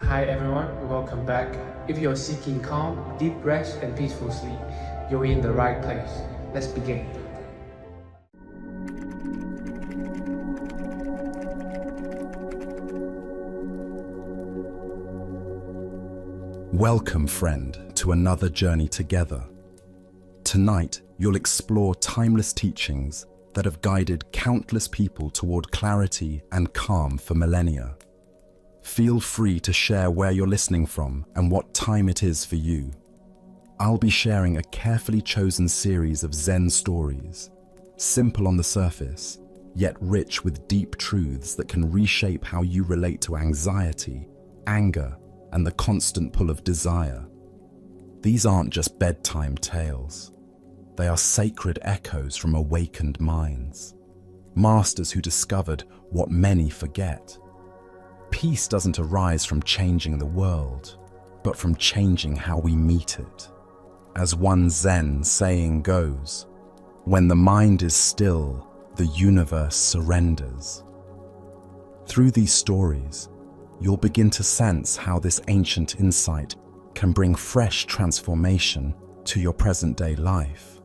Hi everyone, welcome back. If you're seeking calm, deep rest, and peaceful sleep, you're in the right place. Let's begin. Welcome, friend, to another journey together. Tonight, you'll explore timeless teachings that have guided countless people toward clarity and calm for millennia. Feel free to share where you're listening from and what time it is for you. I'll be sharing a carefully chosen series of Zen stories, simple on the surface, yet rich with deep truths that can reshape how you relate to anxiety, anger, and the constant pull of desire. These aren't just bedtime tales. They are sacred echoes from awakened minds, masters who discovered what many forget. Peace doesn't arise from changing the world, but from changing how we meet it. As one Zen saying goes, when the mind is still, the universe surrenders. Through these stories, you'll begin to sense how this ancient insight can bring fresh transformation to your present-day life.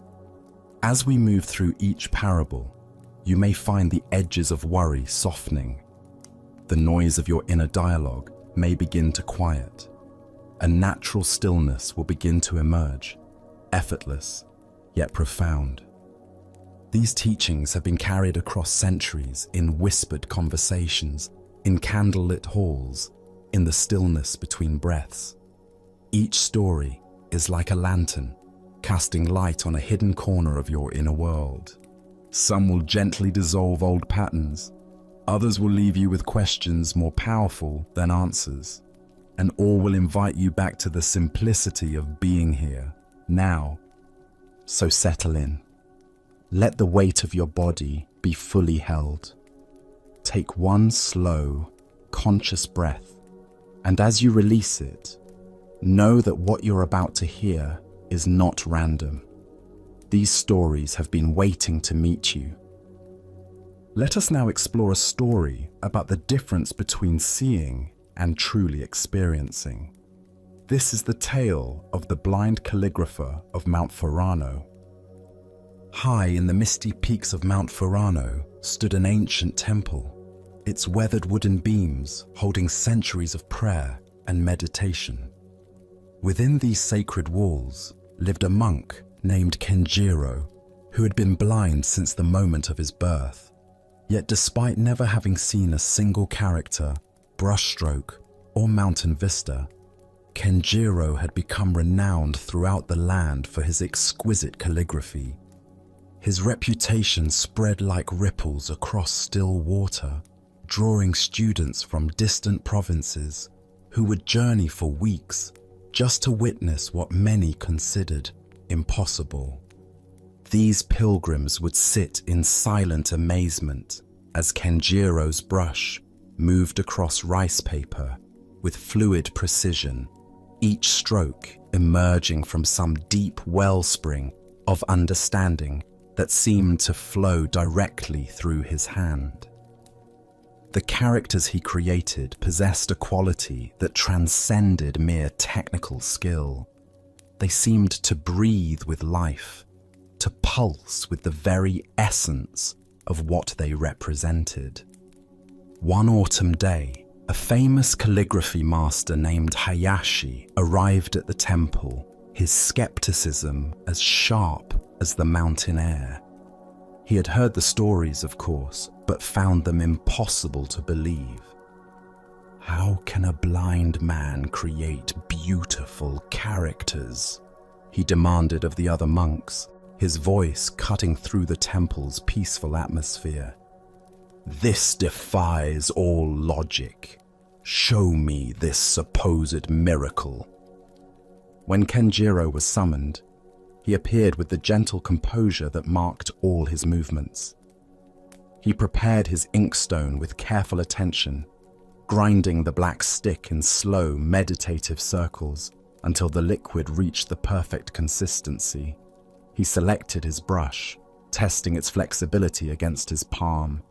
As we move through each parable, you may find the edges of worry softening. The noise of your inner dialogue may begin to quiet. A natural stillness will begin to emerge, effortless, yet profound. These teachings have been carried across centuries in whispered conversations, in candlelit halls, in the stillness between breaths. Each story is like a lantern, casting light on a hidden corner of your inner world. Some will gently dissolve old patterns. Others will leave you with questions more powerful than answers. And all will invite you back to the simplicity of being here, now. So settle in. Let the weight of your body be fully held. Take one slow, conscious breath, and as you release it, know that what you're about to hear is not random. These stories have been waiting to meet you. Let us now explore a story about the difference between seeing and truly experiencing. This is the tale of the blind calligrapher of Mount Furano. High in the misty peaks of Mount Furano stood an ancient temple, its weathered wooden beams holding centuries of prayer and meditation. Within these sacred walls lived a monk named Kenjiro, who had been blind since the moment of his birth. Yet despite never having seen a single character, brushstroke, or mountain vista, Kenjiro had become renowned throughout the land for his exquisite calligraphy. His reputation spread like ripples across still water, drawing students from distant provinces who would journey for weeks just to witness what many considered impossible. These pilgrims would sit in silent amazement as Kenjiro's brush moved across rice paper with fluid precision, each stroke emerging from some deep wellspring of understanding that seemed to flow directly through his hand. The characters he created possessed a quality that transcended mere technical skill. They seemed to breathe with life, to pulse with the very essence of what they represented. One autumn day, a famous calligraphy master named Hayashi arrived at the temple, his skepticism as sharp as the mountain air. He had heard the stories, of course, but found them impossible to believe. How can a blind man create beautiful characters? He demanded of the other monks, his voice cutting through the temple's peaceful atmosphere. This defies all logic. Show me this supposed miracle. When Kenjiro was summoned, he appeared with the gentle composure that marked all his movements. He prepared his inkstone with careful attention, grinding the black stick in slow, meditative circles until the liquid reached the perfect consistency. He selected his brush, testing its flexibility against his palm.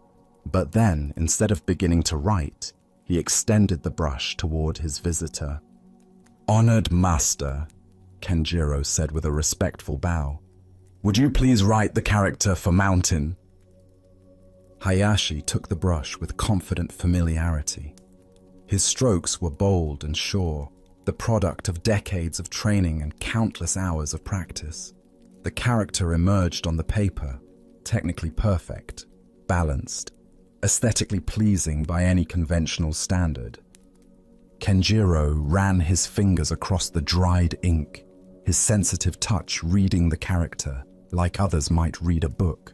But then, instead of beginning to write, He extended the brush toward his visitor. "Honored master," Kenjiro said with a respectful bow, "would you please write the character for mountain?" Hayashi took the brush with confident familiarity. His strokes were bold and sure, the product of decades of training and countless hours of practice. The character emerged on the paper, technically perfect, balanced, aesthetically pleasing by any conventional standard. Kenjiro ran his fingers across the dried ink, his sensitive touch reading the character like others might read a book.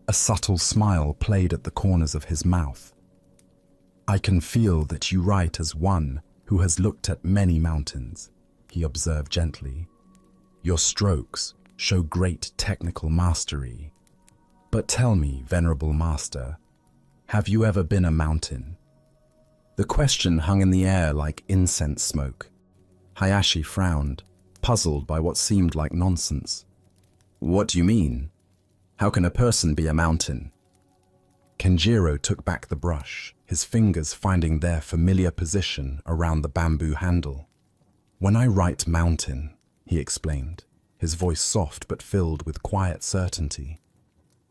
A subtle smile played at the corners of his mouth. "I can feel that you write as one who has looked at many mountains," he observed gently. "Your strokes show great technical mastery. But tell me, venerable master, have you ever been a mountain?" The question hung in the air like incense smoke. Hayashi frowned, puzzled by what seemed like nonsense. "What do you mean? How can a person be a mountain?" Kenjiro took back the brush, his fingers finding their familiar position around the bamboo handle. "When I write mountain," he explained, his voice soft but filled with quiet certainty,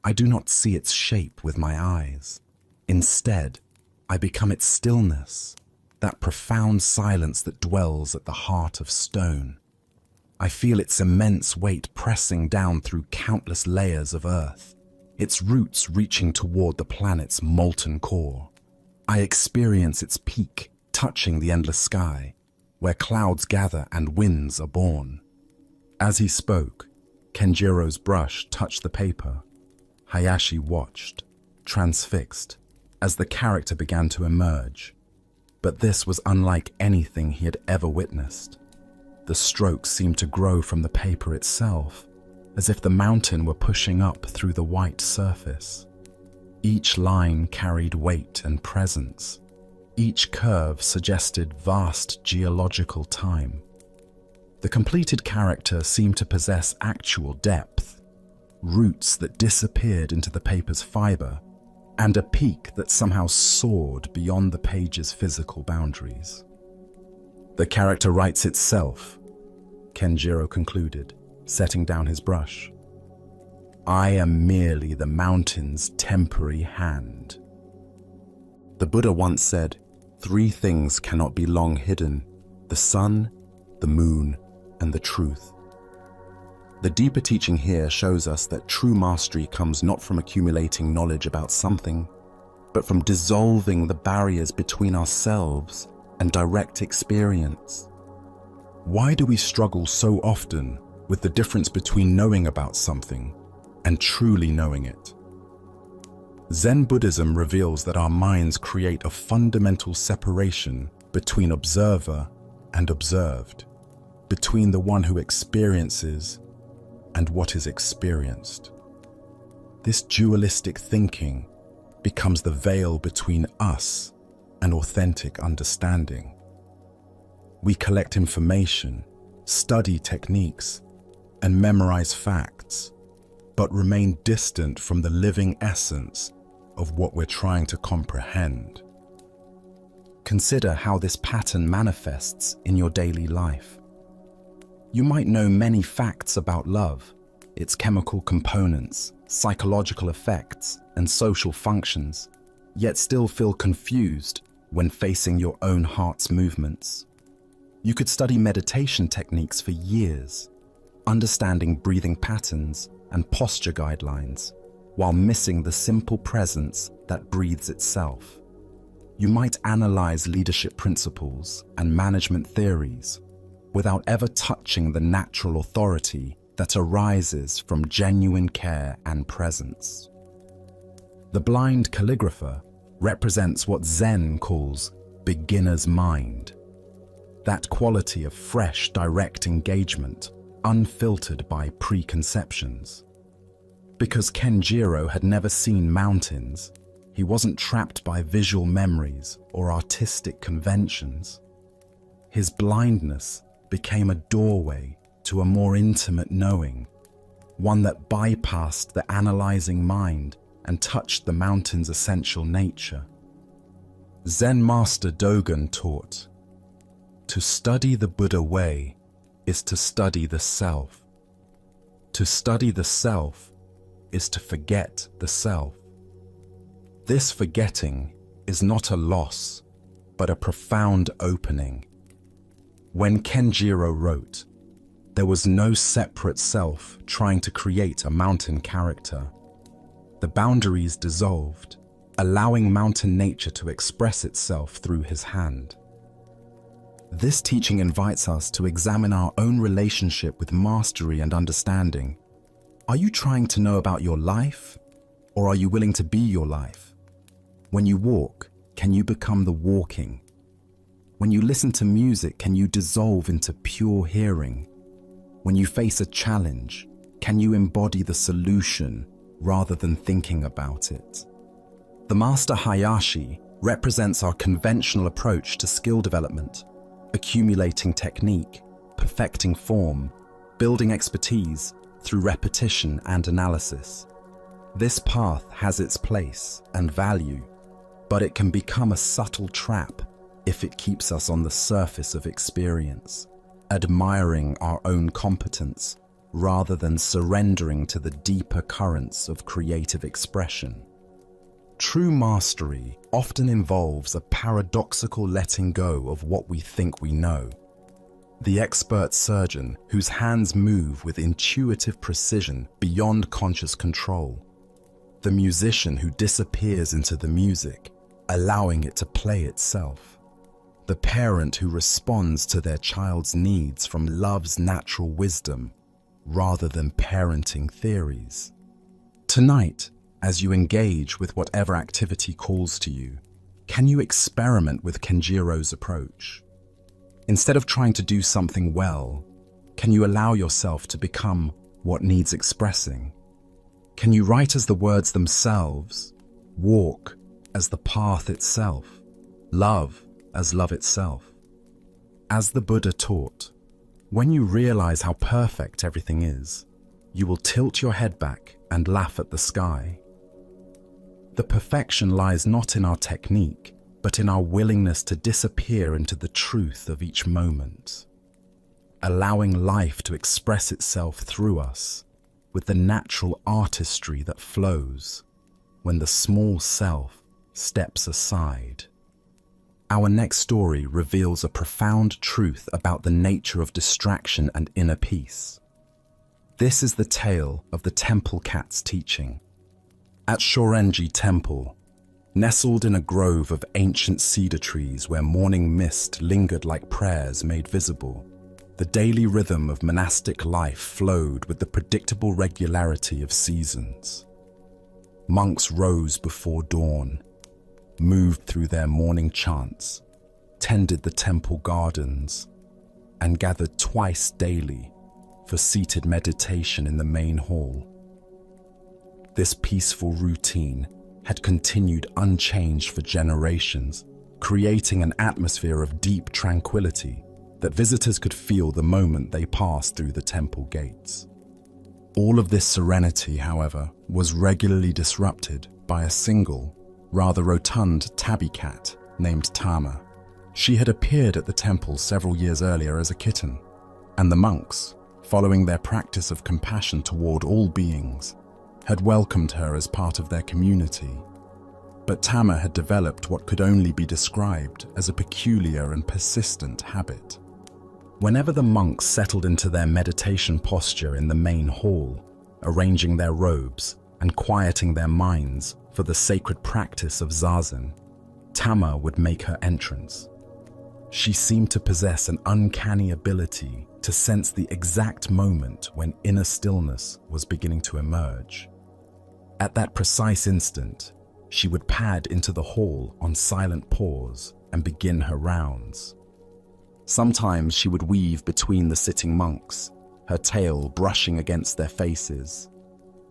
"I do not see its shape with my eyes. Instead, I become its stillness, that profound silence that dwells at the heart of stone. I feel its immense weight pressing down through countless layers of earth, its roots reaching toward the planet's molten core. I experience its peak touching the endless sky, where clouds gather and winds are born." As he spoke, Kenjiro's brush touched the paper. Hayashi watched, transfixed, as the character began to emerge. But this was unlike anything he had ever witnessed. The strokes seemed to grow from the paper itself, as if the mountain were pushing up through the white surface. Each line carried weight and presence. Each curve suggested vast geological time. The completed character seemed to possess actual depth, roots that disappeared into the paper's fiber, and a peak that somehow soared beyond the page's physical boundaries. "The character writes itself," Kenjiro concluded, setting down his brush. "I am merely the mountain's temporary hand." The Buddha once said, "Three things cannot be long hidden: the sun, the moon, and the truth." The deeper teaching here shows us that true mastery comes not from accumulating knowledge about something, but from dissolving the barriers between ourselves and direct experience. Why do we struggle so often with the difference between knowing about something and truly knowing it? Zen Buddhism reveals that our minds create a fundamental separation between observer and observed, between the one who experiences and what is experienced. This dualistic thinking becomes the veil between us and authentic understanding. We collect information, study techniques, and memorize facts, but remain distant from the living essence of what we're trying to comprehend. Consider how this pattern manifests in your daily life. You might know many facts about love, its chemical components, psychological effects, and social functions, yet still feel confused when facing your own heart's movements. You could study meditation techniques for years, understanding breathing patterns and posture guidelines, while missing the simple presence that breathes itself. You might analyze leadership principles and management theories without ever touching the natural authority that arises from genuine care and presence. The blind calligrapher represents what Zen calls beginner's mind, that quality of fresh, direct engagement, unfiltered by preconceptions. Because Kenjiro had never seen mountains, he wasn't trapped by visual memories or artistic conventions. His blindness became a doorway to a more intimate knowing, one that bypassed the analyzing mind and touched the mountain's essential nature. Zen master Dogen taught, "To study the Buddha way is to study the self. To study the self is to forget the self. This forgetting is not a loss, but a profound opening." When Kenjiro wrote, there was no separate self trying to create a mountain character. The boundaries dissolved, allowing mountain nature to express itself through his hand. This teaching invites us to examine our own relationship with mastery and understanding. Are you trying to know about your life, or are you willing to be your life? When you walk, can you become the walking? When you listen to music, can you dissolve into pure hearing? When you face a challenge, can you embody the solution rather than thinking about it? The Master Hayashi represents our conventional approach to skill development, accumulating technique, perfecting form, building expertise through repetition and analysis. This path has its place and value, but it can become a subtle trap if it keeps us on the surface of experience, admiring our own competence rather than surrendering to the deeper currents of creative expression. True mastery often involves a paradoxical letting go of what we think we know. The expert surgeon whose hands move with intuitive precision beyond conscious control. The musician who disappears into the music, allowing it to play itself. The parent who responds to their child's needs from love's natural wisdom rather than parenting theories. Tonight, as you engage with whatever activity calls to you, can you experiment with Kenjiro's approach? Instead of trying to do something well, can you allow yourself to become what needs expressing? Can you write as the words themselves, walk as the path itself, love as love itself? As the Buddha taught, when you realize how perfect everything is, you will tilt your head back and laugh at the sky. The perfection lies not in our technique, but in our willingness to disappear into the truth of each moment, allowing life to express itself through us with the natural artistry that flows when the small self steps aside. Our next story reveals a profound truth about the nature of distraction and inner peace. This is the tale of the temple cat's teaching. At Shorenji Temple, nestled in a grove of ancient cedar trees where morning mist lingered like prayers made visible, the daily rhythm of monastic life flowed with the predictable regularity of seasons. Monks rose before dawn, moved through their morning chants, tended the temple gardens, and gathered twice daily for seated meditation in the main hall. This peaceful routine had continued unchanged for generations, creating an atmosphere of deep tranquility that visitors could feel the moment they passed through the temple gates. All of this serenity, however, was regularly disrupted by a single, rather rotund tabby cat named Tama. She had appeared at the temple several years earlier as a kitten, and the monks, following their practice of compassion toward all beings, had welcomed her as part of their community. But Tama had developed what could only be described as a peculiar and persistent habit. Whenever the monks settled into their meditation posture in the main hall, arranging their robes and quieting their minds for the sacred practice of zazen, Tama would make her entrance. She seemed to possess an uncanny ability to sense the exact moment when inner stillness was beginning to emerge. At that precise instant, she would pad into the hall on silent paws and begin her rounds. Sometimes she would weave between the sitting monks, her tail brushing against their faces.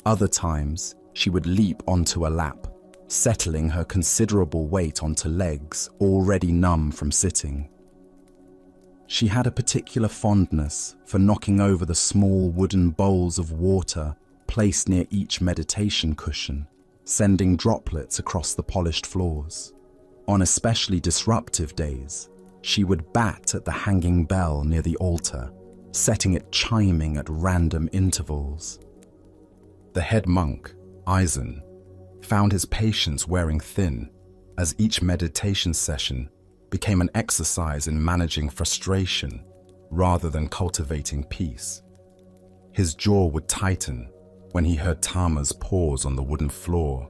Other times, she would leap onto a lap, settling her considerable weight onto legs already numb from sitting. She had a particular fondness for knocking over the small wooden bowls of water placed near each meditation cushion, sending droplets across the polished floors. On especially disruptive days, she would bat at the hanging bell near the altar, setting it chiming at random intervals. The head monk, Eisen, found his patience wearing thin as each meditation session became an exercise in managing frustration rather than cultivating peace. His jaw would tighten when he heard Tama's paws on the wooden floor.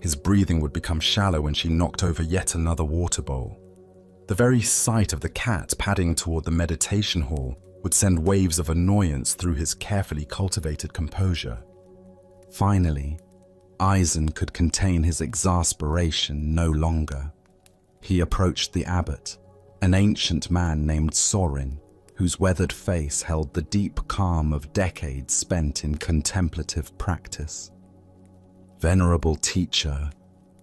His breathing would become shallow when she knocked over yet another water bowl. The very sight of the cat padding toward the meditation hall would send waves of annoyance through his carefully cultivated composure. Finally, Eisen could contain his exasperation no longer. He approached the abbot, an ancient man named Sorin, whose weathered face held the deep calm of decades spent in contemplative practice. "Venerable teacher,"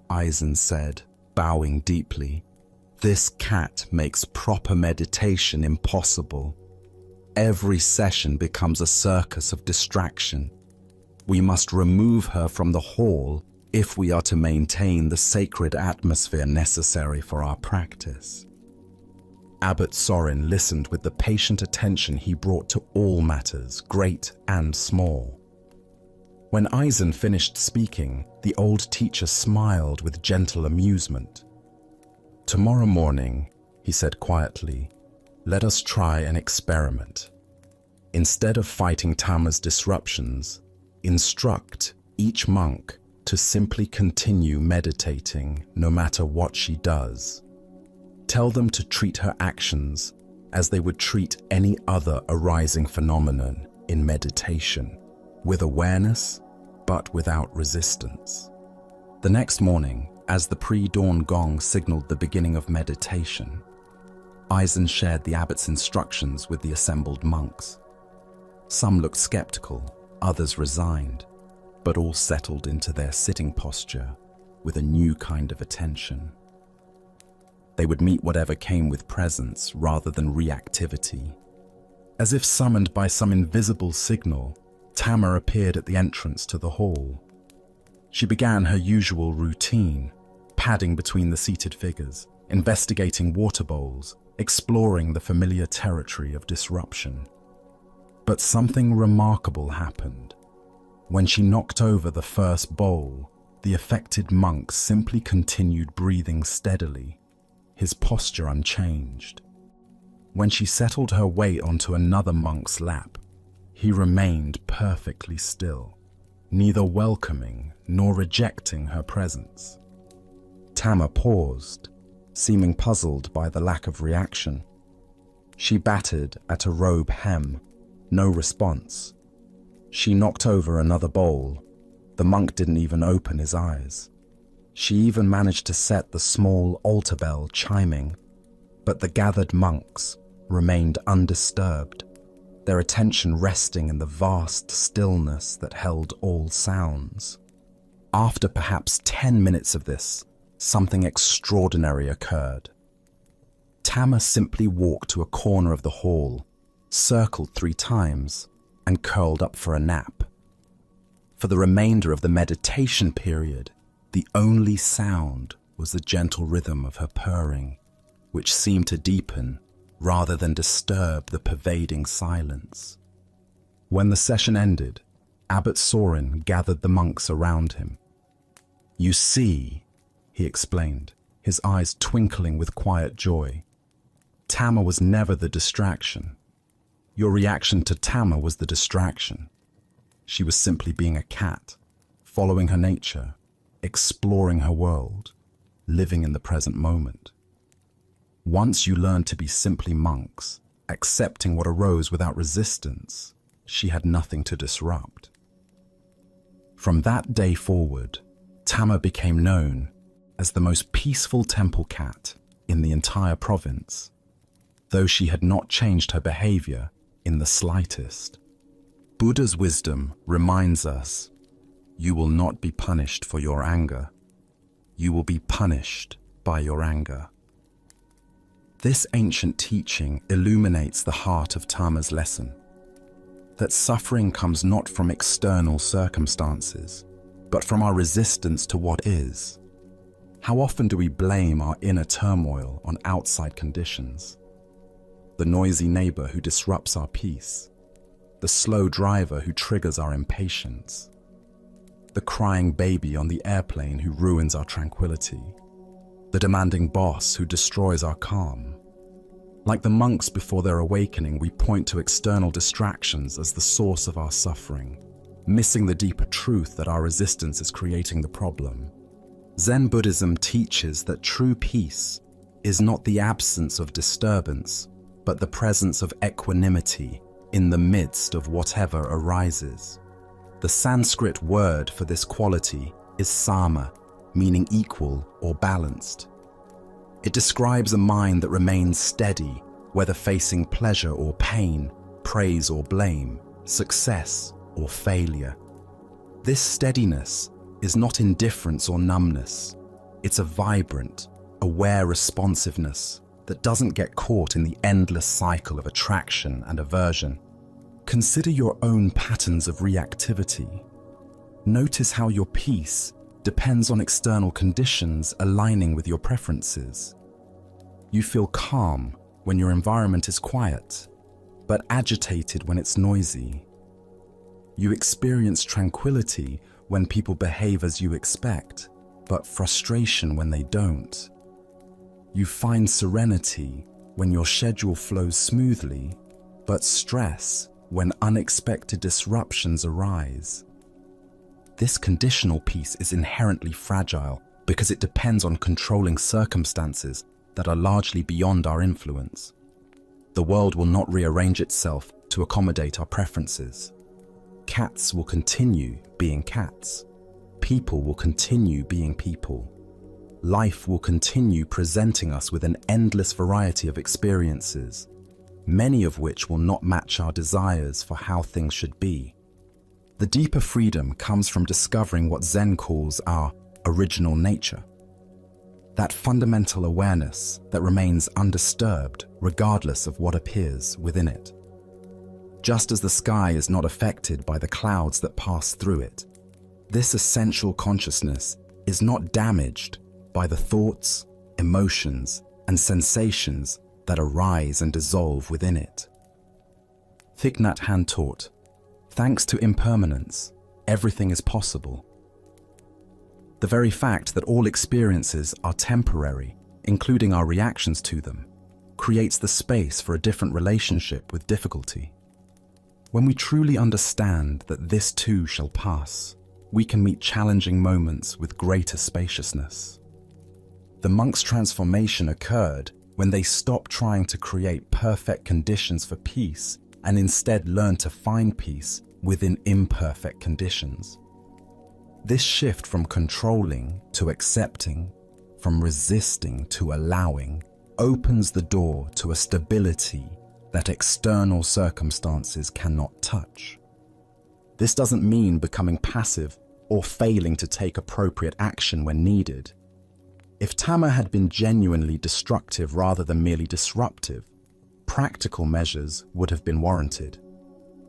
Eisen said, bowing deeply, "this cat makes proper meditation impossible. Every session becomes a circus of distraction. We must remove her from the hall if we are to maintain the sacred atmosphere necessary for our practice." Abbot Sorin listened with the patient attention he brought to all matters, great and small. When Eisen finished speaking, the old teacher smiled with gentle amusement. "Tomorrow morning," he said quietly, "let us try an experiment. Instead of fighting Tama's disruptions, instruct each monk to simply continue meditating no matter what she does. Tell them to treat her actions as they would treat any other arising phenomenon in meditation, with awareness but without resistance." The next morning, as the pre-dawn gong signaled the beginning of meditation, Eisen shared the abbot's instructions with the assembled monks. Some looked skeptical, others resigned, but all settled into their sitting posture with a new kind of attention. They would meet whatever came with presence rather than reactivity. As if summoned by some invisible signal, Tama appeared at the entrance to the hall. She began her usual routine, padding between the seated figures, investigating water bowls, exploring the familiar territory of disruption. But something remarkable happened. When she knocked over the first bowl, the affected monk simply continued breathing steadily, his posture unchanged. When she settled her weight onto another monk's lap, he remained perfectly still, neither welcoming nor rejecting her presence. Tama paused, seeming puzzled by the lack of reaction. She batted at a robe hem, no response. She knocked over another bowl. The monk didn't even open his eyes. She even managed to set the small altar bell chiming, but the gathered monks remained undisturbed, their attention resting in the vast stillness that held all sounds. After perhaps 10 minutes of this, something extraordinary occurred. Tama simply walked to a corner of the hall, circled 3 times, and curled up for a nap. For the remainder of the meditation period, the only sound was the gentle rhythm of her purring, which seemed to deepen rather than disturb the pervading silence. When the session ended, Abbot Sorin gathered the monks around him. "You see," he explained, his eyes twinkling with quiet joy, "Tama was never the distraction. Your reaction to Tama was the distraction. She was simply being a cat, following her nature, exploring her world, living in the present moment. Once you learned to be simply monks, accepting what arose without resistance, she had nothing to disrupt." From that day forward, Tama became known as the most peaceful temple cat in the entire province, though she had not changed her behavior in the slightest. Buddha's wisdom reminds us, you will not be punished for your anger. You will be punished by your anger. This ancient teaching illuminates the heart of Tama's lesson, that suffering comes not from external circumstances, but from our resistance to what is. How often do we blame our inner turmoil on outside conditions? The noisy neighbor who disrupts our peace, the slow driver who triggers our impatience, the crying baby on the airplane who ruins our tranquility, the demanding boss who destroys our calm. Like the monks before their awakening, we point to external distractions as the source of our suffering, missing the deeper truth that our resistance is creating the problem. Zen Buddhism teaches that true peace is not the absence of disturbance, but the presence of equanimity in the midst of whatever arises. The Sanskrit word for this quality is sama, meaning equal or balanced. It describes a mind that remains steady, whether facing pleasure or pain, praise or blame, success or failure. This steadiness is not indifference or numbness. It's a vibrant, aware responsiveness that doesn't get caught in the endless cycle of attraction and aversion. Consider your own patterns of reactivity. Notice how your peace depends on external conditions aligning with your preferences. You feel calm when your environment is quiet, but agitated when it's noisy. You experience tranquility when people behave as you expect, but frustration when they don't. You find serenity when your schedule flows smoothly, but stress when unexpected disruptions arise. This conditional peace is inherently fragile because it depends on controlling circumstances that are largely beyond our influence. The world will not rearrange itself to accommodate our preferences. Cats will continue being cats. People will continue being people. Life will continue presenting us with an endless variety of experiences, many of which will not match our desires for how things should be. The deeper freedom comes from discovering what Zen calls our original nature. That fundamental awareness that remains undisturbed regardless of what appears within it. Just as the sky is not affected by the clouds that pass through it, this essential consciousness is not damaged by the thoughts, emotions, and sensations that arise and dissolve within it. Thich Nhat Hanh taught, thanks to impermanence, everything is possible. The very fact that all experiences are temporary, including our reactions to them, creates the space for a different relationship with difficulty. When we truly understand that this too shall pass, we can meet challenging moments with greater spaciousness. The monks' transformation occurred when they stopped trying to create perfect conditions for peace and instead learned to find peace within imperfect conditions. This shift from controlling to accepting, from resisting to allowing, opens the door to a stability that external circumstances cannot touch. This doesn't mean becoming passive or failing to take appropriate action when needed. If Tama had been genuinely destructive rather than merely disruptive, practical measures would have been warranted.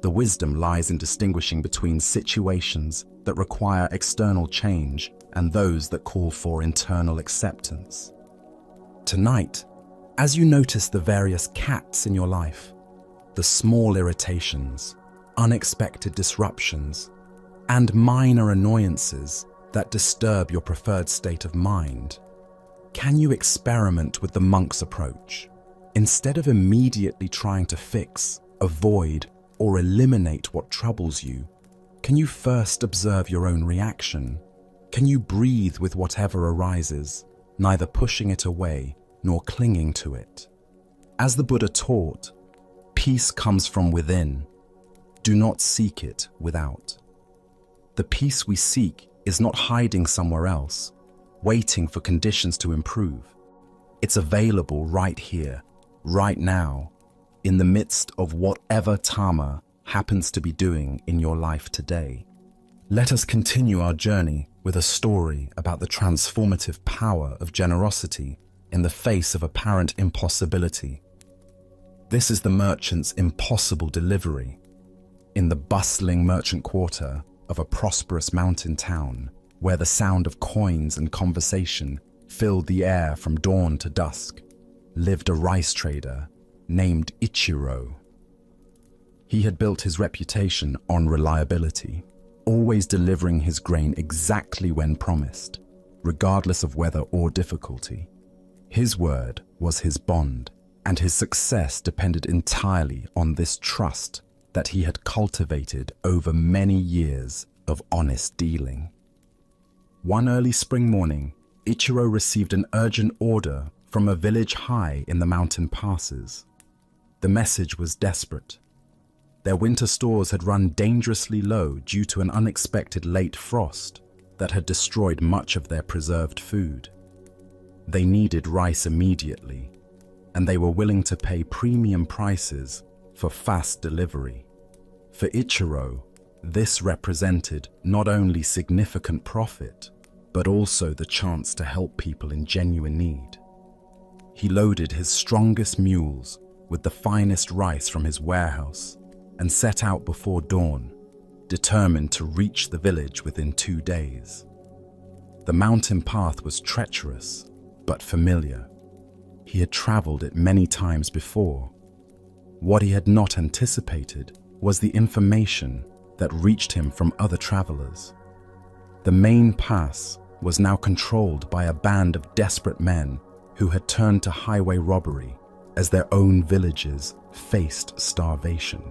The wisdom lies in distinguishing between situations that require external change and those that call for internal acceptance. Tonight, as you notice the various cats in your life, the small irritations, unexpected disruptions, and minor annoyances that disturb your preferred state of mind, can you experiment with the monk's approach? Instead of immediately trying to fix, avoid, or eliminate what troubles you, can you first observe your own reaction? Can you breathe with whatever arises, neither pushing it away nor clinging to it? As the Buddha taught, peace comes from within. Do not seek it without. The peace we seek is not hiding somewhere else, waiting for conditions to improve. It's available right here, right now, in the midst of whatever Tama happens to be doing in your life today. Let us continue our journey with a story about the transformative power of generosity in the face of apparent impossibility. This is the merchant's impossible delivery in the bustling merchant quarter of a prosperous mountain town, where the sound of coins and conversation filled the air from dawn to dusk, lived a rice trader named Ichiro. He had built his reputation on reliability, always delivering his grain exactly when promised, regardless of weather or difficulty. His word was his bond, and his success depended entirely on this trust that he had cultivated over many years of honest dealing. One early spring morning, Ichiro received an urgent order from a village high in the mountain passes. The message was desperate. Their winter stores had run dangerously low due to an unexpected late frost that had destroyed much of their preserved food. They needed rice immediately, and they were willing to pay premium prices for fast delivery. For Ichiro, this represented not only significant profit, but also the chance to help people in genuine need. He loaded his strongest mules with the finest rice from his warehouse and set out before dawn, determined to reach the village within 2 days. The mountain path was treacherous, but familiar. He had traveled it many times before. What he had not anticipated was the information that reached him from other travelers. The main pass was now controlled by a band of desperate men who had turned to highway robbery as their own villages faced starvation.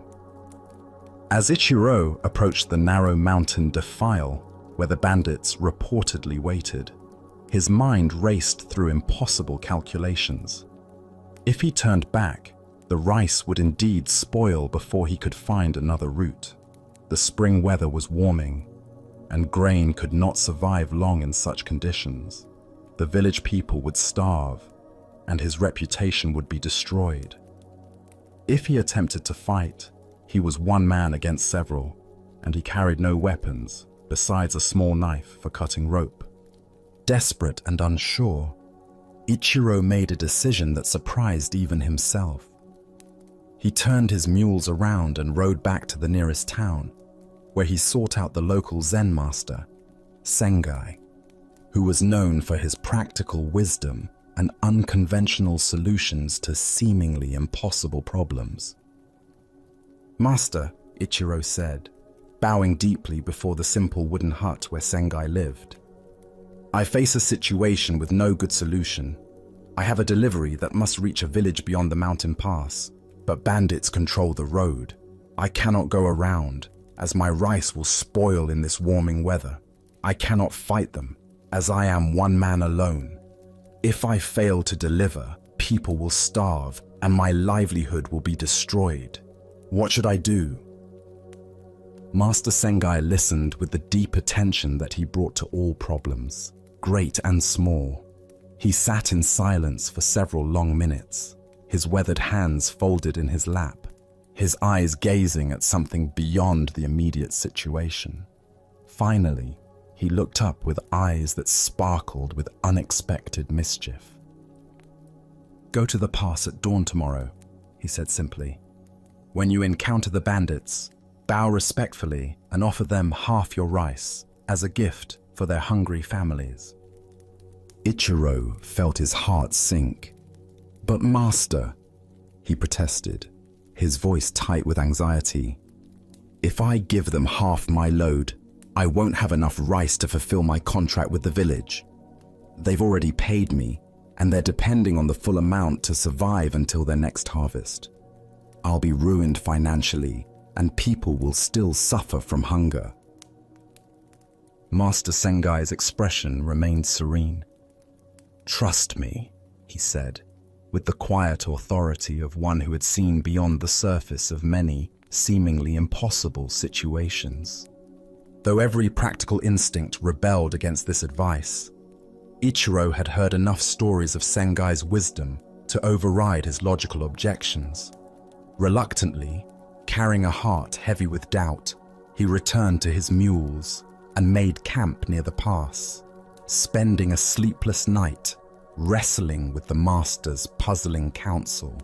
As Ichiro approached the narrow mountain defile where the bandits reportedly waited, his mind raced through impossible calculations. If he turned back, the rice would indeed spoil before he could find another route. The spring weather was warming, and grain could not survive long in such conditions. The village people would starve, and his reputation would be destroyed. If he attempted to fight, he was one man against several, and he carried no weapons besides a small knife for cutting rope. Desperate and unsure, Ichiro made a decision that surprised even himself. He turned his mules around and rode back to the nearest town, where he sought out the local Zen master, Sengai, who was known for his practical wisdom and unconventional solutions to seemingly impossible problems. "Master," Ichiro said, bowing deeply before the simple wooden hut where Sengai lived, "I face a situation with no good solution. I have a delivery that must reach a village beyond the mountain pass, but bandits control the road. I cannot go around, as my rice will spoil in this warming weather. I cannot fight them, as I am one man alone. If I fail to deliver, people will starve and my livelihood will be destroyed. What should I do?" Master Sengai listened with the deep attention that he brought to all problems, great and small. He sat in silence for several long minutes, his weathered hands folded in his lap, his eyes gazing at something beyond the immediate situation. Finally, he looked up with eyes that sparkled with unexpected mischief. "Go to the pass at dawn tomorrow," he said simply. "When you encounter the bandits, bow respectfully and offer them half your rice as a gift for their hungry families." Ichiro felt his heart sink. "But master," he protested, his voice tight with anxiety, "if I give them half my load, I won't have enough rice to fulfill my contract with the village. They've already paid me, and they're depending on the full amount to survive until their next harvest. I'll be ruined financially, and people will still suffer from hunger." Master Sengai's expression remained serene. "Trust me," he said, with the quiet authority of one who had seen beyond the surface of many seemingly impossible situations. Though every practical instinct rebelled against this advice, Ichiro had heard enough stories of Sengai's wisdom to override his logical objections. Reluctantly, carrying a heart heavy with doubt, he returned to his mules and made camp near the pass, spending a sleepless night wrestling with the master's puzzling counsel.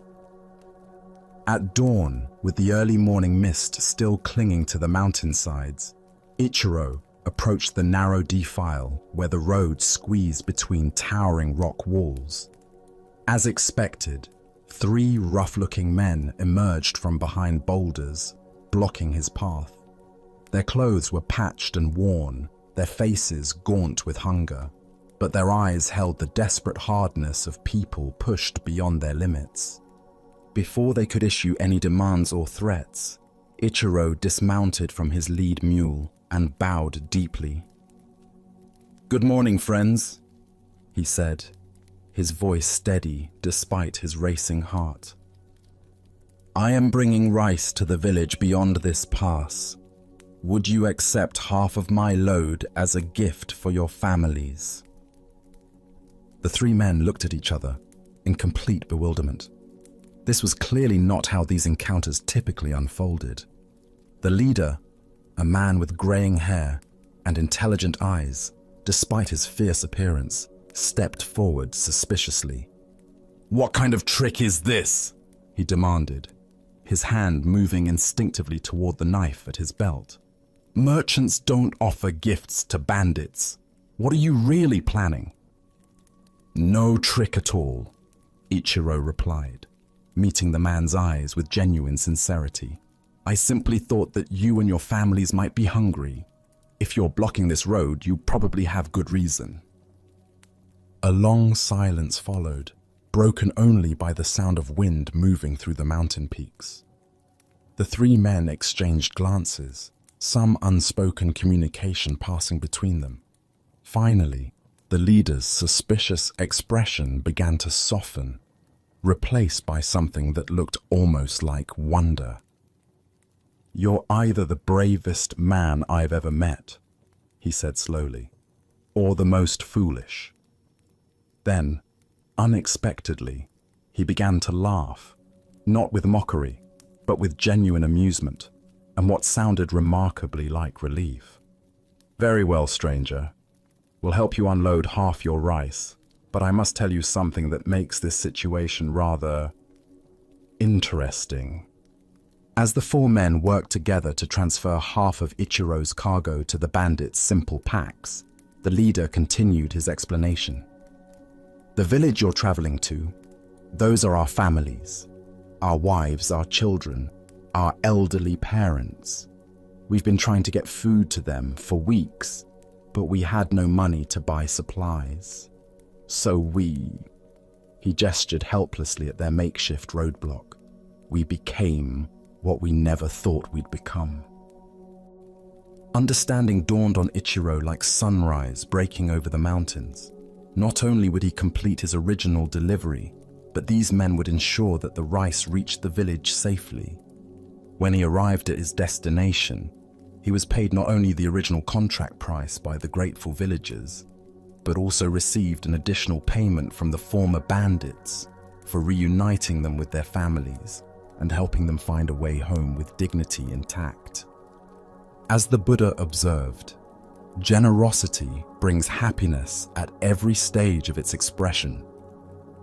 At dawn, with the early morning mist still clinging to the mountainsides, Ichiro, approached the narrow defile where the road squeezed between towering rock walls. As expected, 3 rough-looking men emerged from behind boulders, blocking his path. Their clothes were patched and worn, their faces gaunt with hunger, but their eyes held the desperate hardness of people pushed beyond their limits. Before they could issue any demands or threats, Ichiro dismounted from his lead mule and bowed deeply. "Good morning, friends," he said, his voice steady despite his racing heart. "I am bringing rice to the village beyond this pass. Would you accept half of my load as a gift for your families?" The 3 men looked at each other in complete bewilderment. This was clearly not how these encounters typically unfolded. The leader, a man with graying hair and intelligent eyes, despite his fierce appearance, stepped forward suspiciously. "What kind of trick is this?" he demanded, his hand moving instinctively toward the knife at his belt. "Merchants don't offer gifts to bandits. What are you really planning?" "No trick at all," Ichiro replied, meeting the man's eyes with genuine sincerity. "I simply thought that you and your families might be hungry. If you're blocking this road, you probably have good reason." A long silence followed, broken only by the sound of wind moving through the mountain peaks. The 3 men exchanged glances, some unspoken communication passing between them. Finally, the leader's suspicious expression began to soften, replaced by something that looked almost like wonder. "You're either the bravest man I've ever met," he said slowly, "or the most foolish." Then, unexpectedly, he began to laugh, not with mockery, but with genuine amusement, and what sounded remarkably like relief. "Very well, stranger. We'll help you unload half your rice, but I must tell you something that makes this situation rather interesting." As the 4 men worked together to transfer half of Ichiro's cargo to the bandits' simple packs, the leader continued his explanation. "The village you're traveling to, those are our families, our wives, our children, our elderly parents. We've been trying to get food to them for weeks, but we had no money to buy supplies. So he gestured helplessly at their makeshift roadblock. "We became what we never thought we'd become." Understanding dawned on Ichiro like sunrise breaking over the mountains. Not only would he complete his original delivery, but these men would ensure that the rice reached the village safely. When he arrived at his destination, he was paid not only the original contract price by the grateful villagers, but also received an additional payment from the former bandits for reuniting them with their families and helping them find a way home with dignity intact. As the Buddha observed, generosity brings happiness at every stage of its expression.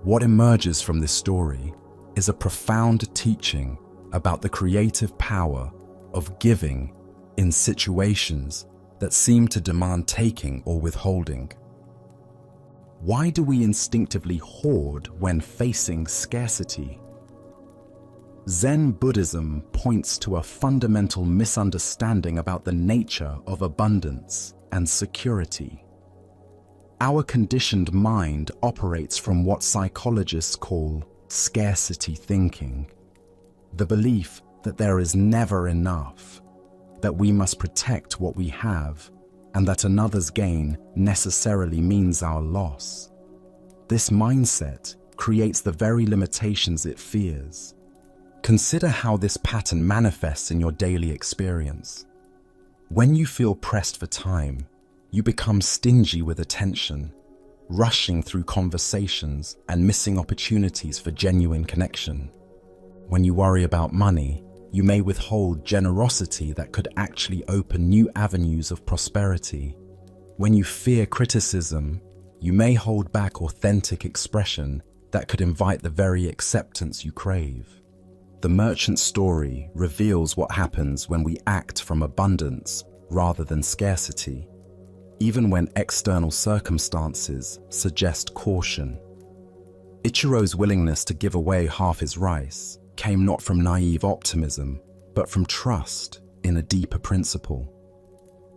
What emerges from this story is a profound teaching about the creative power of giving in situations that seem to demand taking or withholding. Why do we instinctively hoard when facing scarcity? Zen Buddhism points to a fundamental misunderstanding about the nature of abundance and security. Our conditioned mind operates from what psychologists call scarcity thinking, the belief that there is never enough, that we must protect what we have, and that another's gain necessarily means our loss. This mindset creates the very limitations it fears. Consider how this pattern manifests in your daily experience. When you feel pressed for time, you become stingy with attention, rushing through conversations and missing opportunities for genuine connection. When you worry about money, you may withhold generosity that could actually open new avenues of prosperity. When you fear criticism, you may hold back authentic expression that could invite the very acceptance you crave. The merchant's story reveals what happens when we act from abundance rather than scarcity. even when external circumstances suggest caution. Ichiro's willingness to give away half his rice came not from naive optimism, but from trust in a deeper principle: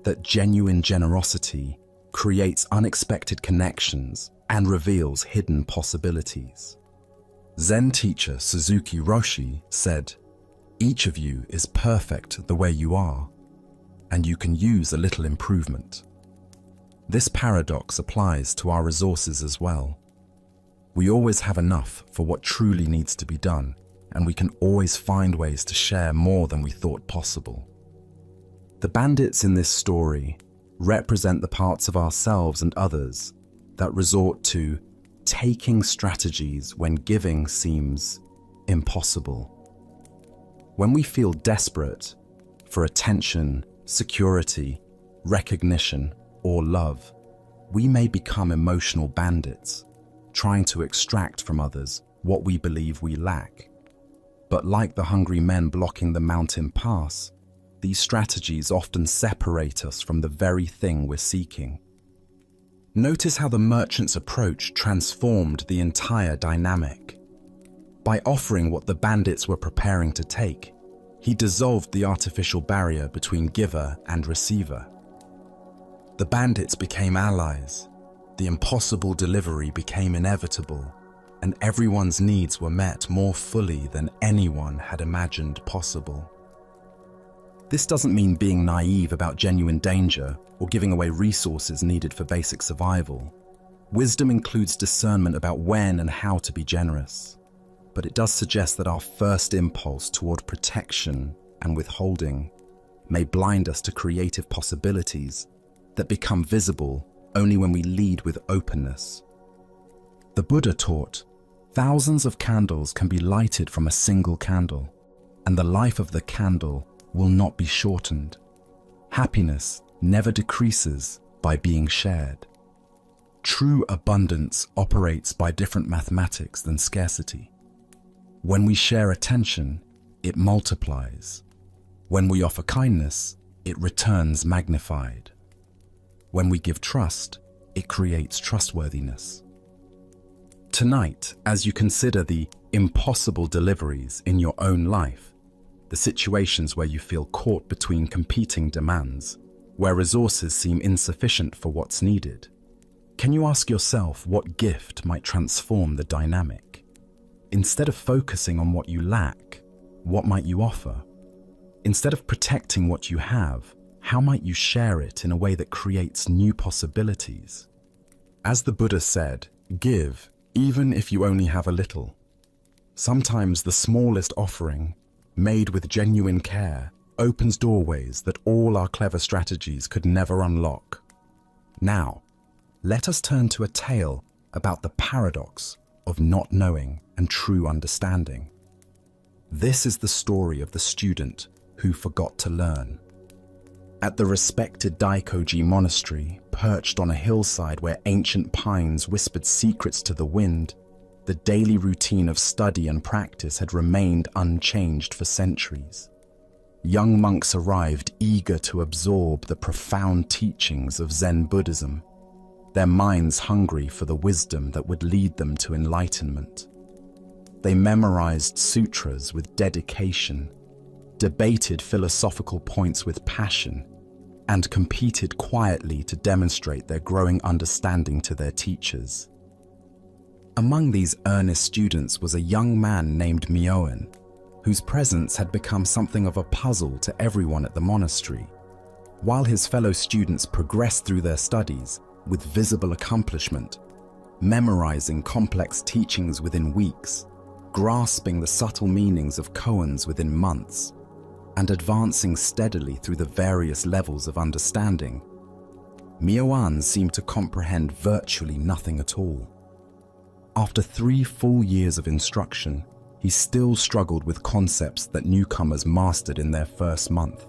that genuine generosity creates unexpected connections and reveals hidden possibilities. Zen teacher Suzuki Roshi said, "Each of you is perfect the way you are, and you can use a little improvement." This paradox applies to our resources as well. We always have enough for what truly needs to be done, and we can always find ways to share more than we thought possible. The bandits in this story represent the parts of ourselves and others that resort to taking strategies when giving seems impossible. When we feel desperate for attention, security, recognition, or love, we may become emotional bandits, trying to extract from others what we believe we lack. But like the hungry men blocking the mountain pass, these strategies often separate us from the very thing we're seeking. Notice how the merchant's approach transformed the entire dynamic. By offering what the bandits were preparing to take, he dissolved the artificial barrier between giver and receiver. The bandits became allies, the impossible delivery became inevitable, and everyone's needs were met more fully than anyone had imagined possible. This doesn't mean being naive about genuine danger or giving away resources needed for basic survival. Wisdom includes discernment about when and how to be generous, but it does suggest that our first impulse toward protection and withholding may blind us to creative possibilities that become visible only when we lead with openness. The Buddha taught, thousands of candles can be lighted from a single candle, and the life of the candle will not be shortened. Happiness never decreases by being shared. True abundance operates by different mathematics than scarcity. When we share attention, it multiplies. When we offer kindness, it returns magnified. When we give trust, it creates trustworthiness. Tonight, as you consider the impossible deliveries in your own life, the situations where you feel caught between competing demands, where resources seem insufficient for what's needed, can you ask yourself what gift might transform the dynamic? Instead of focusing on what you lack, what might you offer? Instead of protecting what you have, how might you share it in a way that creates new possibilities? As the Buddha said, give, even if you only have a little. Sometimes the smallest offering, made with genuine care, opens doorways that all our clever strategies could never unlock. Now, let us turn to a tale about the paradox of not knowing and true understanding. This is the story of the student who forgot to learn. At the respected Daikoji monastery, perched on a hillside where ancient pines whispered secrets to the wind, the daily routine of study and practice had remained unchanged for centuries. Young monks arrived eager to absorb the profound teachings of Zen Buddhism, their minds hungry for the wisdom that would lead them to enlightenment. They memorized sutras with dedication, debated philosophical points with passion, and competed quietly to demonstrate their growing understanding to their teachers. Among these earnest students was a young man named Myoan, whose presence had become something of a puzzle to everyone at the monastery. While his fellow students progressed through their studies with visible accomplishment, memorizing complex teachings within weeks, grasping the subtle meanings of koans within months, and advancing steadily through the various levels of understanding, Myoan seemed to comprehend virtually nothing at all. After 3 full years of instruction, he still struggled with concepts that newcomers mastered in their first month.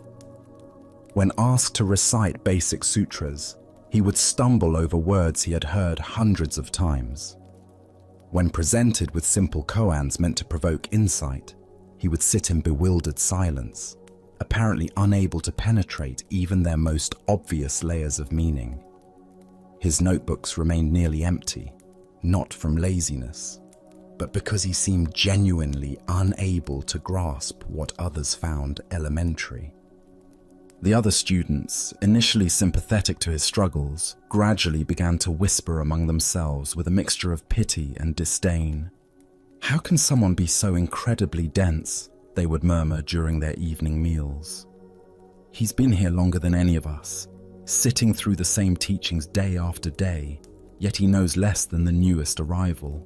When asked to recite basic sutras, he would stumble over words he had heard hundreds of times. When presented with simple koans meant to provoke insight, he would sit in bewildered silence, apparently unable to penetrate even their most obvious layers of meaning. His notebooks remained nearly empty, not from laziness, but because he seemed genuinely unable to grasp what others found elementary. The other students, initially sympathetic to his struggles, gradually began to whisper among themselves with a mixture of pity and disdain. "How can someone be so incredibly dense?" they would murmur during their evening meals. "He's been here longer than any of us, sitting through the same teachings day after day, yet he knows less than the newest arrival.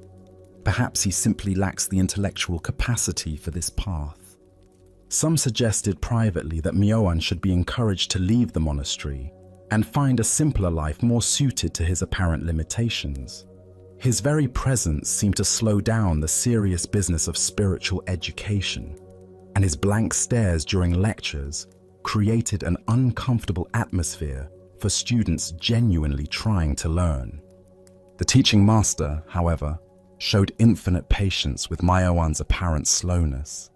Perhaps he simply lacks the intellectual capacity for this path." Some suggested privately that Myoan should be encouraged to leave the monastery and find a simpler life more suited to his apparent limitations. His very presence seemed to slow down the serious business of spiritual education, and his blank stares during lectures created an uncomfortable atmosphere for students genuinely trying to learn. The teaching master, however, showed infinite patience with Myoan's apparent slowness.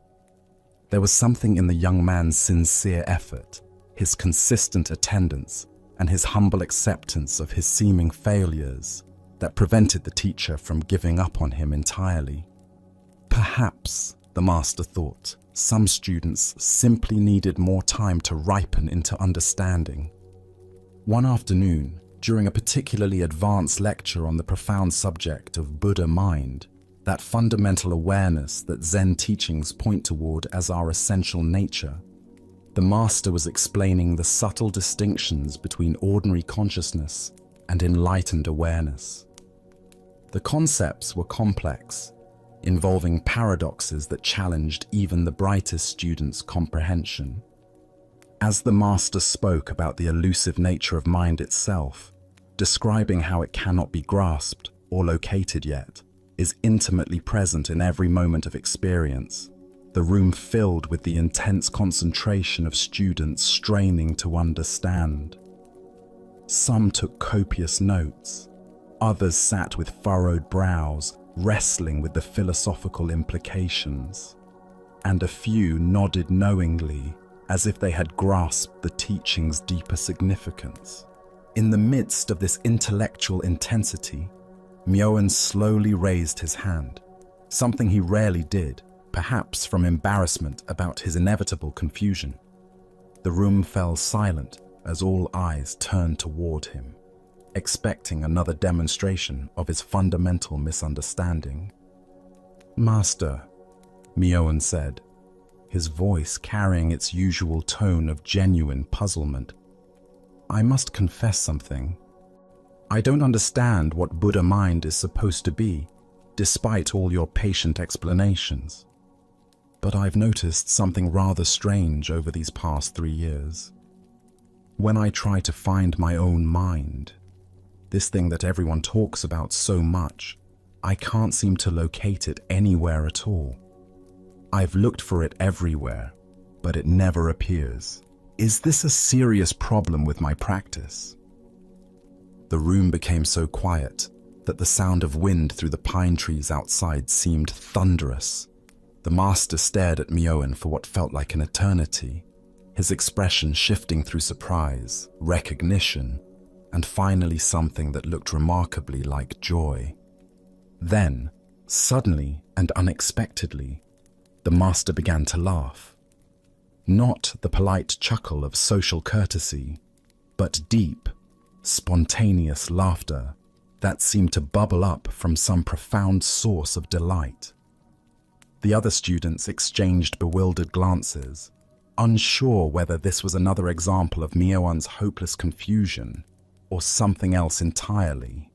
There was something in the young man's sincere effort, his consistent attendance, and his humble acceptance of his seeming failures that prevented the teacher from giving up on him entirely. Perhaps, the master thought, some students simply needed more time to ripen into understanding. One afternoon, during a particularly advanced lecture on the profound subject of Buddha mind, that fundamental awareness that Zen teachings point toward as our essential nature, the master was explaining the subtle distinctions between ordinary consciousness and enlightened awareness. The concepts were complex, involving paradoxes that challenged even the brightest students' comprehension. As the master spoke about the elusive nature of mind itself, describing how it cannot be grasped or located yet, is intimately present in every moment of experience, the room filled with the intense concentration of students straining to understand. Some took copious notes, others sat with furrowed brows, wrestling with the philosophical implications, and a few nodded knowingly, as if they had grasped the teaching's deeper significance. In the midst of this intellectual intensity, Myoan slowly raised his hand, something he rarely did, perhaps from embarrassment about his inevitable confusion. The room fell silent as all eyes turned toward him, expecting another demonstration of his fundamental misunderstanding. "Master," Myoan said, his voice carrying its usual tone of genuine puzzlement, "I must confess something. I don't understand what Buddha mind is supposed to be, despite all your patient explanations. But I've noticed something rather strange over these past 3 years. When I try to find my own mind, this thing that everyone talks about so much, I can't seem to locate it anywhere at all. I've looked for it everywhere, but it never appears. Is this a serious problem with my practice?" The room became so quiet that the sound of wind through the pine trees outside seemed thunderous. The master stared at Myoan for what felt like an eternity, his expression shifting through surprise, recognition, and finally something that looked remarkably like joy. Then, suddenly and unexpectedly, the master began to laugh. Not the polite chuckle of social courtesy, but deep, spontaneous laughter that seemed to bubble up from some profound source of delight. The other students exchanged bewildered glances, unsure whether this was another example of Myoan's hopeless confusion or something else entirely.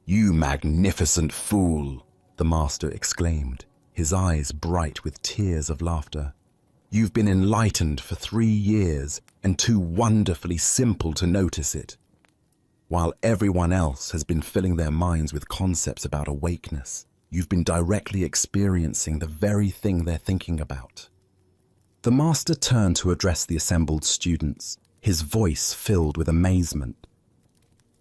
"You magnificent fool!" the master exclaimed, his eyes bright with tears of laughter. "You've been enlightened for 3 years and too wonderfully simple to notice it. While everyone else has been filling their minds with concepts about awakeness, you've been directly experiencing the very thing they're thinking about." The master turned to address the assembled students, his voice filled with amazement.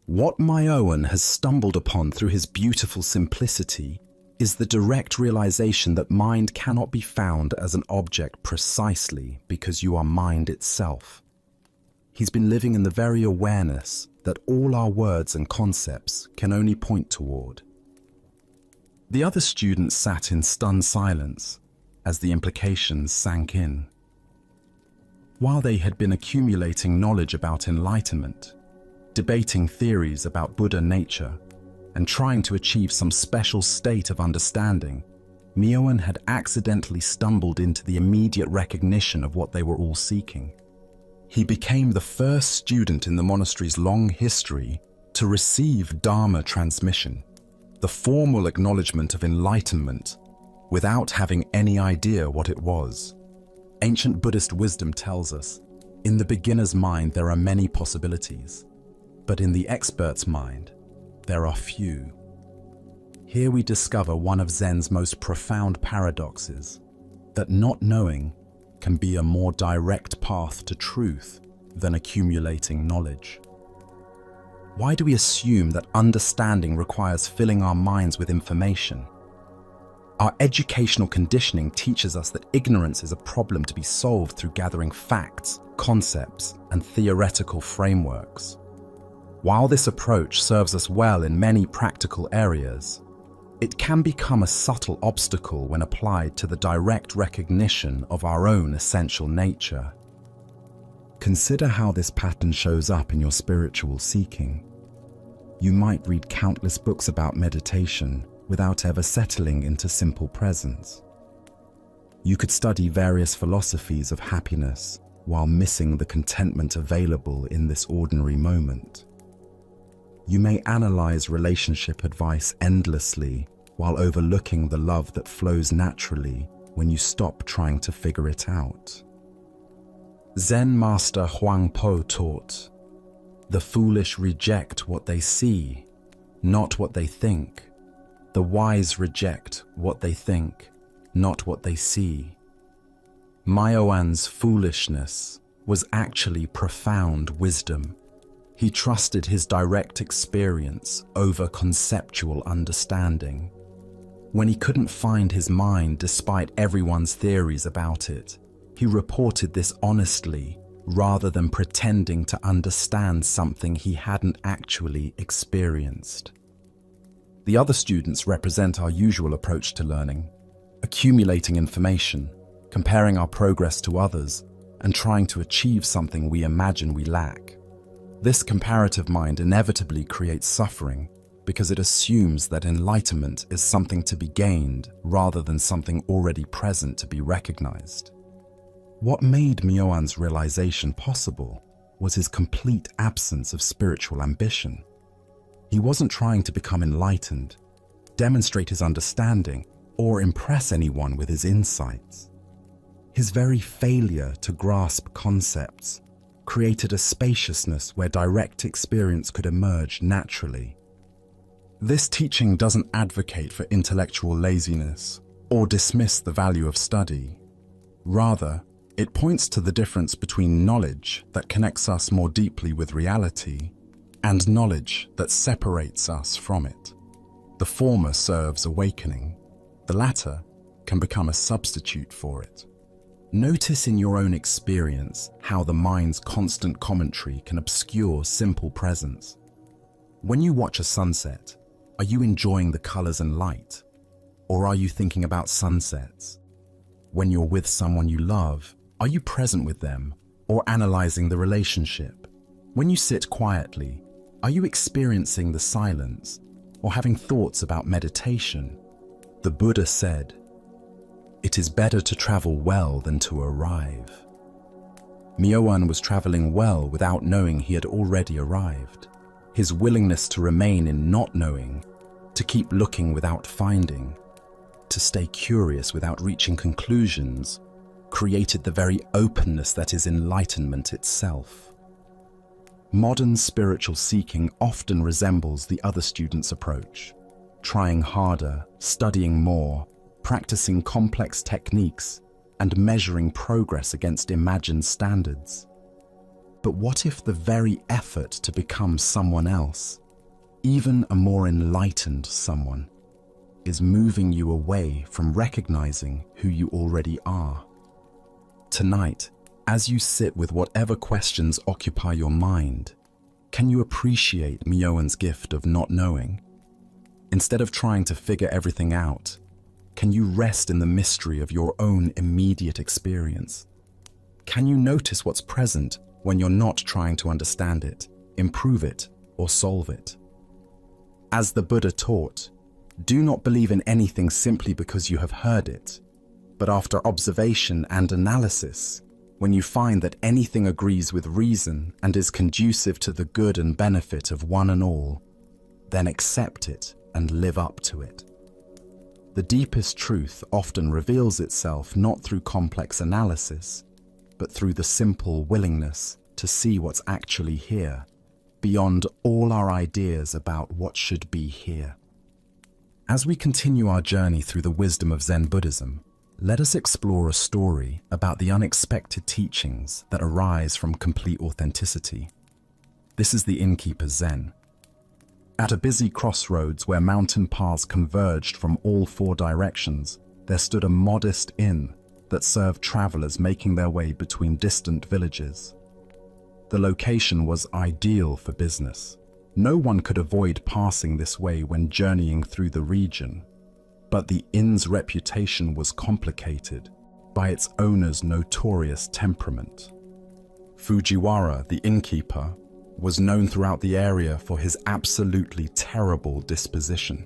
What Myoan has stumbled upon through his beautiful simplicity is the direct realization that mind cannot be found as an object precisely because you are mind itself. He's been living in the very awareness that all our words and concepts can only point toward. The other students sat in stunned silence as the implications sank in. While they had been accumulating knowledge about enlightenment, debating theories about Buddha nature, and trying to achieve some special state of understanding, Myoan had accidentally stumbled into the immediate recognition of what they were all seeking. He became the first student in the monastery's long history to receive Dharma transmission, the formal acknowledgement of enlightenment, without having any idea what it was. Ancient Buddhist wisdom tells us, in the beginner's mind there are many possibilities, but in the expert's mind, there are few. Here we discover one of Zen's most profound paradoxes, that not knowing can be a more direct path to truth than accumulating knowledge. Why do we assume that understanding requires filling our minds with information? Our educational conditioning teaches us that ignorance is a problem to be solved through gathering facts, concepts, and theoretical frameworks. While this approach serves us well in many practical areas, it can become a subtle obstacle when applied to the direct recognition of our own essential nature. Consider how this pattern shows up in your spiritual seeking. You might read countless books about meditation without ever settling into simple presence. You could study various philosophies of happiness while missing the contentment available in this ordinary moment. You may analyze relationship advice endlessly while overlooking the love that flows naturally when you stop trying to figure it out. Zen master Huang Po taught, "The foolish reject what they see, not what they think. The wise reject what they think, not what they see." Myoan's foolishness was actually profound wisdom. He trusted his direct experience over conceptual understanding. When he couldn't find his mind despite everyone's theories about it, he reported this honestly rather than pretending to understand something he hadn't actually experienced. The other students represent our usual approach to learning, accumulating information, comparing our progress to others, and trying to achieve something we imagine we lack. This comparative mind inevitably creates suffering because it assumes that enlightenment is something to be gained rather than something already present to be recognized. What made Myoan's realization possible was his complete absence of spiritual ambition. He wasn't trying to become enlightened, demonstrate his understanding, or impress anyone with his insights. His very failure to grasp concepts created a spaciousness where direct experience could emerge naturally. This teaching doesn't advocate for intellectual laziness or dismiss the value of study. Rather, it points to the difference between knowledge that connects us more deeply with reality and knowledge that separates us from it. The former serves awakening. The latter can become a substitute for it. Notice in your own experience how the mind's constant commentary can obscure simple presence. When you watch a sunset, are you enjoying the colors and light? Or are you thinking about sunsets? When you're with someone you love, are you present with them or analyzing the relationship? When you sit quietly, are you experiencing the silence or having thoughts about meditation? The Buddha said, "It is better to travel well than to arrive." Myoan was traveling well without knowing he had already arrived. His willingness to remain in not knowing, to keep looking without finding, to stay curious without reaching conclusions, created the very openness that is enlightenment itself. Modern spiritual seeking often resembles the other students' approach, trying harder, studying more, practicing complex techniques, and measuring progress against imagined standards. But what if the very effort to become someone else, even a more enlightened someone, is moving you away from recognizing who you already are? Tonight, as you sit with whatever questions occupy your mind, Can you appreciate Myoan's gift of not knowing? Instead of trying to figure everything out, can you rest in the mystery of your own immediate experience? Can you notice what's present when you're not trying to understand it, improve it, or solve it? As the Buddha taught, do not believe in anything simply because you have heard it, but after observation and analysis, when you find that anything agrees with reason and is conducive to the good and benefit of one and all, then accept it and live up to it. The deepest truth often reveals itself not through complex analysis, but through the simple willingness to see what's actually here, beyond all our ideas about what should be here. As we continue our journey through the wisdom of Zen Buddhism, let us explore a story about the unexpected teachings that arise from complete authenticity. This is the innkeeper's Zen. At a busy crossroads where mountain paths converged from all four directions, there stood a modest inn that served travelers making their way between distant villages. The location was ideal for business. No one could avoid passing this way when journeying through the region, but the inn's reputation was complicated by its owner's notorious temperament. Fujiwara, the innkeeper, was known throughout the area for his absolutely terrible disposition.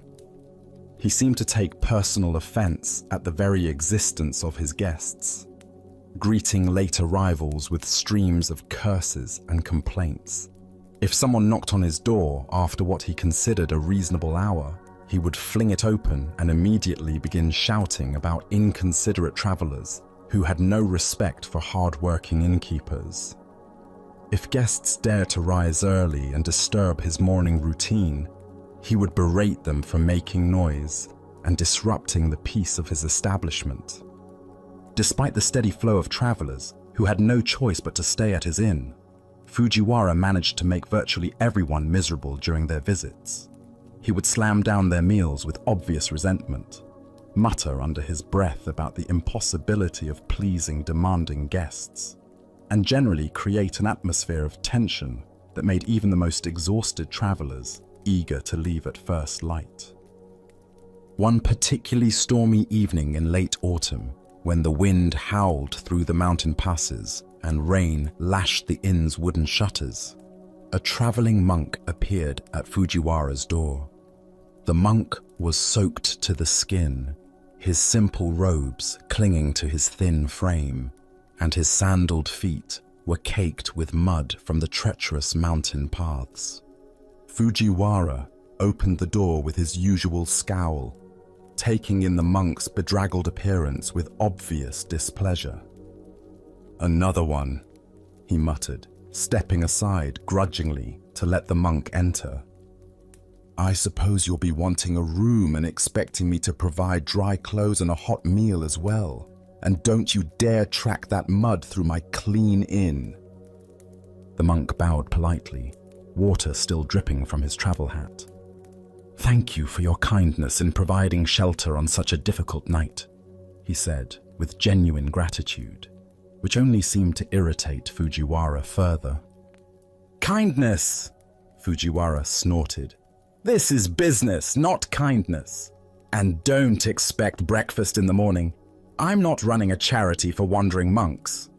He seemed to take personal offense at the very existence of his guests, greeting late arrivals with streams of curses and complaints. If someone knocked on his door after what he considered a reasonable hour, he would fling it open and immediately begin shouting about inconsiderate travelers who had no respect for hard-working innkeepers. If guests dared to rise early and disturb his morning routine, he would berate them for making noise and disrupting the peace of his establishment. Despite the steady flow of travelers who had no choice but to stay at his inn, Fujiwara managed to make virtually everyone miserable during their visits. He would slam down their meals with obvious resentment, mutter under his breath about the impossibility of pleasing demanding guests, and generally create an atmosphere of tension that made even the most exhausted travelers eager to leave at first light. One particularly stormy evening in late autumn, when the wind howled through the mountain passes and rain lashed the inn's wooden shutters, a traveling monk appeared at Fujiwara's door. The monk was soaked to the skin, his simple robes clinging to his thin frame, and his sandaled feet were caked with mud from the treacherous mountain paths. Fujiwara opened the door with his usual scowl, taking in the monk's bedraggled appearance with obvious displeasure. "Another one," he muttered, stepping aside grudgingly to let the monk enter. "I suppose you'll be wanting a room and expecting me to provide dry clothes and a hot meal as well. And don't you dare track that mud through my clean inn." The monk bowed politely, water still dripping from his travel hat. "Thank you for your kindness in providing shelter on such a difficult night," he said with genuine gratitude, which only seemed to irritate Fujiwara further. "Kindness!" Fujiwara snorted. "This is business, not kindness. And don't expect breakfast in the morning. I'm not running a charity for wandering monks."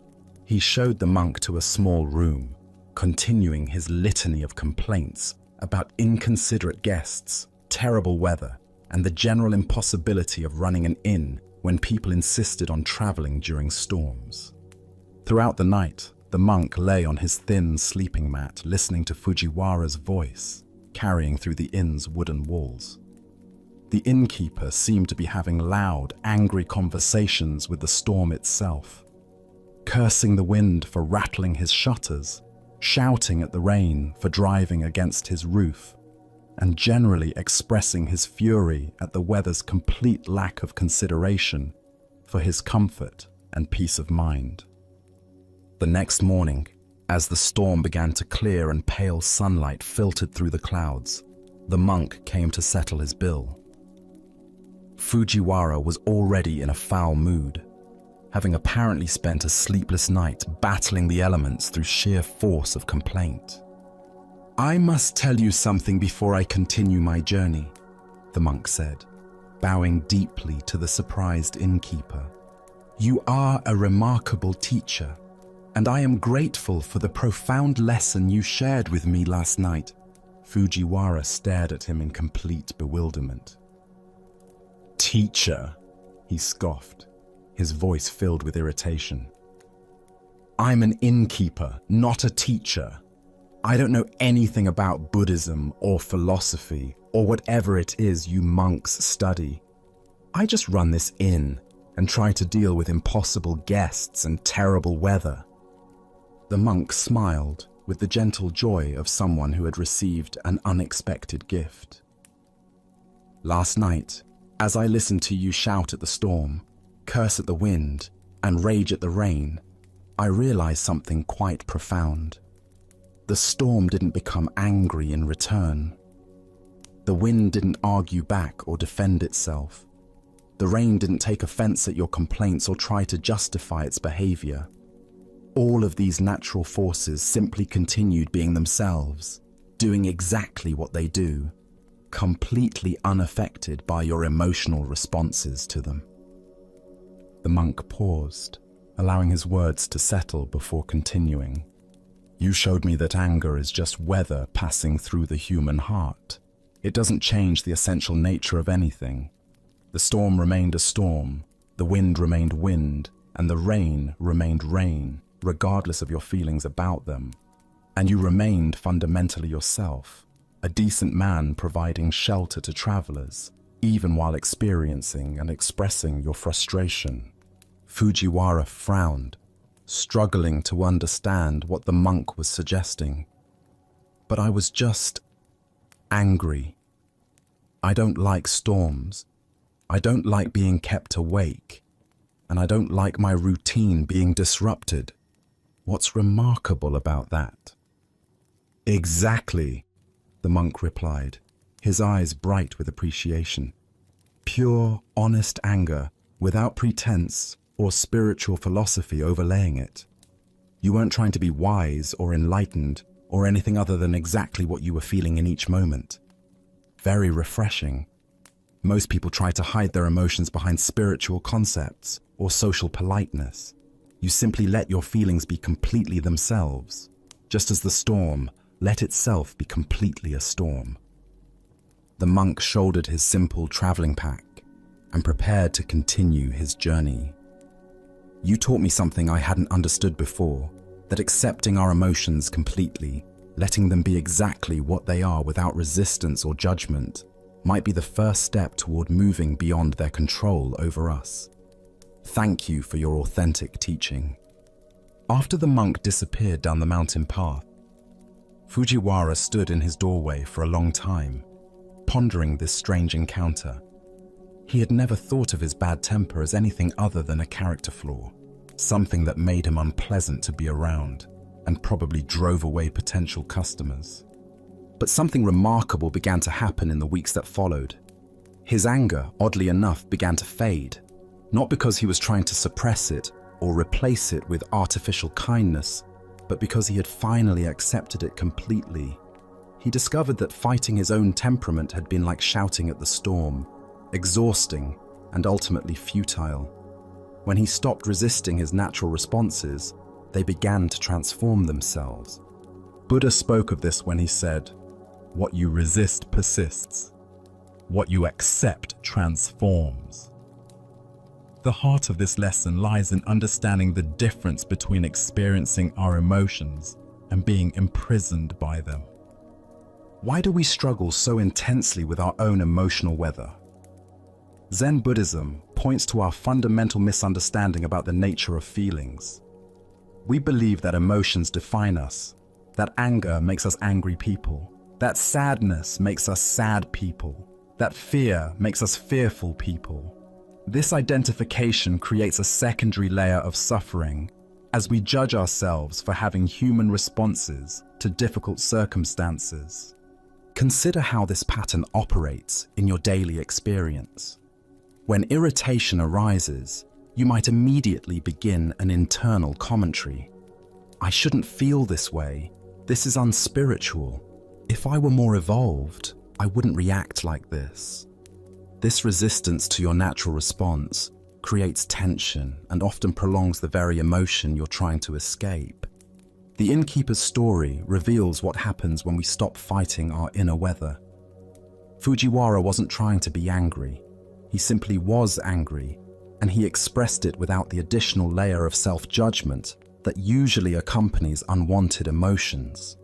He showed the monk to a small room, continuing his litany of complaints about inconsiderate guests, terrible weather, and the general impossibility of running an inn when people insisted on traveling during storms. Throughout the night, the monk lay on his thin sleeping mat listening to Fujiwara's voice, carrying through the inn's wooden walls. The innkeeper seemed to be having loud, angry conversations with the storm itself, cursing the wind for rattling his shutters, shouting at the rain for driving against his roof, and generally expressing his fury at the weather's complete lack of consideration for his comfort and peace of mind. The next morning, as the storm began to clear and pale sunlight filtered through the clouds, the monk came to settle his bill. Fujiwara was already in a foul mood, having apparently spent a sleepless night battling the elements through sheer force of complaint. I must tell you something before I continue my journey, the monk said, bowing deeply to the surprised innkeeper. You are a remarkable teacher, and I am grateful for the profound lesson you shared with me last night. Fujiwara stared at him in complete bewilderment. Teacher, he scoffed, his voice filled with irritation. I'm an innkeeper, not a teacher. I don't know anything about Buddhism or philosophy or whatever it is you monks study. I just run this inn and try to deal with impossible guests and terrible weather. The monk smiled with the gentle joy of someone who had received an unexpected gift. Last night, as I listened to you shout at the storm, curse at the wind, and rage at the rain, I realized something quite profound. The storm didn't become angry in return. The wind didn't argue back or defend itself. The rain didn't take offense at your complaints or try to justify its behavior. All of these natural forces simply continued being themselves, doing exactly what they do, completely unaffected by your emotional responses to them. The monk paused, allowing his words to settle before continuing. You showed me that anger is just weather passing through the human heart. It doesn't change the essential nature of anything. The storm remained a storm, the wind remained wind, and the rain remained rain, regardless of your feelings about them. And you remained fundamentally yourself, a decent man providing shelter to travelers, even while experiencing and expressing your frustration. Fujiwara frowned, struggling to understand what the monk was suggesting. But I was just angry. I don't like storms. I don't like being kept awake. And I don't like my routine being disrupted. What's remarkable about that? Exactly, the monk replied, his eyes bright with appreciation. Pure, honest anger, without pretense or spiritual philosophy overlaying it. You weren't trying to be wise or enlightened or anything other than exactly what you were feeling in each moment. Very refreshing. Most people try to hide their emotions behind spiritual concepts or social politeness. You simply let your feelings be completely themselves, just as the storm let itself be completely a storm. The monk shouldered his simple traveling pack and prepared to continue his journey. You taught me something I hadn't understood before, that accepting our emotions completely, letting them be exactly what they are without resistance or judgment, might be the first step toward moving beyond their control over us. Thank you for your authentic teaching. After the monk disappeared down the mountain path, Fujiwara stood in his doorway for a long time, pondering this strange encounter. He had never thought of his bad temper as anything other than a character flaw, something that made him unpleasant to be around and probably drove away potential customers. But something remarkable began to happen in the weeks that followed. His anger, oddly enough, began to fade, not because he was trying to suppress it or replace it with artificial kindness, but because he had finally accepted it completely. He discovered that fighting his own temperament had been like shouting at the storm, exhausting and ultimately futile. When he stopped resisting his natural responses, they began to transform themselves. Buddha spoke of this when he said, "What you resist persists. What you accept transforms." The heart of this lesson lies in understanding the difference between experiencing our emotions and being imprisoned by them. Why do we struggle so intensely with our own emotional weather? Zen Buddhism points to our fundamental misunderstanding about the nature of feelings. We believe that emotions define us, that anger makes us angry people, that sadness makes us sad people, that fear makes us fearful people. This identification creates a secondary layer of suffering as we judge ourselves for having human responses to difficult circumstances. Consider how this pattern operates in your daily experience. When irritation arises, you might immediately begin an internal commentary. I shouldn't feel this way. This is unspiritual. If I were more evolved, I wouldn't react like this. This resistance to your natural response creates tension and often prolongs the very emotion you're trying to escape. The innkeeper's story reveals what happens when we stop fighting our inner weather. Fujiwara wasn't trying to be angry. He simply was angry, and he expressed it without the additional layer of self-judgment that usually accompanies unwanted emotions.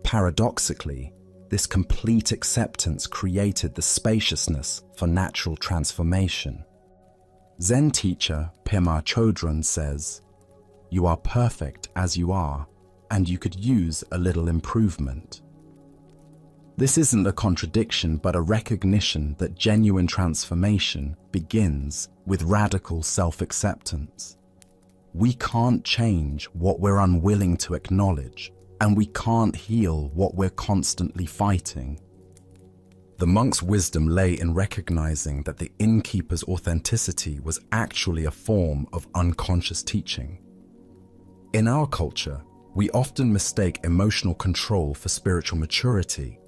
Paradoxically, this complete acceptance created the spaciousness for natural transformation. Zen teacher Pema Chodron says, "You are perfect as you are, and you could use a little improvement." This isn't a contradiction, but a recognition that genuine transformation begins with radical self-acceptance. We can't change what we're unwilling to acknowledge, and we can't heal what we're constantly fighting. The monk's wisdom lay in recognizing that the innkeeper's authenticity was actually a form of unconscious teaching. In our culture, we often mistake emotional control for spiritual maturity,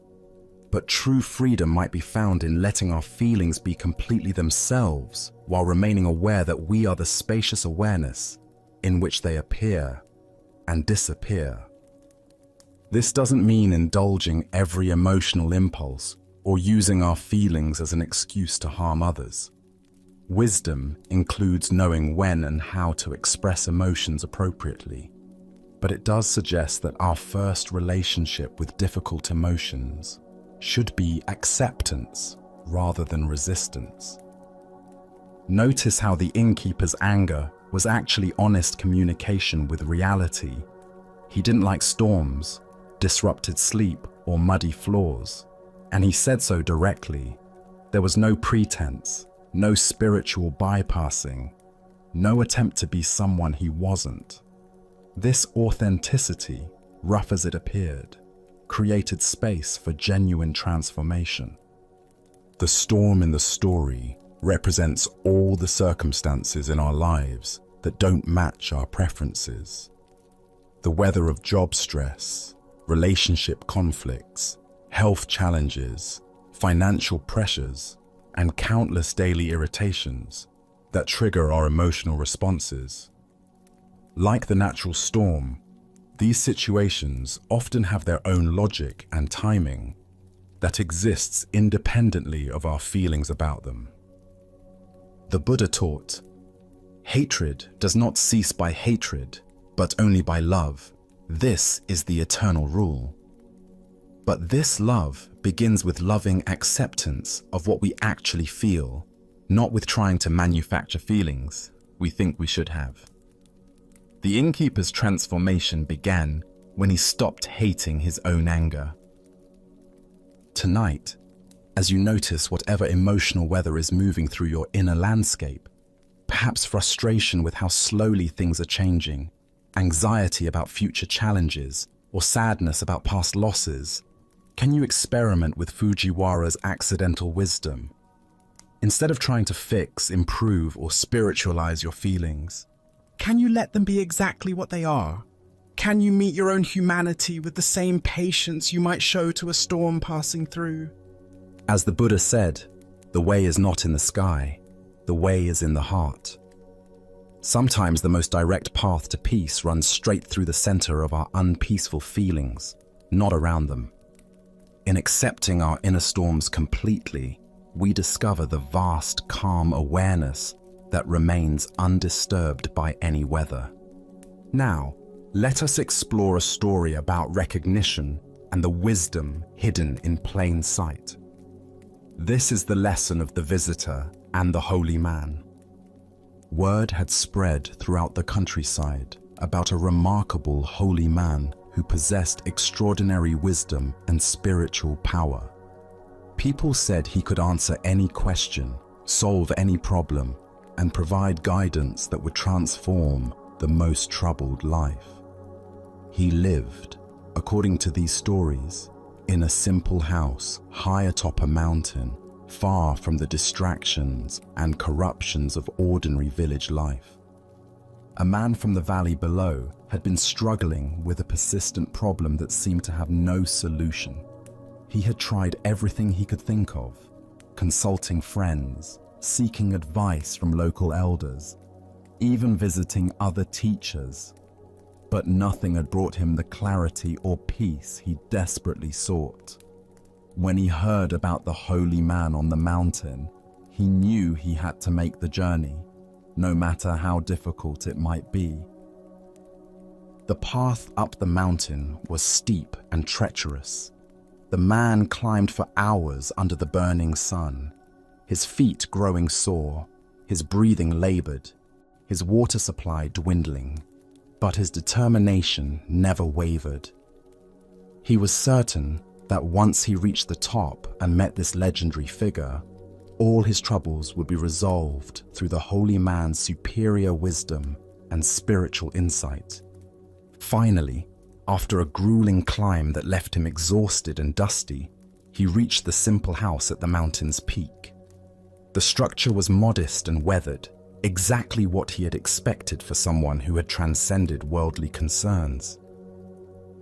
but true freedom might be found in letting our feelings be completely themselves while remaining aware that we are the spacious awareness in which they appear and disappear. This doesn't mean indulging every emotional impulse or using our feelings as an excuse to harm others. Wisdom includes knowing when and how to express emotions appropriately, but it does suggest that our first relationship with difficult emotions should be acceptance rather than resistance. Notice how the innkeeper's anger was actually honest communication with reality. He didn't like storms, disrupted sleep, or muddy floors, and he said so directly. There was no pretense, no spiritual bypassing, no attempt to be someone he wasn't. This authenticity, rough as it appeared, created space for genuine transformation. The storm in the story represents all the circumstances in our lives that don't match our preferences. The weather of job stress, relationship conflicts, health challenges, financial pressures, and countless daily irritations that trigger our emotional responses. Like the natural storm, these situations often have their own logic and timing that exists independently of our feelings about them. The Buddha taught, "Hatred does not cease by hatred, but only by love. This is the eternal rule." But this love begins with loving acceptance of what we actually feel, not with trying to manufacture feelings we think we should have. The innkeeper's transformation began when he stopped hating his own anger. Tonight, as you notice whatever emotional weather is moving through your inner landscape, perhaps frustration with how slowly things are changing, anxiety about future challenges, or sadness about past losses, can you experiment with Fujiwara's accidental wisdom? Instead of trying to fix, improve, or spiritualize your feelings, can you let them be exactly what they are? Can you meet your own humanity with the same patience you might show to a storm passing through? As the Buddha said, the way is not in the sky, the way is in the heart. Sometimes the most direct path to peace runs straight through the center of our unpeaceful feelings, not around them. In accepting our inner storms completely, we discover the vast, calm awareness that remains undisturbed by any weather. Now, let us explore a story about recognition and the wisdom hidden in plain sight. This is the lesson of the visitor and the holy man. Word had spread throughout the countryside about a remarkable holy man who possessed extraordinary wisdom and spiritual power. People said he could answer any question, solve any problem, and provide guidance that would transform the most troubled life. He lived, according to these stories, in a simple house high atop a mountain, far from the distractions and corruptions of ordinary village life. A man from the valley below had been struggling with a persistent problem that seemed to have no solution. He had tried everything he could think of, consulting friends, seeking advice from local elders, even visiting other teachers, but nothing had brought him the clarity or peace he desperately sought. When he heard about the holy man on the mountain, he knew he had to make the journey, no matter how difficult it might be. The path up the mountain was steep and treacherous. The man climbed for hours under the burning sun, his feet growing sore, his breathing labored, his water supply dwindling, but his determination never wavered. He was certain that once he reached the top and met this legendary figure, all his troubles would be resolved through the holy man's superior wisdom and spiritual insight. Finally, after a grueling climb that left him exhausted and dusty, he reached the simple house at the mountain's peak. The structure was modest and weathered, exactly what he had expected for someone who had transcended worldly concerns.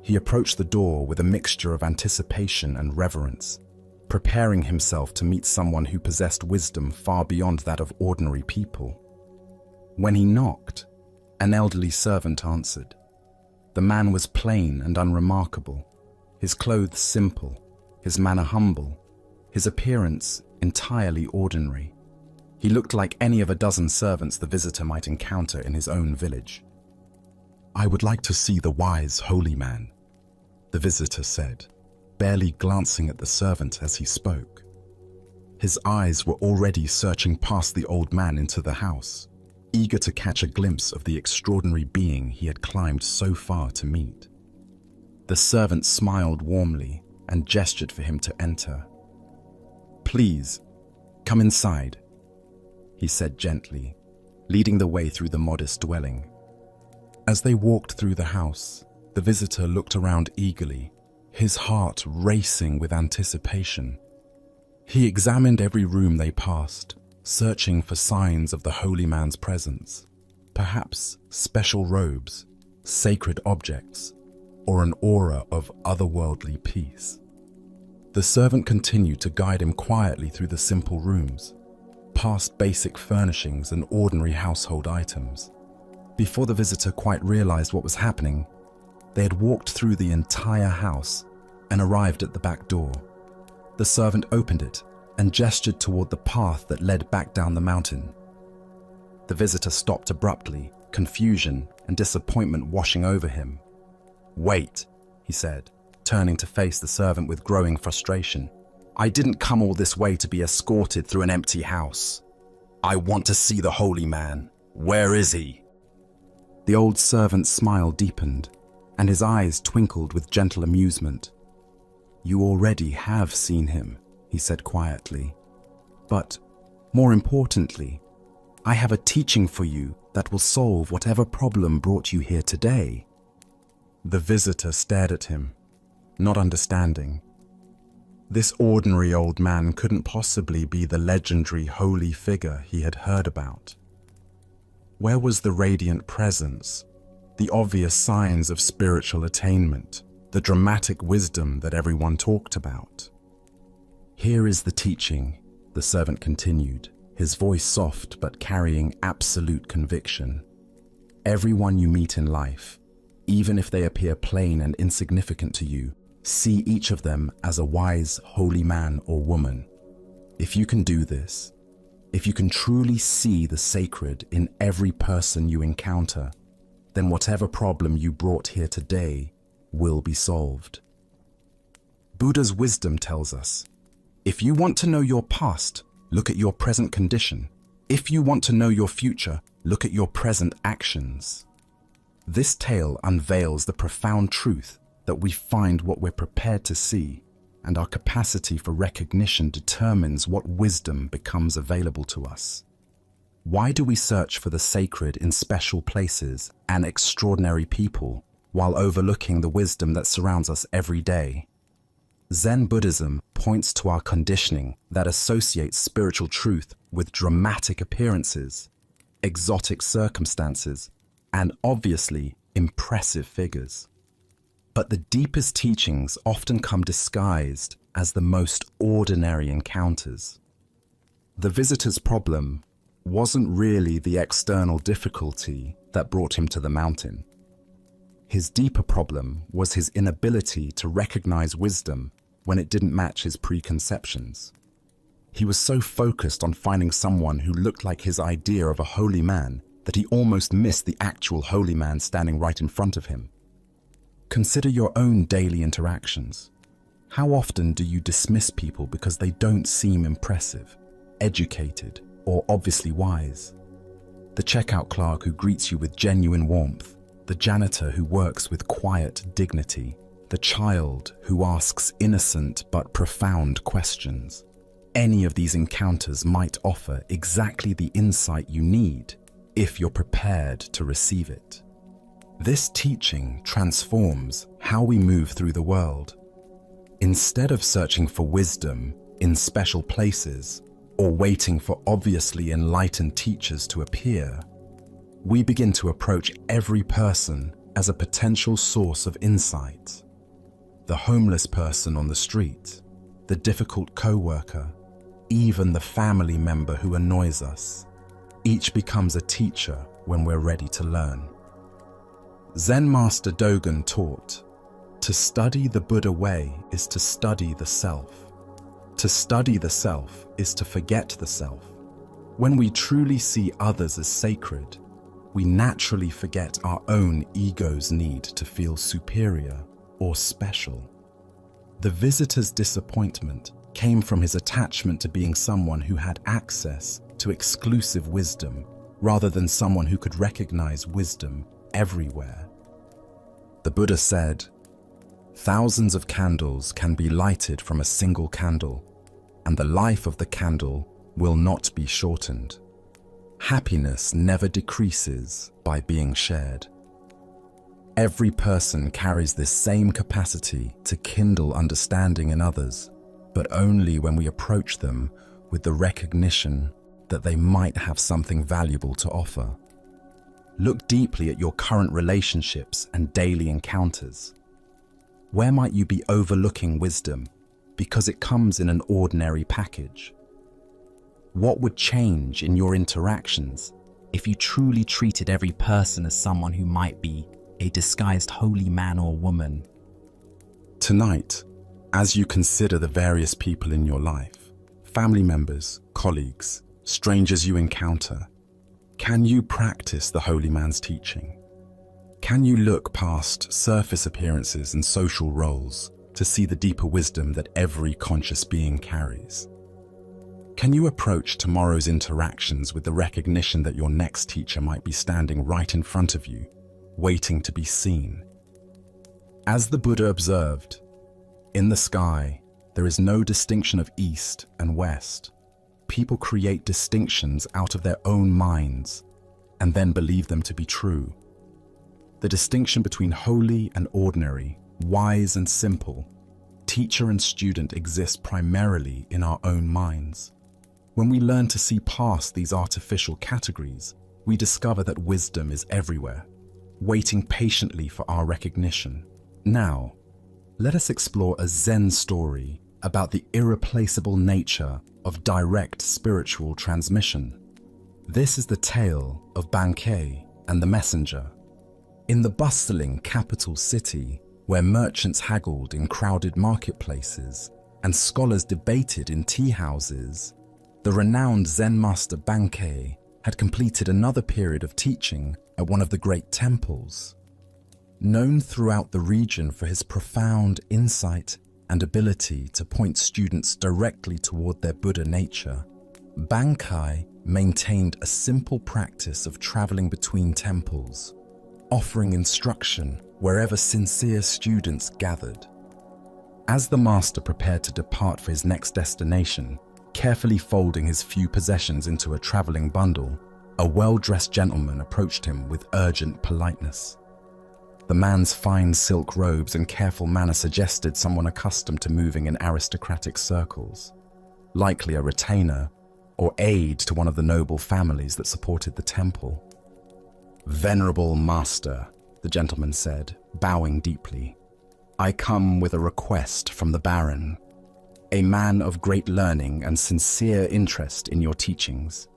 He approached the door with a mixture of anticipation and reverence, preparing himself to meet someone who possessed wisdom far beyond that of ordinary people. When he knocked, an elderly servant answered. The man was plain and unremarkable, his clothes simple, his manner humble, his appearance entirely ordinary. He looked like any of a dozen servants the visitor might encounter in his own village. "I would like to see the wise holy man," the visitor said, barely glancing at the servant as he spoke. His eyes were already searching past the old man into the house, eager to catch a glimpse of the extraordinary being he had climbed so far to meet. The servant smiled warmly and gestured for him to enter. "Please, come inside," he said gently, leading the way through the modest dwelling. As they walked through the house, the visitor looked around eagerly, his heart racing with anticipation. He examined every room they passed, searching for signs of the holy man's presence, perhaps special robes, sacred objects, or an aura of otherworldly peace. The servant continued to guide him quietly through the simple rooms, past basic furnishings and ordinary household items. Before the visitor quite realized what was happening, they had walked through the entire house and arrived at the back door. The servant opened it and gestured toward the path that led back down the mountain. The visitor stopped abruptly, confusion and disappointment washing over him. "Wait," he said, turning to face the servant with growing frustration. "I didn't come all this way to be escorted through an empty house. I want to see the holy man. Where is he?" The old servant's smile deepened, and his eyes twinkled with gentle amusement. "You already have seen him," he said quietly. "But, more importantly, I have a teaching for you that will solve whatever problem brought you here today." The visitor stared at him, not understanding. This ordinary old man couldn't possibly be the legendary holy figure he had heard about. Where was the radiant presence, the obvious signs of spiritual attainment, the dramatic wisdom that everyone talked about? "Here is the teaching," the servant continued, his voice soft but carrying absolute conviction. "Everyone you meet in life, even if they appear plain and insignificant to you, see each of them as a wise, holy man or woman. If you can do this, if you can truly see the sacred in every person you encounter, then whatever problem you brought here today will be solved." Buddha's wisdom tells us, if you want to know your past, look at your present condition. If you want to know your future, look at your present actions. This tale unveils the profound truth that we find what we're prepared to see, and our capacity for recognition determines what wisdom becomes available to us. Why do we search for the sacred in special places and extraordinary people, while overlooking the wisdom that surrounds us every day? Zen Buddhism points to our conditioning that associates spiritual truth with dramatic appearances, exotic circumstances, and obviously impressive figures. But the deepest teachings often come disguised as the most ordinary encounters. The visitor's problem wasn't really the external difficulty that brought him to the mountain. His deeper problem was his inability to recognize wisdom when it didn't match his preconceptions. He was so focused on finding someone who looked like his idea of a holy man that he almost missed the actual holy man standing right in front of him. Consider your own daily interactions. How often do you dismiss people because they don't seem impressive, educated, or obviously wise? The checkout clerk who greets you with genuine warmth, the janitor who works with quiet dignity, the child who asks innocent but profound questions. Any of these encounters might offer exactly the insight you need if you're prepared to receive it. This teaching transforms how we move through the world. Instead of searching for wisdom in special places or waiting for obviously enlightened teachers to appear, we begin to approach every person as a potential source of insight. The homeless person on the street, the difficult co-worker, even the family member who annoys us. Each becomes a teacher when we're ready to learn. Zen Master Dogen taught, to study the Buddha way is to study the self. To study the self is to forget the self. When we truly see others as sacred, we naturally forget our own ego's need to feel superior or special. The visitor's disappointment came from his attachment to being someone who had access to exclusive wisdom, rather than someone who could recognize wisdom everywhere. The Buddha said, "Thousands of candles can be lighted from a single candle, and the life of the candle will not be shortened. Happiness never decreases by being shared." Every person carries this same capacity to kindle understanding in others, but only when we approach them with the recognition that they might have something valuable to offer. Look deeply at your current relationships and daily encounters. Where might you be overlooking wisdom because it comes in an ordinary package? What would change in your interactions if you truly treated every person as someone who might be a disguised holy man or woman? Tonight, as you consider the various people in your life, family members, colleagues, strangers you encounter, can you practice the holy man's teaching? Can you look past surface appearances and social roles to see the deeper wisdom that every conscious being carries? Can you approach tomorrow's interactions with the recognition that your next teacher might be standing right in front of you, waiting to be seen? As the Buddha observed, in the sky, there is no distinction of east and west. People create distinctions out of their own minds and then believe them to be true. The distinction between holy and ordinary, wise and simple, teacher and student exists primarily in our own minds. When we learn to see past these artificial categories, we discover that wisdom is everywhere, waiting patiently for our recognition. Now, let us explore a Zen story about the irreplaceable nature of direct spiritual transmission. This is the tale of Bankai and the messenger. In the bustling capital city, where merchants haggled in crowded marketplaces and scholars debated in tea houses, the renowned Zen master Bankai had completed another period of teaching at one of the great temples. Known throughout the region for his profound insight and ability to point students directly toward their Buddha nature, Bankai maintained a simple practice of traveling between temples, offering instruction wherever sincere students gathered. As the master prepared to depart for his next destination, carefully folding his few possessions into a traveling bundle, a well-dressed gentleman approached him with urgent politeness. The man's fine silk robes and careful manner suggested someone accustomed to moving in aristocratic circles, likely a retainer or aide to one of the noble families that supported the temple. "Venerable master," the the gentleman said, bowing deeply. "I come with a request from the Baron, a man of great learning and sincere interest in your teachings.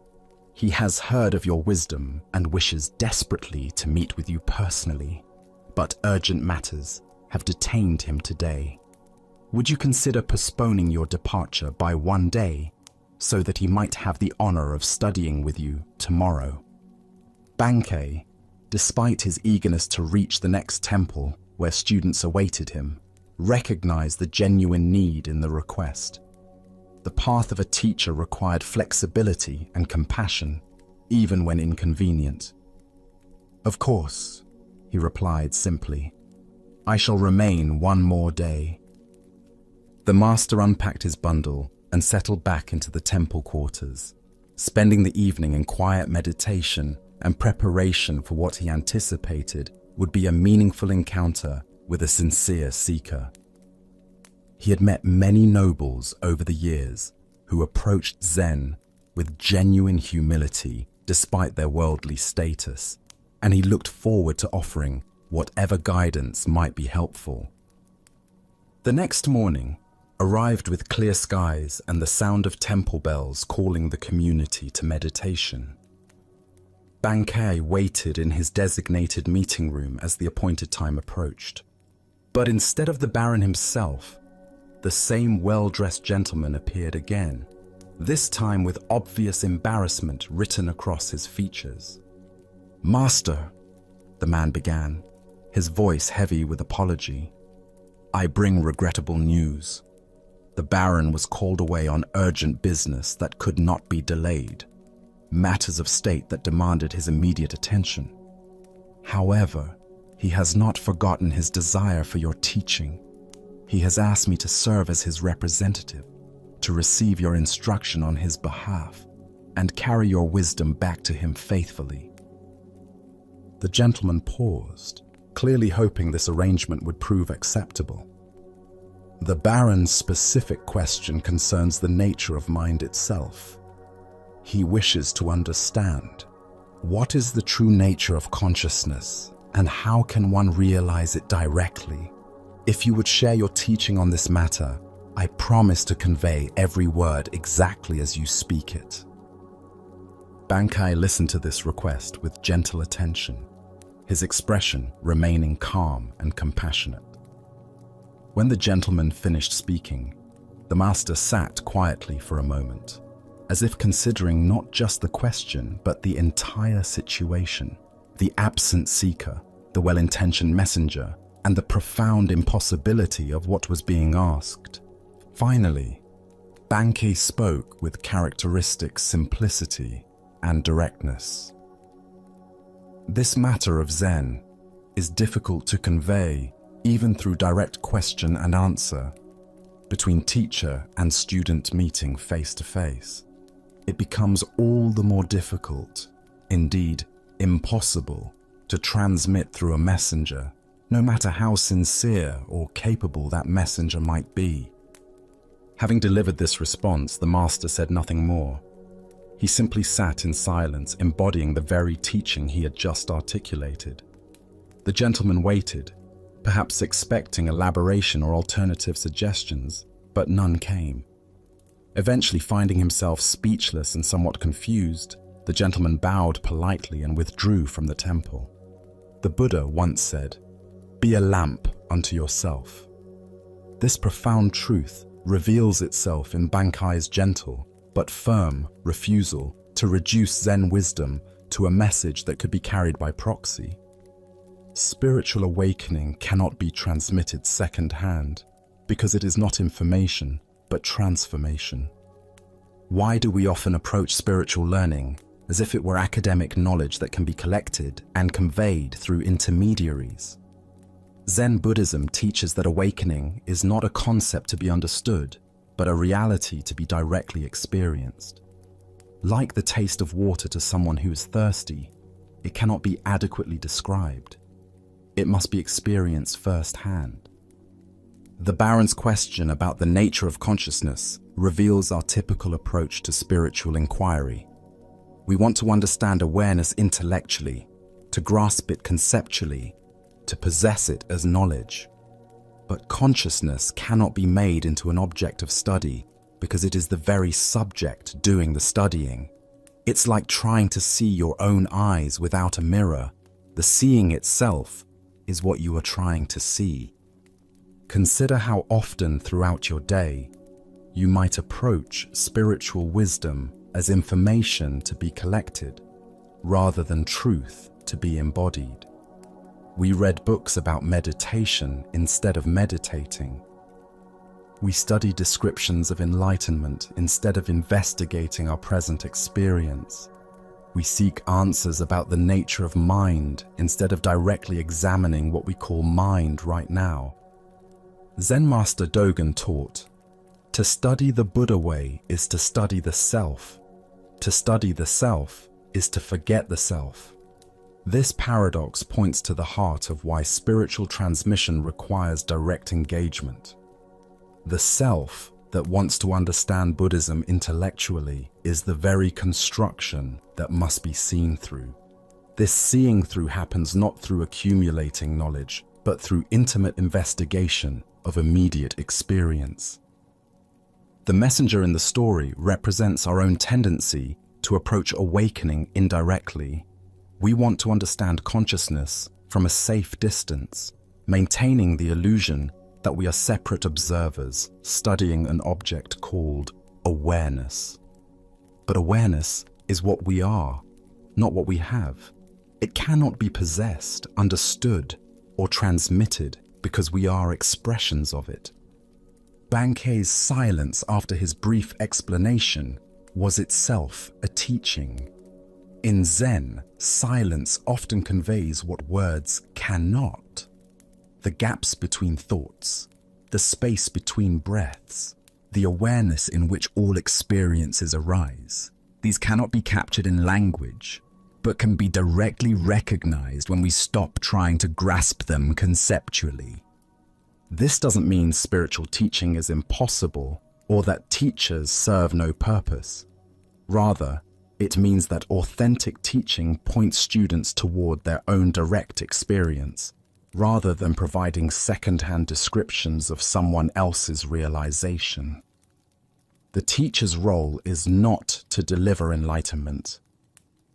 He has heard of your wisdom and wishes desperately to meet with you personally, but urgent matters have detained him today. Would you consider postponing your departure by 1 day so that he might have the honor of studying with you tomorrow?" Bankai, despite his eagerness to reach the next temple where students awaited him, recognized the genuine need in the request. The path of a teacher required flexibility and compassion, even when inconvenient. "Of course," he replied simply. "I shall remain 1 more day." The master unpacked his bundle and settled back into the temple quarters, spending the evening in quiet meditation and preparation for what he anticipated would be a meaningful encounter with a sincere seeker. He had met many nobles over the years who approached Zen with genuine humility despite their worldly status, and he looked forward to offering whatever guidance might be helpful. The next morning arrived with clear skies and the sound of temple bells calling the community to meditation. Bankai waited in his designated meeting room as the appointed time approached. But instead of the Baron himself, the same well-dressed gentleman appeared again, this time with obvious embarrassment written across his features. "Master," the man began, his voice heavy with apology, "I bring regrettable news. The Baron was called away on urgent business that could not be delayed, matters of state that demanded his immediate attention. However, he has not forgotten his desire for your teaching. He has asked me to serve as his representative, to receive your instruction on his behalf, and carry your wisdom back to him faithfully." The gentleman paused, clearly hoping this arrangement would prove acceptable. "The Baron's specific question concerns the nature of mind itself. He wishes to understand what is the true nature of consciousness and how can one realize it directly. If you would share your teaching on this matter, I promise to convey every word exactly as you speak it." Bankai listened to this request with gentle attention, his expression remaining calm and compassionate. When the gentleman finished speaking, the master sat quietly for a moment, as if considering not just the question, but the entire situation, the absent seeker, the well-intentioned messenger, and the profound impossibility of what was being asked. Finally, Bankai spoke with characteristic simplicity and directness. "This matter of Zen is difficult to convey even through direct question and answer, between teacher and student meeting face to face. It becomes all the more difficult, indeed impossible, to transmit through a messenger, no matter how sincere or capable that messenger might be." Having delivered this response, the master said nothing more. He simply sat in silence, embodying the very teaching he had just articulated. The gentleman waited, perhaps expecting elaboration or alternative suggestions, but none came. Eventually, finding himself speechless and somewhat confused, the gentleman bowed politely and withdrew from the temple. The Buddha once said, "Be a lamp unto yourself." This profound truth reveals itself in Bankai's gentle but firm refusal to reduce Zen wisdom to a message that could be carried by proxy. Spiritual awakening cannot be transmitted second-hand because it is not information, but transformation. Why do we often approach spiritual learning as if it were academic knowledge that can be collected and conveyed through intermediaries? Zen Buddhism teaches that awakening is not a concept to be understood, but a reality to be directly experienced. Like the taste of water to someone who is thirsty, it cannot be adequately described. It must be experienced firsthand. The Baron's question about the nature of consciousness reveals our typical approach to spiritual inquiry. We want to understand awareness intellectually, to grasp it conceptually, to possess it as knowledge. But consciousness cannot be made into an object of study because it is the very subject doing the studying. It's like trying to see your own eyes without a mirror. The seeing itself is what you are trying to see. Consider how often throughout your day you might approach spiritual wisdom as information to be collected, rather than truth to be embodied. We read books about meditation instead of meditating. We study descriptions of enlightenment instead of investigating our present experience. We seek answers about the nature of mind instead of directly examining what we call mind right now. Zen Master Dogen taught, to study the Buddha way is to study the self. To study the self is to forget the self. This paradox points to the heart of why spiritual transmission requires direct engagement. The self that wants to understand Buddhism intellectually is the very construction that must be seen through. This seeing through happens not through accumulating knowledge, but through intimate investigation of immediate experience. The messenger in the story represents our own tendency to approach awakening indirectly. We want to understand consciousness from a safe distance, maintaining the illusion that we are separate observers studying an object called awareness. But awareness is what we are, not what we have. It cannot be possessed, understood, or transmitted because we are expressions of it. Bankai's silence after his brief explanation was itself a teaching. In Zen, silence often conveys what words cannot. The gaps between thoughts, the space between breaths, the awareness in which all experiences arise. These cannot be captured in language, but can be directly recognized when we stop trying to grasp them conceptually. This doesn't mean spiritual teaching is impossible or that teachers serve no purpose. Rather, it means that authentic teaching points students toward their own direct experience, rather than providing second-hand descriptions of someone else's realization. The teacher's role is not to deliver enlightenment,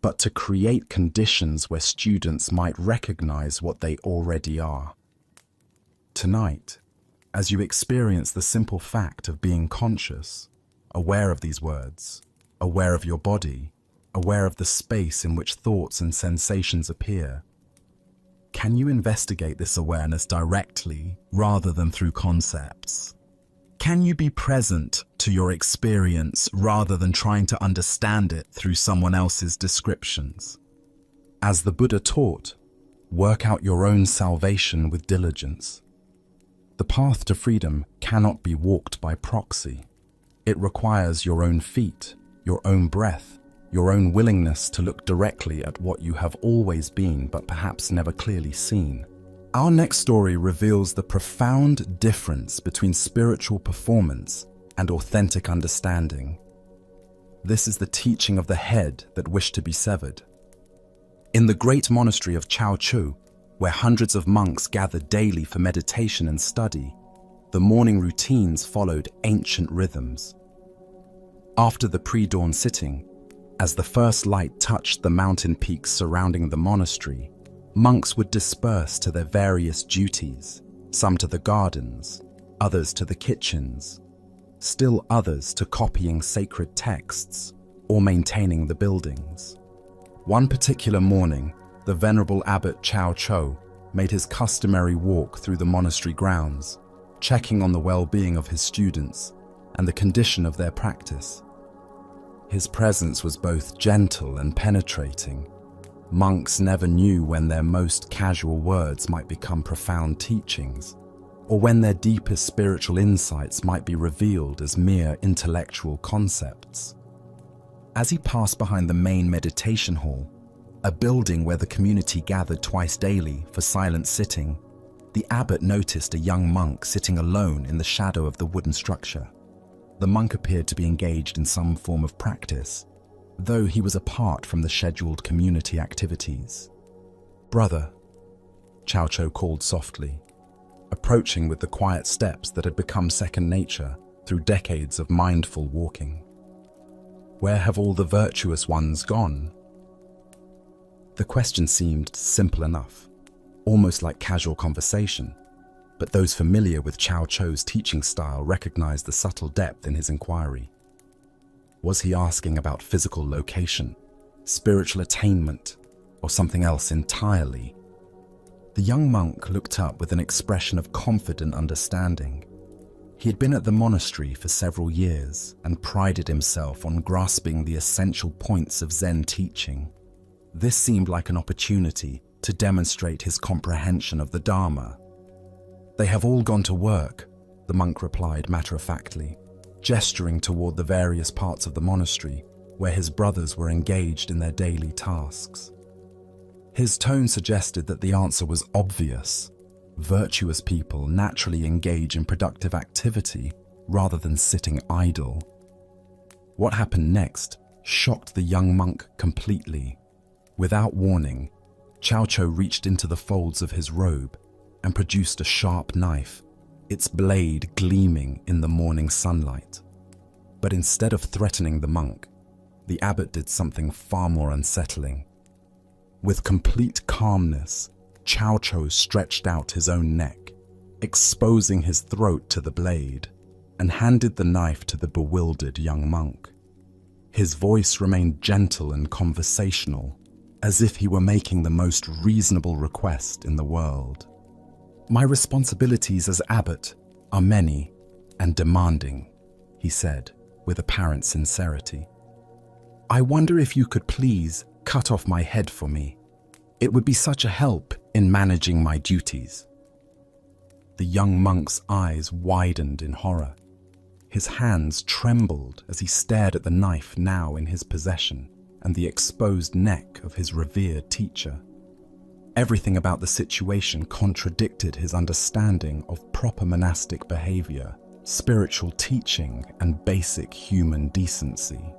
but to create conditions where students might recognize what they already are. Tonight, as you experience the simple fact of being conscious, aware of these words, aware of your body, aware of the space in which thoughts and sensations appear, can you investigate this awareness directly rather than through concepts? Can you be present to your experience rather than trying to understand it through someone else's descriptions? As the Buddha taught, work out your own salvation with diligence. The path to freedom cannot be walked by proxy. It requires your own feet, your own breath, your own willingness to look directly at what you have always been but perhaps never clearly seen. Our next story reveals the profound difference between spiritual performance and authentic understanding. This is the teaching of the head that wished to be severed. In the great monastery of Chao Chu, where hundreds of monks gathered daily for meditation and study, the morning routines followed ancient rhythms. After the pre-dawn sitting, as the first light touched the mountain peaks surrounding the monastery, monks would disperse to their various duties, some to the gardens, others to the kitchens, still others to copying sacred texts or maintaining the buildings. One particular morning, the Venerable Abbot Chao Cho made his customary walk through the monastery grounds, checking on the well-being of his students and the condition of their practice. His presence was both gentle and penetrating. Monks never knew when their most casual words might become profound teachings, or when their deepest spiritual insights might be revealed as mere intellectual concepts. As he passed behind the main meditation hall, a building where the community gathered twice daily for silent sitting, the abbot noticed a young monk sitting alone in the shadow of the wooden structure. The monk appeared to be engaged in some form of practice, though he was apart from the scheduled community activities. "Brother," Cao Cho called softly, approaching with the quiet steps that had become second nature through decades of mindful walking. Where have all the virtuous ones gone? The question seemed simple enough, almost like casual conversation, but those familiar with Cao Cho's teaching style recognized the subtle depth in his inquiry. Was he asking about physical location, spiritual attainment, or something else entirely? The young monk looked up with an expression of confident understanding. He had been at the monastery for several years and prided himself on grasping the essential points of Zen teaching. This seemed like an opportunity to demonstrate his comprehension of the Dharma. "They have all gone to work," the monk replied matter-of-factly, gesturing toward the various parts of the monastery where his brothers were engaged in their daily tasks. His tone suggested that the answer was obvious. Virtuous people naturally engage in productive activity rather than sitting idle. What happened next shocked the young monk completely. Without warning, Cao Cho reached into the folds of his robe and produced a sharp knife, its blade gleaming in the morning sunlight. But instead of threatening the monk, the abbot did something far more unsettling. With complete calmness, Cao Cho stretched out his own neck, exposing his throat to the blade, and handed the knife to the bewildered young monk. His voice remained gentle and conversational, as if he were making the most reasonable request in the world. "My responsibilities as abbot are many and demanding," he said with apparent sincerity. "I wonder if you could please cut off my head for me. It would be such a help in managing my duties." The young monk's eyes widened in horror. His hands trembled as he stared at the knife now in his possession and the exposed neck of his revered teacher. Everything about the situation contradicted his understanding of proper monastic behavior, spiritual teaching, and basic human decency.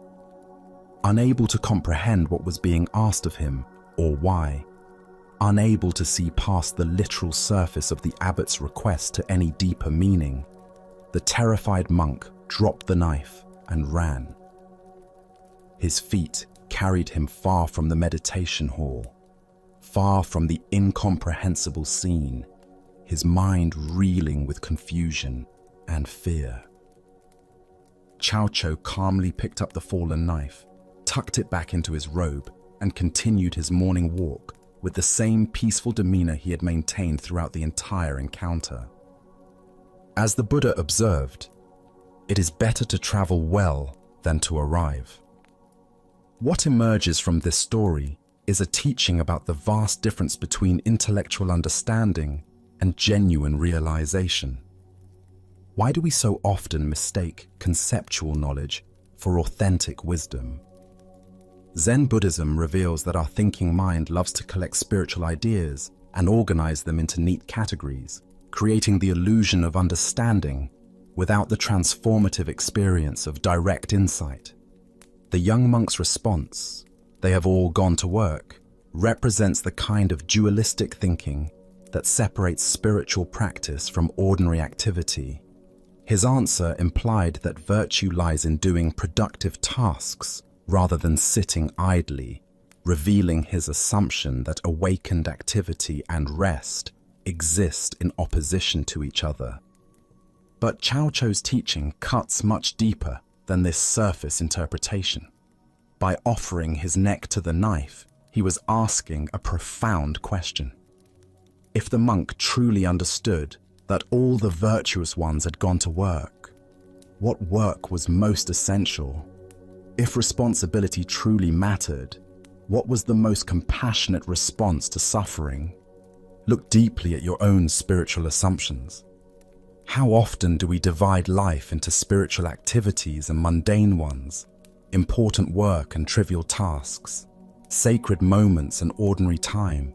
Unable to comprehend what was being asked of him or why, unable to see past the literal surface of the abbot's request to any deeper meaning, the terrified monk dropped the knife and ran. His feet carried him far from the meditation hall, far from the incomprehensible scene, his mind reeling with confusion and fear. Cao Cho calmly picked up the fallen knife, tucked it back into his robe, and continued his morning walk with the same peaceful demeanor he had maintained throughout the entire encounter. As the Buddha observed, it is better to travel well than to arrive. What emerges from this story is a teaching about the vast difference between intellectual understanding and genuine realization. Why do we so often mistake conceptual knowledge for authentic wisdom? Zen Buddhism reveals that our thinking mind loves to collect spiritual ideas and organize them into neat categories, creating the illusion of understanding without the transformative experience of direct insight. The young monk's response, "They have all gone to work," represents the kind of dualistic thinking that separates spiritual practice from ordinary activity. His answer implied that virtue lies in doing productive tasks rather than sitting idly, revealing his assumption that awakened activity and rest exist in opposition to each other. But Cao Cho's teaching cuts much deeper than this surface interpretation. By offering his neck to the knife, he was asking a profound question. If the monk truly understood that all the virtuous ones had gone to work, what work was most essential? If responsibility truly mattered, what was the most compassionate response to suffering? Look deeply at your own spiritual assumptions. How often do we divide life into spiritual activities and mundane ones, important work and trivial tasks, sacred moments and ordinary time?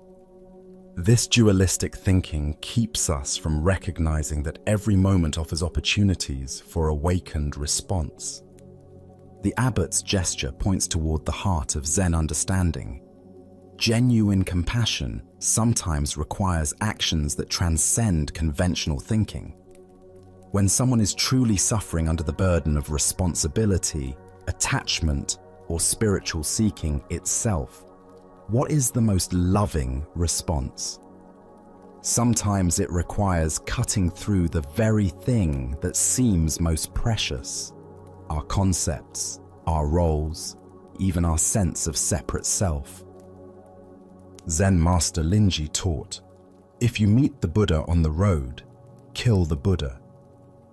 This dualistic thinking keeps us from recognizing that every moment offers opportunities for awakened response. The abbot's gesture points toward the heart of Zen understanding. genuine compassion sometimes requires actions that transcend conventional thinking. When someone is truly suffering under the burden of responsibility, attachment, or spiritual seeking itself, what is the most loving response? Sometimes it requires cutting through the very thing that seems most precious: our concepts, our roles, even our sense of separate self. Zen master Linji taught, "If you meet the Buddha on the road, kill the Buddha."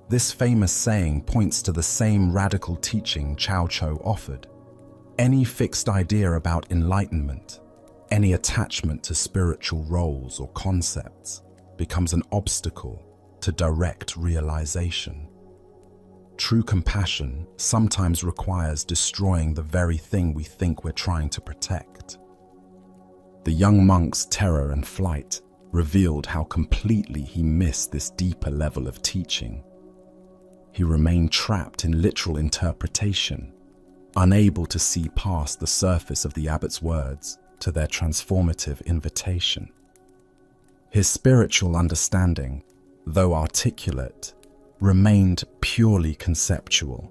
This famous saying points to the same radical teaching Cao Cho offered. Any fixed idea about enlightenment, any attachment to spiritual roles or concepts, becomes an obstacle to direct realization. True compassion sometimes requires destroying the very thing we think we're trying to protect. The young monk's terror and flight revealed how completely he missed this deeper level of teaching. He remained trapped in literal interpretation, unable to see past the surface of the abbot's words to their transformative invitation. His spiritual understanding, though articulate, remained purely conceptual.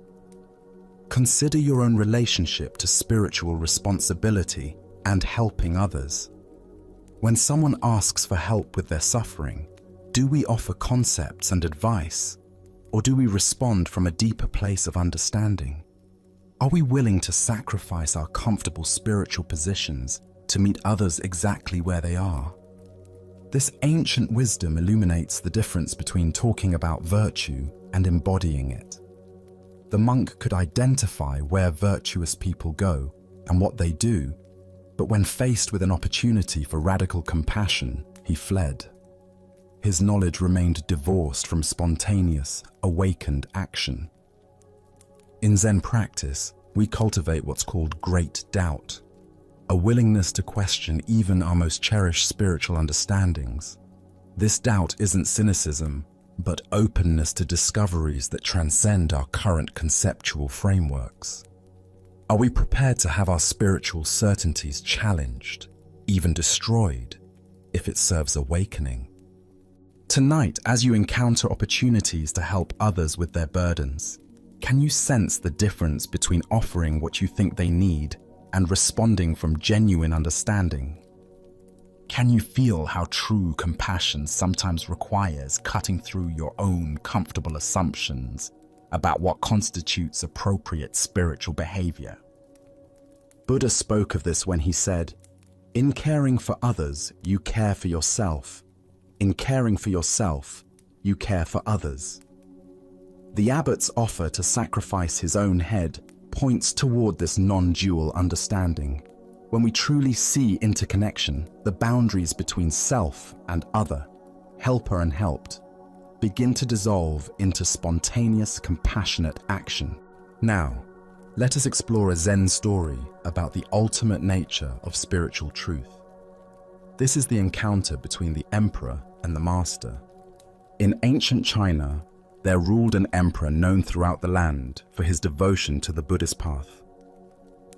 Consider your own relationship to spiritual responsibility and helping others. When someone asks for help with their suffering, do we offer concepts and advice, or do we respond from a deeper place of understanding? Are we willing to sacrifice our comfortable spiritual positions to meet others exactly where they are? This ancient wisdom illuminates the difference between talking about virtue and embodying it. The monk could identify where virtuous people go and what they do, but when faced with an opportunity for radical compassion, he fled. His knowledge remained divorced from spontaneous, awakened action. In Zen practice, we cultivate what's called great doubt, a willingness to question even our most cherished spiritual understandings. This doubt isn't cynicism, but openness to discoveries that transcend our current conceptual frameworks. Are we prepared to have our spiritual certainties challenged, even destroyed, if it serves awakening? Tonight, as you encounter opportunities to help others with their burdens, can you sense the difference between offering what you think they need and responding from genuine understanding? Can you feel how true compassion sometimes requires cutting through your own comfortable assumptions about what constitutes appropriate spiritual behavior? Buddha spoke of this when he said, "In caring for others, you care for yourself. In caring for yourself, you care for others." The abbot's offer to sacrifice his own head points toward this non-dual understanding. When we truly see interconnection, the boundaries between self and other, helper and helped, begin to dissolve into spontaneous, compassionate action. Now, let us explore a Zen story about the ultimate nature of spiritual truth. This is the encounter between the emperor and the master. In ancient China, there ruled an emperor known throughout the land for his devotion to the Buddhist path.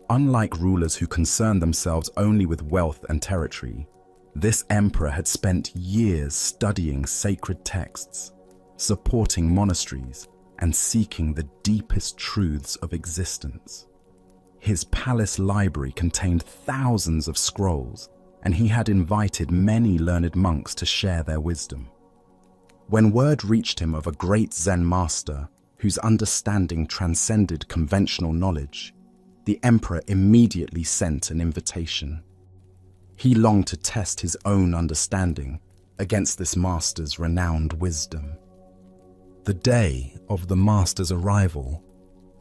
Unlike rulers who concerned themselves only with wealth and territory, this emperor had spent years studying sacred texts, supporting monasteries, and seeking the deepest truths of existence. His palace library contained thousands of scrolls, and he had invited many learned monks to share their wisdom. When word reached him of a great Zen master whose understanding transcended conventional knowledge, the emperor immediately sent an invitation. He longed to test his own understanding against this master's renowned wisdom. The day of the master's arrival,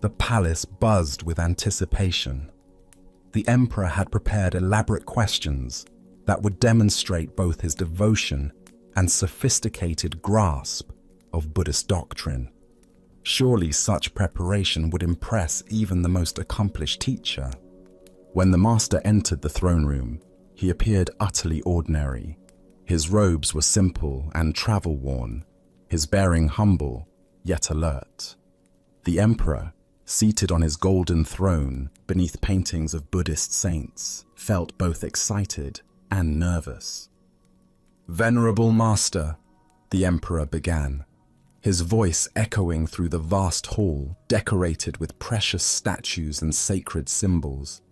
the palace buzzed with anticipation. The emperor had prepared elaborate questions that would demonstrate both his devotion and sophisticated grasp of Buddhist doctrine. Surely such preparation would impress even the most accomplished teacher. When the master entered the throne room, he appeared utterly ordinary. His robes were simple and travel-worn, his bearing humble, yet alert. The emperor, seated on his golden throne beneath paintings of Buddhist saints, felt both excited and nervous. "Venerable Master," the emperor began, his voice echoing through the vast hall decorated with precious statues and sacred symbols.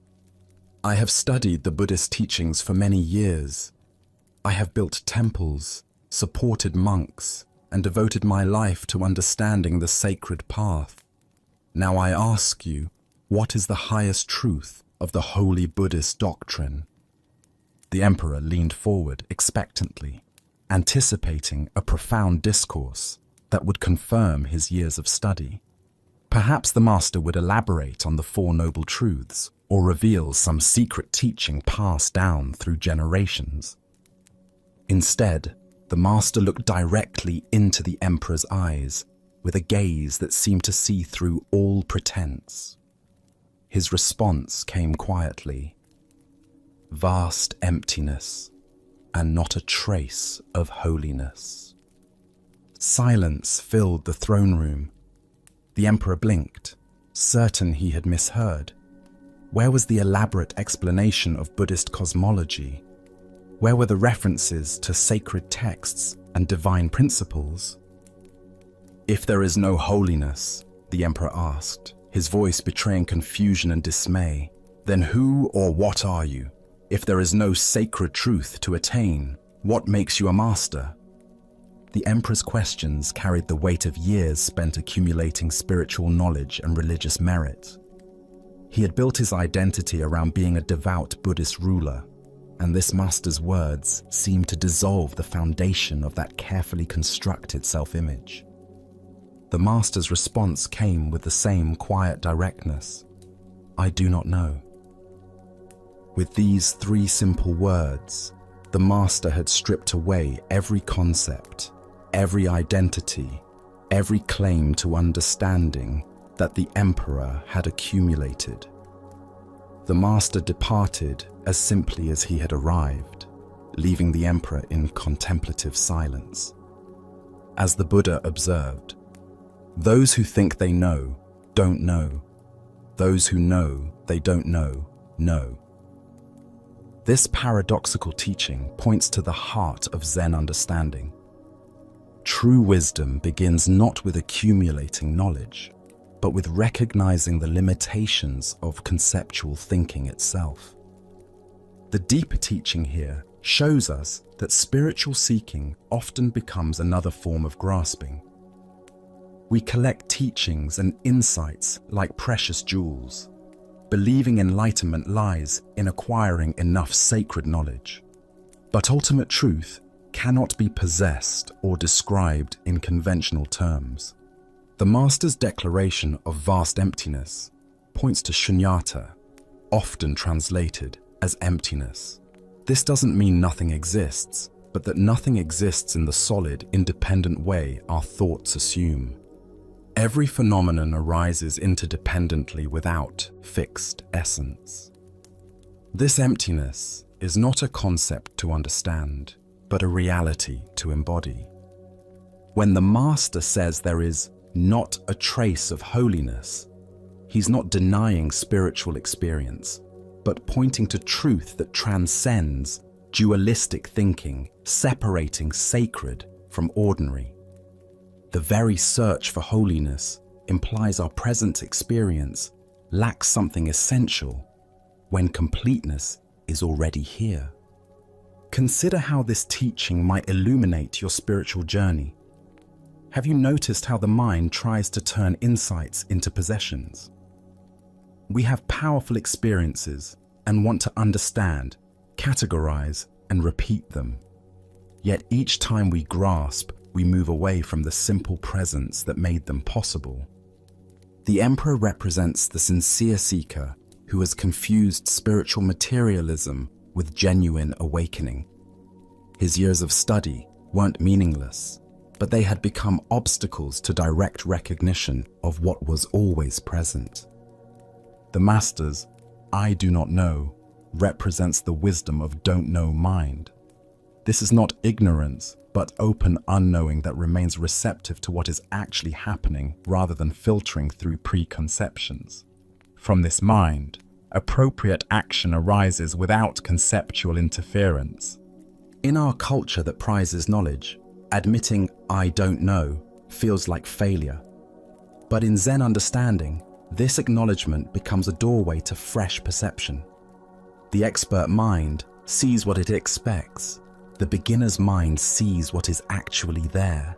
"I have studied the Buddhist teachings for many years. I have built temples, supported monks, and devoted my life to understanding the sacred path. Now I ask you, what is the highest truth of the holy Buddhist doctrine?" The emperor leaned forward expectantly, anticipating a profound discourse that would confirm his years of study. Perhaps the master would elaborate on the Four Noble Truths or reveal some secret teaching passed down through generations. Instead, the master looked directly into the emperor's eyes with a gaze that seemed to see through all pretense. His response came quietly: "Vast emptiness, and not a trace of holiness." Silence filled the throne room. The emperor blinked, certain he had misheard. Where was the elaborate explanation of Buddhist cosmology? Where were the references to sacred texts and divine principles? "If there is no holiness," the emperor asked, his voice betraying confusion and dismay, "then who or what are you? If there is no sacred truth to attain, what makes you a master?" The emperor's questions carried the weight of years spent accumulating spiritual knowledge and religious merit. He had built his identity around being a devout Buddhist ruler, and this master's words seemed to dissolve the foundation of that carefully constructed self-image. The master's response came with the same quiet directness: "I do not know." With these three simple words, the master had stripped away every concept, every identity, every claim to understanding that the emperor had accumulated. The master departed as simply as he had arrived, leaving the emperor in contemplative silence. As the Buddha observed, "Those who think they know, don't know. Those who know they don't know, know." This paradoxical teaching points to the heart of Zen understanding. True wisdom begins not with accumulating knowledge, but with recognizing the limitations of conceptual thinking itself. The deeper teaching here shows us that spiritual seeking often becomes another form of grasping. We collect teachings and insights like precious jewels, believing enlightenment lies in acquiring enough sacred knowledge. But ultimate truth cannot be possessed or described in conventional terms. The master's declaration of vast emptiness points to shunyata, often translated as emptiness. This doesn't mean nothing exists, but that nothing exists in the solid, independent way our thoughts assume. Every phenomenon arises interdependently without fixed essence. This emptiness is not a concept to understand, but a reality to embody. When the master says there is not a trace of holiness, he's not denying spiritual experience, but pointing to truth that transcends dualistic thinking, separating sacred from ordinary. The very search for holiness implies our present experience lacks something essential when completeness is already here. Consider how this teaching might illuminate your spiritual journey. Have you noticed how the mind tries to turn insights into possessions? We have powerful experiences and want to understand, categorize, and repeat them. Yet each time we grasp, we move away from the simple presence that made them possible. The emperor represents the sincere seeker who has confused spiritual materialism with genuine awakening. His years of study weren't meaningless, but they had become obstacles to direct recognition of what was always present. The master's "I do not know" represents the wisdom of don't know mind. This is not ignorance, but open unknowing that remains receptive to what is actually happening rather than filtering through preconceptions. From this mind, appropriate action arises without conceptual interference. In our culture that prizes knowledge, admitting "I don't know" feels like failure. But in Zen understanding, this acknowledgement becomes a doorway to fresh perception. The expert mind sees what it expects. The beginner's mind sees what is actually there.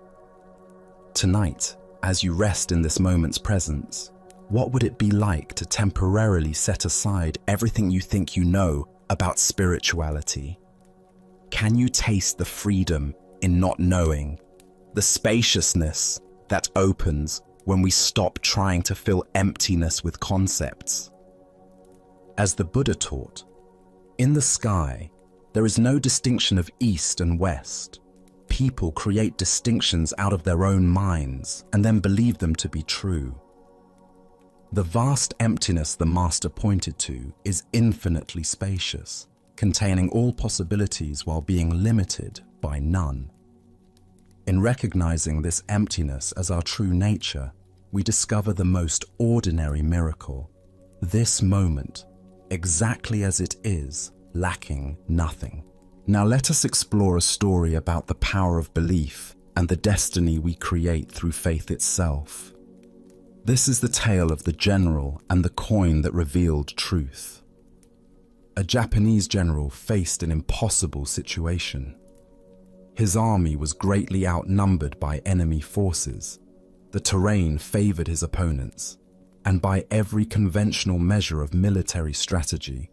Tonight, as you rest in this moment's presence, what would it be like to temporarily set aside everything you think you know about spirituality? Can you taste the freedom in not knowing, the spaciousness that opens when we stop trying to fill emptiness with concepts? As the Buddha taught, in the sky, there is no distinction of east and west. People create distinctions out of their own minds and then believe them to be true. The vast emptiness the Master pointed to is infinitely spacious, containing all possibilities while being limited by none. In recognizing this emptiness as our true nature, we discover the most ordinary miracle. This moment, exactly as it is, lacking nothing. Now let us explore a story about the power of belief and the destiny we create through faith itself. This is the tale of the general and the coin that revealed truth. A Japanese general faced an impossible situation. His army was greatly outnumbered by enemy forces. The terrain favored his opponents, and by every conventional measure of military strategy,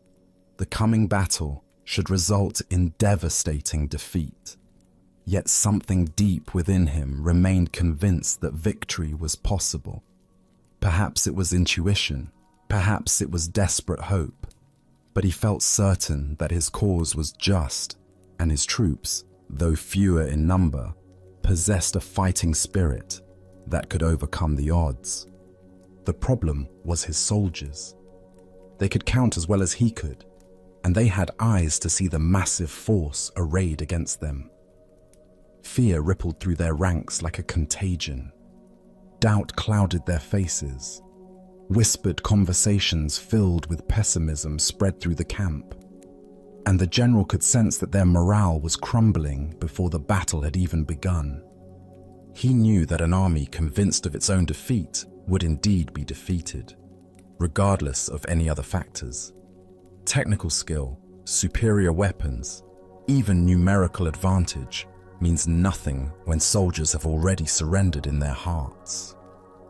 the coming battle should result in devastating defeat. Yet something deep within him remained convinced that victory was possible. Perhaps it was intuition, perhaps it was desperate hope, but he felt certain that his cause was just, and his troops, though fewer in number, possessed a fighting spirit that could overcome the odds. The problem was his soldiers. They could count as well as he could, and they had eyes to see the massive force arrayed against them. Fear rippled through their ranks like a contagion. Doubt clouded their faces. Whispered conversations filled with pessimism spread through the camp, and the general could sense that their morale was crumbling before the battle had even begun. He knew that an army convinced of its own defeat would indeed be defeated, regardless of any other factors. Technical skill, superior weapons, even numerical advantage means nothing when soldiers have already surrendered in their hearts.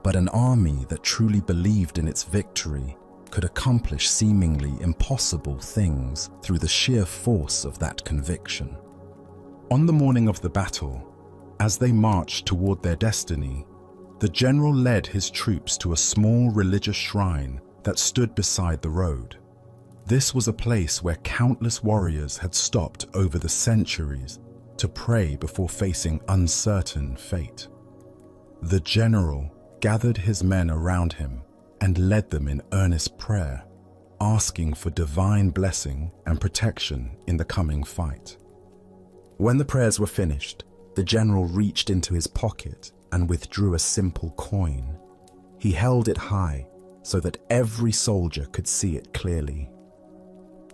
But an army that truly believed in its victory could accomplish seemingly impossible things through the sheer force of that conviction. On the morning of the battle, as they marched toward their destiny, the general led his troops to a small religious shrine that stood beside the road. This was a place where countless warriors had stopped over the centuries to pray before facing uncertain fate. The general gathered his men around him and led them in earnest prayer, asking for divine blessing and protection in the coming fight. When the prayers were finished, the general reached into his pocket and withdrew a simple coin. He held it high so that every soldier could see it clearly.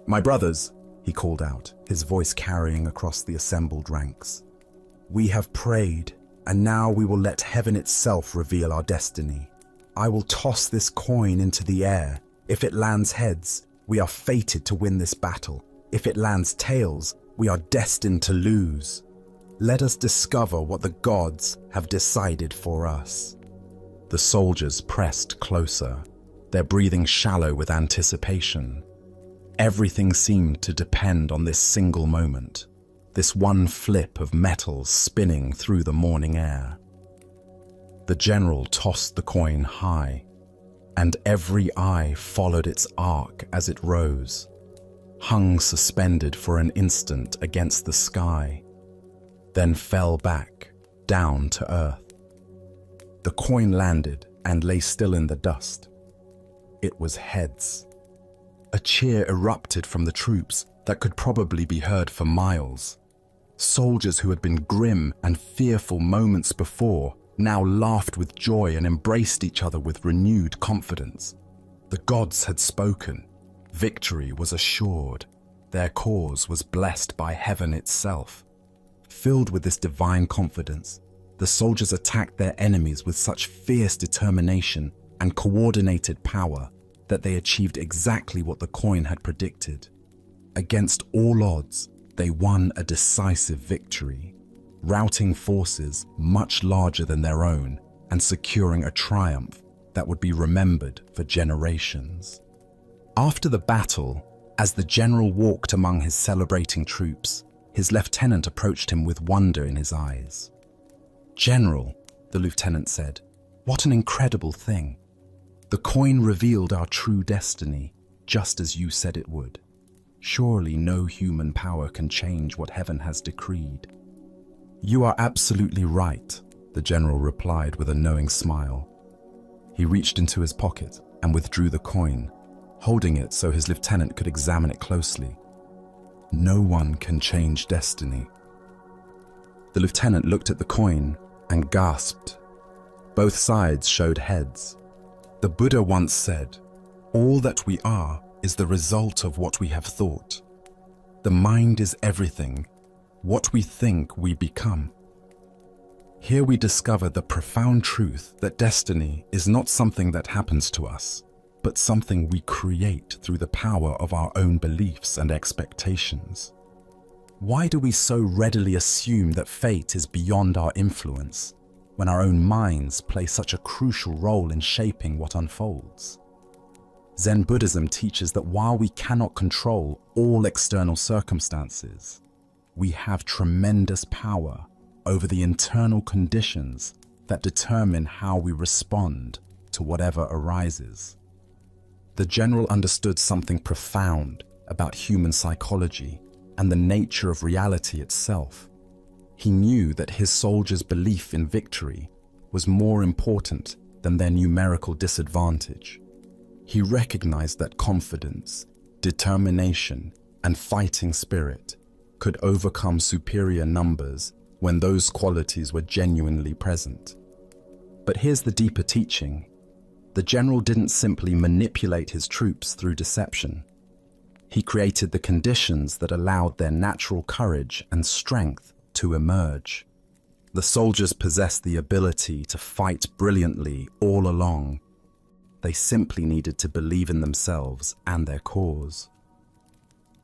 "My brothers," he called out, his voice carrying across the assembled ranks. "We have prayed, and now we will let heaven itself reveal our destiny. I will toss this coin into the air. If it lands heads, we are fated to win this battle. If it lands tails, we are destined to lose. Let us discover what the gods have decided for us." The soldiers pressed closer, their breathing shallow with anticipation. Everything seemed to depend on this single moment, this one flip of metals spinning through the morning air. The general tossed the coin high, and every eye followed its arc as it rose, hung suspended for an instant against the sky, then fell back, down to earth. The coin landed and lay still in the dust. It was heads. A cheer erupted from the troops that could probably be heard for miles. Soldiers who had been grim and fearful moments before now laughed with joy and embraced each other with renewed confidence. The gods had spoken. Victory was assured. Their cause was blessed by heaven itself. Filled with this divine confidence, the soldiers attacked their enemies with such fierce determination and coordinated power that they achieved exactly what the coin had predicted. Against all odds, they won a decisive victory, routing forces much larger than their own and securing a triumph that would be remembered for generations. After the battle, as the general walked among his celebrating troops, his lieutenant approached him with wonder in his eyes. "General," the lieutenant said, "what an incredible thing. The coin revealed our true destiny, just as you said it would. Surely no human power can change what heaven has decreed." "You are absolutely right," the general replied with a knowing smile. He reached into his pocket and withdrew the coin, holding it so his lieutenant could examine it closely. "No one can change destiny." The lieutenant looked at the coin and gasped. Both sides showed heads. The Buddha once said, "All that we are is the result of what we have thought. The mind is everything. What we think, we become." Here we discover the profound truth that destiny is not something that happens to us, but something we create through the power of our own beliefs and expectations. Why do we so readily assume that fate is beyond our influence, when our own minds play such a crucial role in shaping what unfolds? Zen Buddhism teaches that while we cannot control all external circumstances, we have tremendous power over the internal conditions that determine how we respond to whatever arises. The general understood something profound about human psychology and the nature of reality itself. He knew that his soldiers' belief in victory was more important than their numerical disadvantage. He recognized that confidence, determination, and fighting spirit could overcome superior numbers when those qualities were genuinely present. But here's the deeper teaching. The general didn't simply manipulate his troops through deception. He created the conditions that allowed their natural courage and strength to emerge. The soldiers possessed the ability to fight brilliantly all along. They simply needed to believe in themselves and their cause.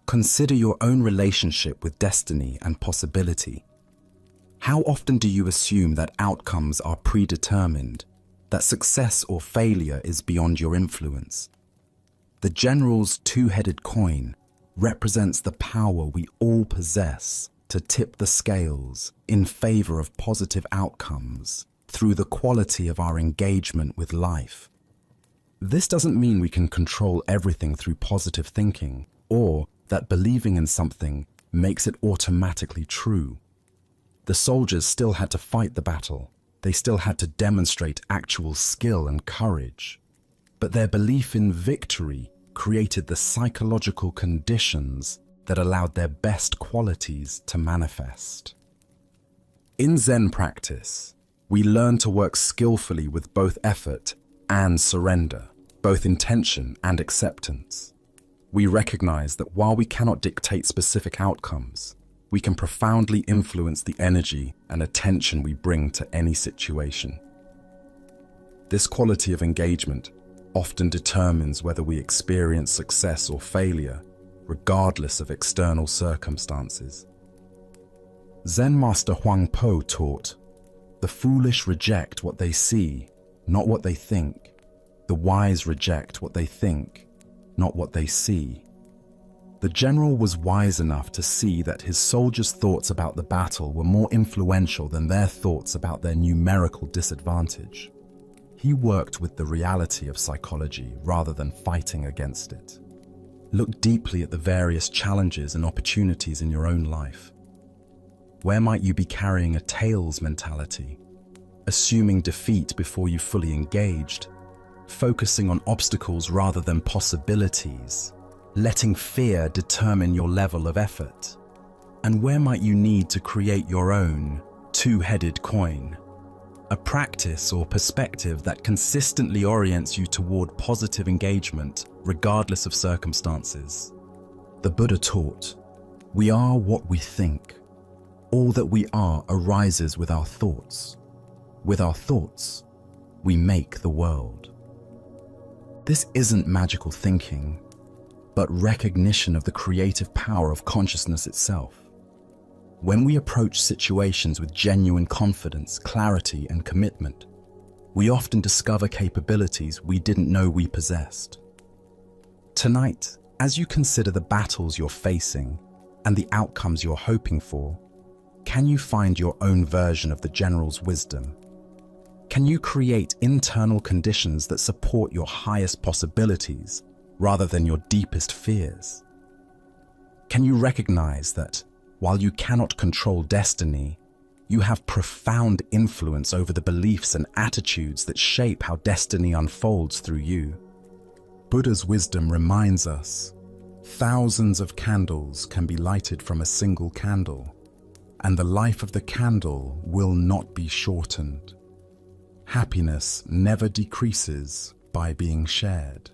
Consider your own relationship with destiny and possibility. How often do you assume that outcomes are predetermined, that success or failure is beyond your influence? The general's two-headed coin represents the power we all possess to tip the scales in favor of positive outcomes through the quality of our engagement with life. This doesn't mean we can control everything through positive thinking, or that believing in something makes it automatically true. The soldiers still had to fight the battle. They still had to demonstrate actual skill and courage. But their belief in victory created the psychological conditions that allowed their best qualities to manifest. In Zen practice, we learn to work skillfully with both effort and surrender, both intention and acceptance. We recognize that while we cannot dictate specific outcomes, we can profoundly influence the energy and attention we bring to any situation. This quality of engagement often determines whether we experience success or failure, regardless of external circumstances. Zen Master Huang Po taught, "The foolish reject what they see, not what they think. The wise reject what they think, not what they see." The general was wise enough to see that his soldiers' thoughts about the battle were more influential than their thoughts about their numerical disadvantage. He worked with the reality of psychology rather than fighting against it. Look deeply at the various challenges and opportunities in your own life. Where might you be carrying a tails mentality, assuming defeat before you fully engaged, focusing on obstacles rather than possibilities, letting fear determine your level of effort? And where might you need to create your own two-headed coin? A practice or perspective that consistently orients you toward positive engagement, regardless of circumstances. The Buddha taught, "We are what we think. All that we are arises with our thoughts. With our thoughts, we make the world." This isn't magical thinking, but recognition of the creative power of consciousness itself. When we approach situations with genuine confidence, clarity, and commitment, we often discover capabilities we didn't know we possessed. Tonight, as you consider the battles you're facing and the outcomes you're hoping for, can you find your own version of the general's wisdom? Can you create internal conditions that support your highest possibilities rather than your deepest fears? Can you recognize that while you cannot control destiny, you have profound influence over the beliefs and attitudes that shape how destiny unfolds through you? Buddha's wisdom reminds us, thousands of candles can be lighted from a single candle, and the life of the candle will not be shortened. Happiness never decreases by being shared.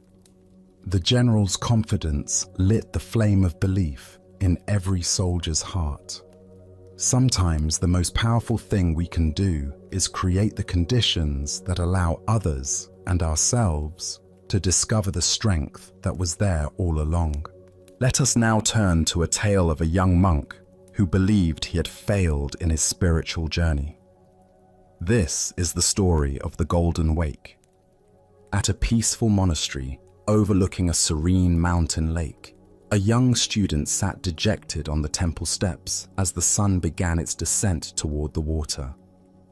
The general's confidence lit the flame of belief in every soldier's heart. Sometimes the most powerful thing we can do is create the conditions that allow others and ourselves to discover the strength that was there all along. Let us now turn to a tale of a young monk who believed he had failed in his spiritual journey. This is the story of the Golden Wake. At a peaceful monastery overlooking a serene mountain lake, a young student sat dejected on the temple steps as the sun began its descent toward the water.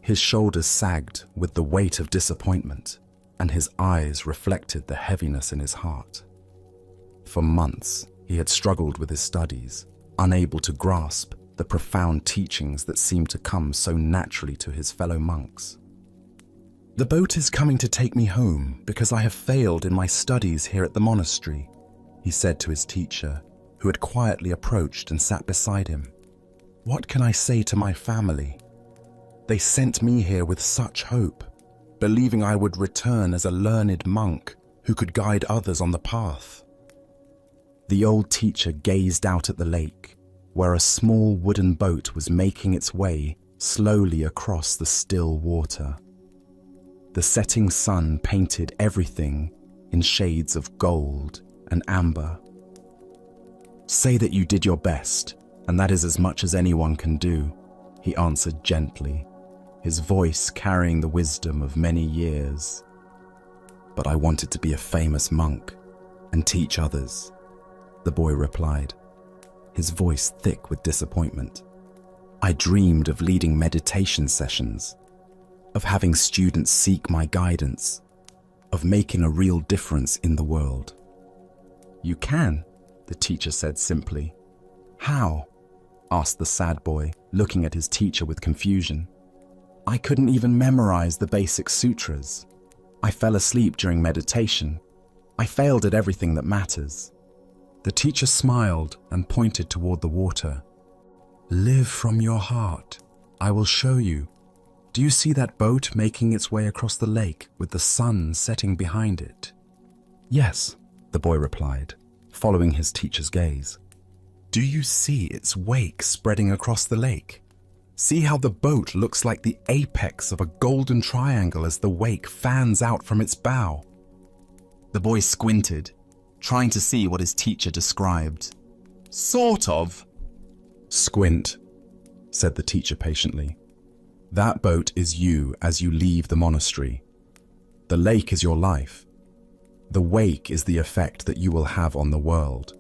His shoulders sagged with the weight of disappointment, and his eyes reflected the heaviness in his heart. For months, he had struggled with his studies, unable to grasp the profound teachings that seemed to come so naturally to his fellow monks. "The boat is coming to take me home because I have failed in my studies here at the monastery," he said to his teacher, who had quietly approached and sat beside him. "What can I say to my family? They sent me here with such hope, believing I would return as a learned monk who could guide others on the path." The old teacher gazed out at the lake, where a small wooden boat was making its way slowly across the still water. The setting sun painted everything in shades of gold and amber. "Say that you did your best, and that is as much as anyone can do," he answered gently, his voice carrying the wisdom of many years. "But I wanted to be a famous monk and teach others," the boy replied, his voice thick with disappointment. "I dreamed of leading meditation sessions, of having students seek my guidance, of making a real difference in the world." "You can," the teacher said simply. "How?" asked the sad boy, looking at his teacher with confusion. "I couldn't even memorize the basic sutras. I fell asleep during meditation. I failed at everything that matters." The teacher smiled and pointed toward the water. "Live from your heart. I will show you. Do you see that boat making its way across the lake with the sun setting behind it?" "Yes," the boy replied, following his teacher's gaze. "Do you see its wake spreading across the lake? See how the boat looks like the apex of a golden triangle as the wake fans out from its bow?" The boy squinted, trying to see what his teacher described. "Sort of." "Squint," said the teacher patiently. "That boat is you as you leave the monastery. The lake is your life. The wake is the effect that you will have on the world.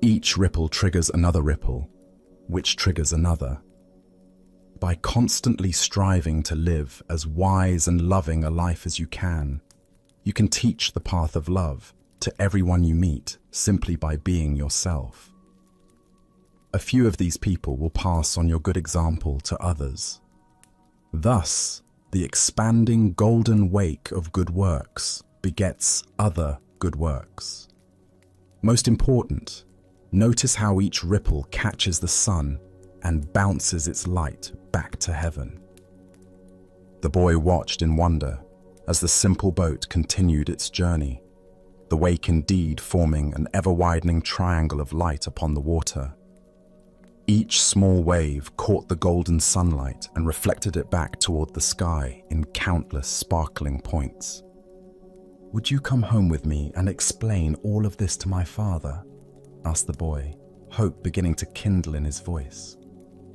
Each ripple triggers another ripple, which triggers another. By constantly striving to live as wise and loving a life as you can teach the path of love to everyone you meet simply by being yourself. A few of these people will pass on your good example to others. Thus, the expanding golden wake of good works begets other good works. Most important, notice how each ripple catches the sun and bounces its light back to heaven. The boy watched in wonder as the simple boat continued its journey, the wake indeed forming an ever-widening triangle of light upon the water. Each small wave caught the golden sunlight and reflected it back toward the sky in countless sparkling points. "Would you come home with me and explain all of this to my father?" asked the boy, hope beginning to kindle in his voice.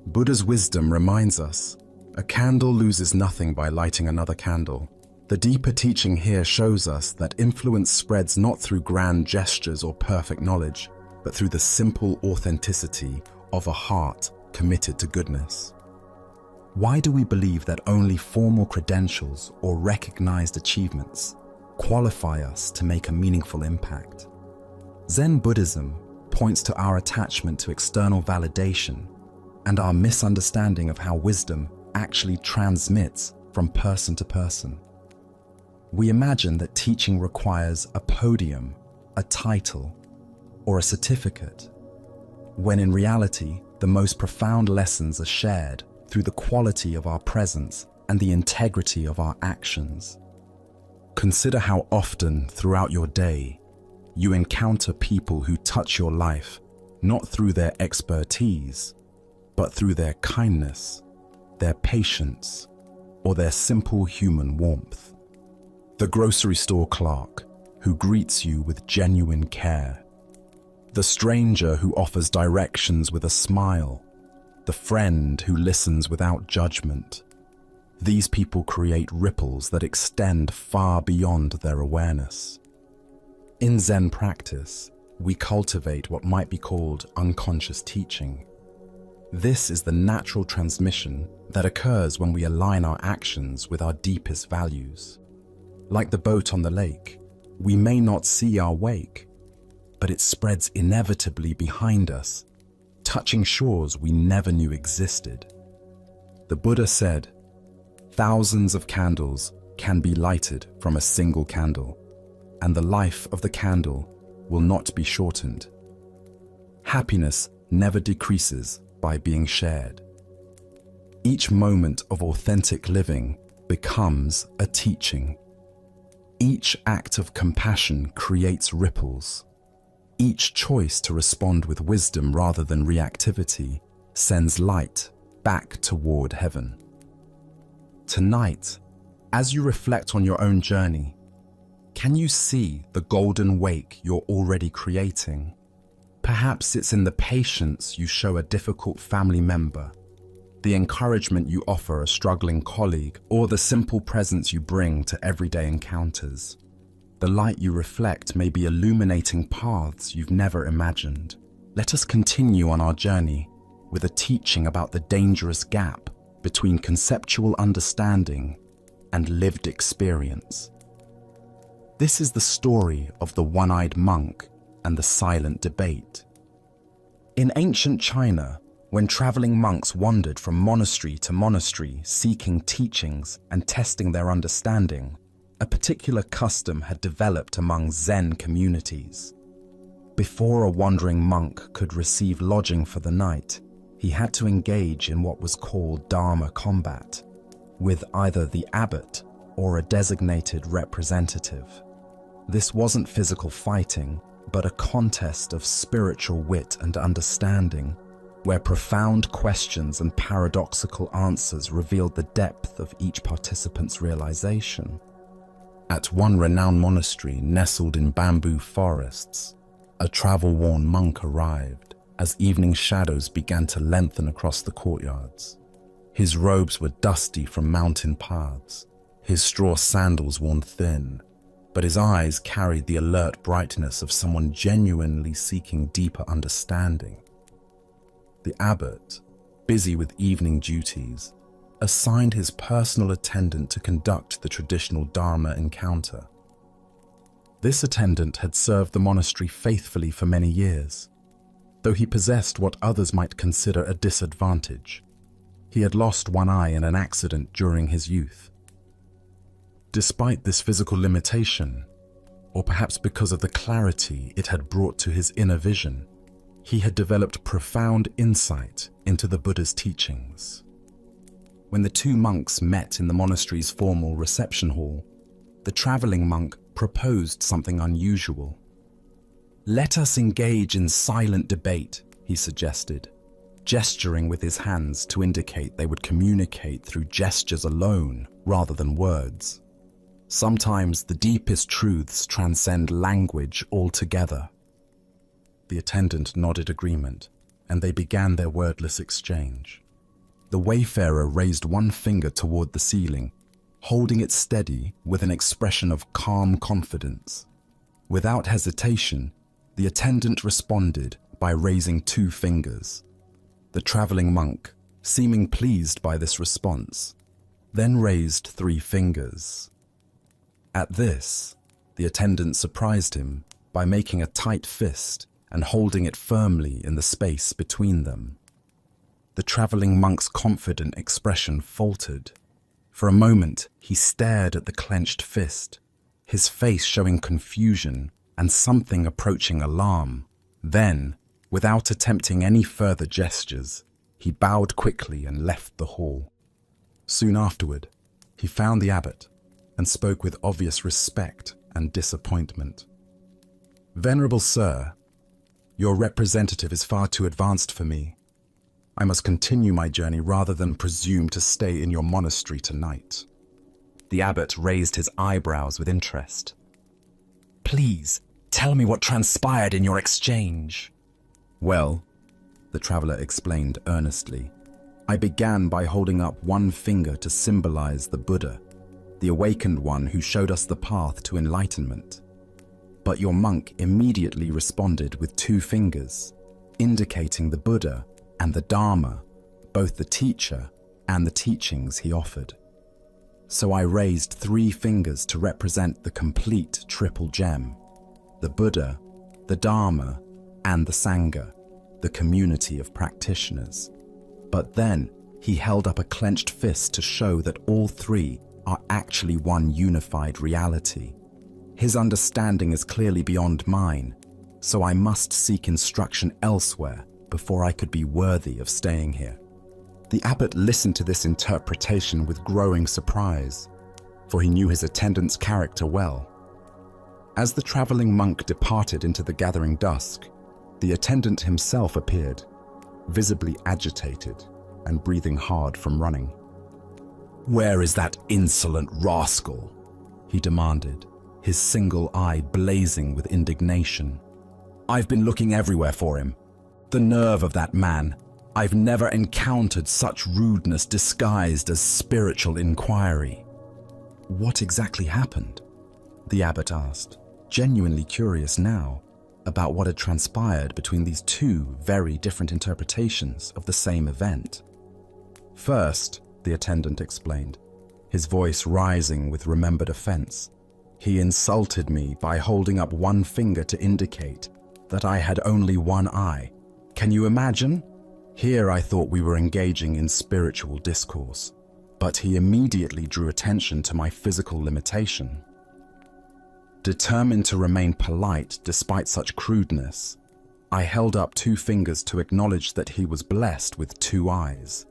Buddha's wisdom reminds us, a candle loses nothing by lighting another candle. The deeper teaching here shows us that influence spreads not through grand gestures or perfect knowledge, but through the simple authenticity of a heart committed to goodness. Why do we believe that only formal credentials or recognized achievements qualify us to make a meaningful impact? Zen Buddhism points to our attachment to external validation and our misunderstanding of how wisdom actually transmits from person to person. We imagine that teaching requires a podium, a title, or a certificate, when in reality, the most profound lessons are shared through the quality of our presence and the integrity of our actions. Consider how often throughout your day you encounter people who touch your life not through their expertise, but through their kindness, their patience, or their simple human warmth. The grocery store clerk who greets you with genuine care, the stranger who offers directions with a smile, the friend who listens without judgment. These people create ripples that extend far beyond their awareness. In Zen practice, we cultivate what might be called unconscious teaching. This is the natural transmission that occurs when we align our actions with our deepest values. Like the boat on the lake, we may not see our wake, but it spreads inevitably behind us, touching shores we never knew existed. The Buddha said, "Thousands of candles can be lighted from a single candle, and the life of the candle will not be shortened." Happiness never decreases by being shared. Each moment of authentic living becomes a teaching. Each act of compassion creates ripples. Each choice to respond with wisdom rather than reactivity sends light back toward heaven. Tonight, as you reflect on your own journey, can you see the golden wake you're already creating? Perhaps it's in the patience you show a difficult family member, the encouragement you offer a struggling colleague, or the simple presence you bring to everyday encounters. The light you reflect may be illuminating paths you've never imagined. Let us continue on our journey with a teaching about the dangerous gap between conceptual understanding and lived experience. This is the story of the one-eyed monk and the silent debate. In ancient China, when traveling monks wandered from monastery to monastery seeking teachings and testing their understanding, a particular custom had developed among Zen communities. Before a wandering monk could receive lodging for the night, he had to engage in what was called Dharma combat, with either the abbot or a designated representative. This wasn't physical fighting, but a contest of spiritual wit and understanding, where profound questions and paradoxical answers revealed the depth of each participant's realization. At one renowned monastery nestled in bamboo forests, a travel-worn monk arrived as evening shadows began to lengthen across the courtyards. His robes were dusty from mountain paths, his straw sandals worn thin, but his eyes carried the alert brightness of someone genuinely seeking deeper understanding. The abbot, busy with evening duties, assigned his personal attendant to conduct the traditional Dharma encounter. This attendant had served the monastery faithfully for many years, though he possessed what others might consider a disadvantage. He had lost one eye in an accident during his youth. Despite this physical limitation, or perhaps because of the clarity it had brought to his inner vision, he had developed profound insight into the Buddha's teachings. When the two monks met in the monastery's formal reception hall, the traveling monk proposed something unusual. "Let us engage in silent debate," he suggested, gesturing with his hands to indicate they would communicate through gestures alone rather than words. Sometimes the deepest truths transcend language altogether. The attendant nodded agreement, and they began their wordless exchange. The wayfarer raised one finger toward the ceiling, holding it steady with an expression of calm confidence. Without hesitation, the attendant responded by raising two fingers. The traveling monk, seeming pleased by this response, then raised 3 fingers. At this, the attendant surprised him by making a tight fist and holding it firmly in the space between them. The traveling monk's confident expression faltered. For a moment, he stared at the clenched fist, his face showing confusion and something approaching alarm. Then, without attempting any further gestures, he bowed quickly and left the hall. Soon afterward, he found the abbot and spoke with obvious respect and disappointment. "Venerable sir, your representative is far too advanced for me. I must continue my journey rather than presume to stay in your monastery tonight." The abbot raised his eyebrows with interest. "Please, tell me what transpired in your exchange." "Well," the traveler explained earnestly, "I began by holding up one finger to symbolize the Buddha, the awakened one who showed us the path to enlightenment. But your monk immediately responded with 2 fingers, indicating the Buddha and the Dharma, both the teacher and the teachings he offered. So I raised 3 fingers to represent the complete triple gem: the Buddha, the Dharma, and the Sangha, the community of practitioners. But then he held up a clenched fist to show that all 3 are actually one unified reality. His understanding is clearly beyond mine, so I must seek instruction elsewhere before I could be worthy of staying here." The abbot listened to this interpretation with growing surprise, for he knew his attendant's character well. As the traveling monk departed into the gathering dusk, the attendant himself appeared, visibly agitated and breathing hard from running. "Where is that insolent rascal?" he demanded, his single eye blazing with indignation. "I've been looking everywhere for him. The nerve of that man! I've never encountered such rudeness disguised as spiritual inquiry." "What exactly happened?" the abbot asked, genuinely curious now about what had transpired between these 2 very different interpretations of the same event. "First," the attendant explained, his voice rising with remembered offense, "he insulted me by holding up one finger to indicate that I had only one eye. Can you imagine? Here I thought we were engaging in spiritual discourse, but he immediately drew attention to my physical limitation. Determined to remain polite despite such crudeness, I held up 2 fingers to acknowledge that he was blessed with 2 eyes.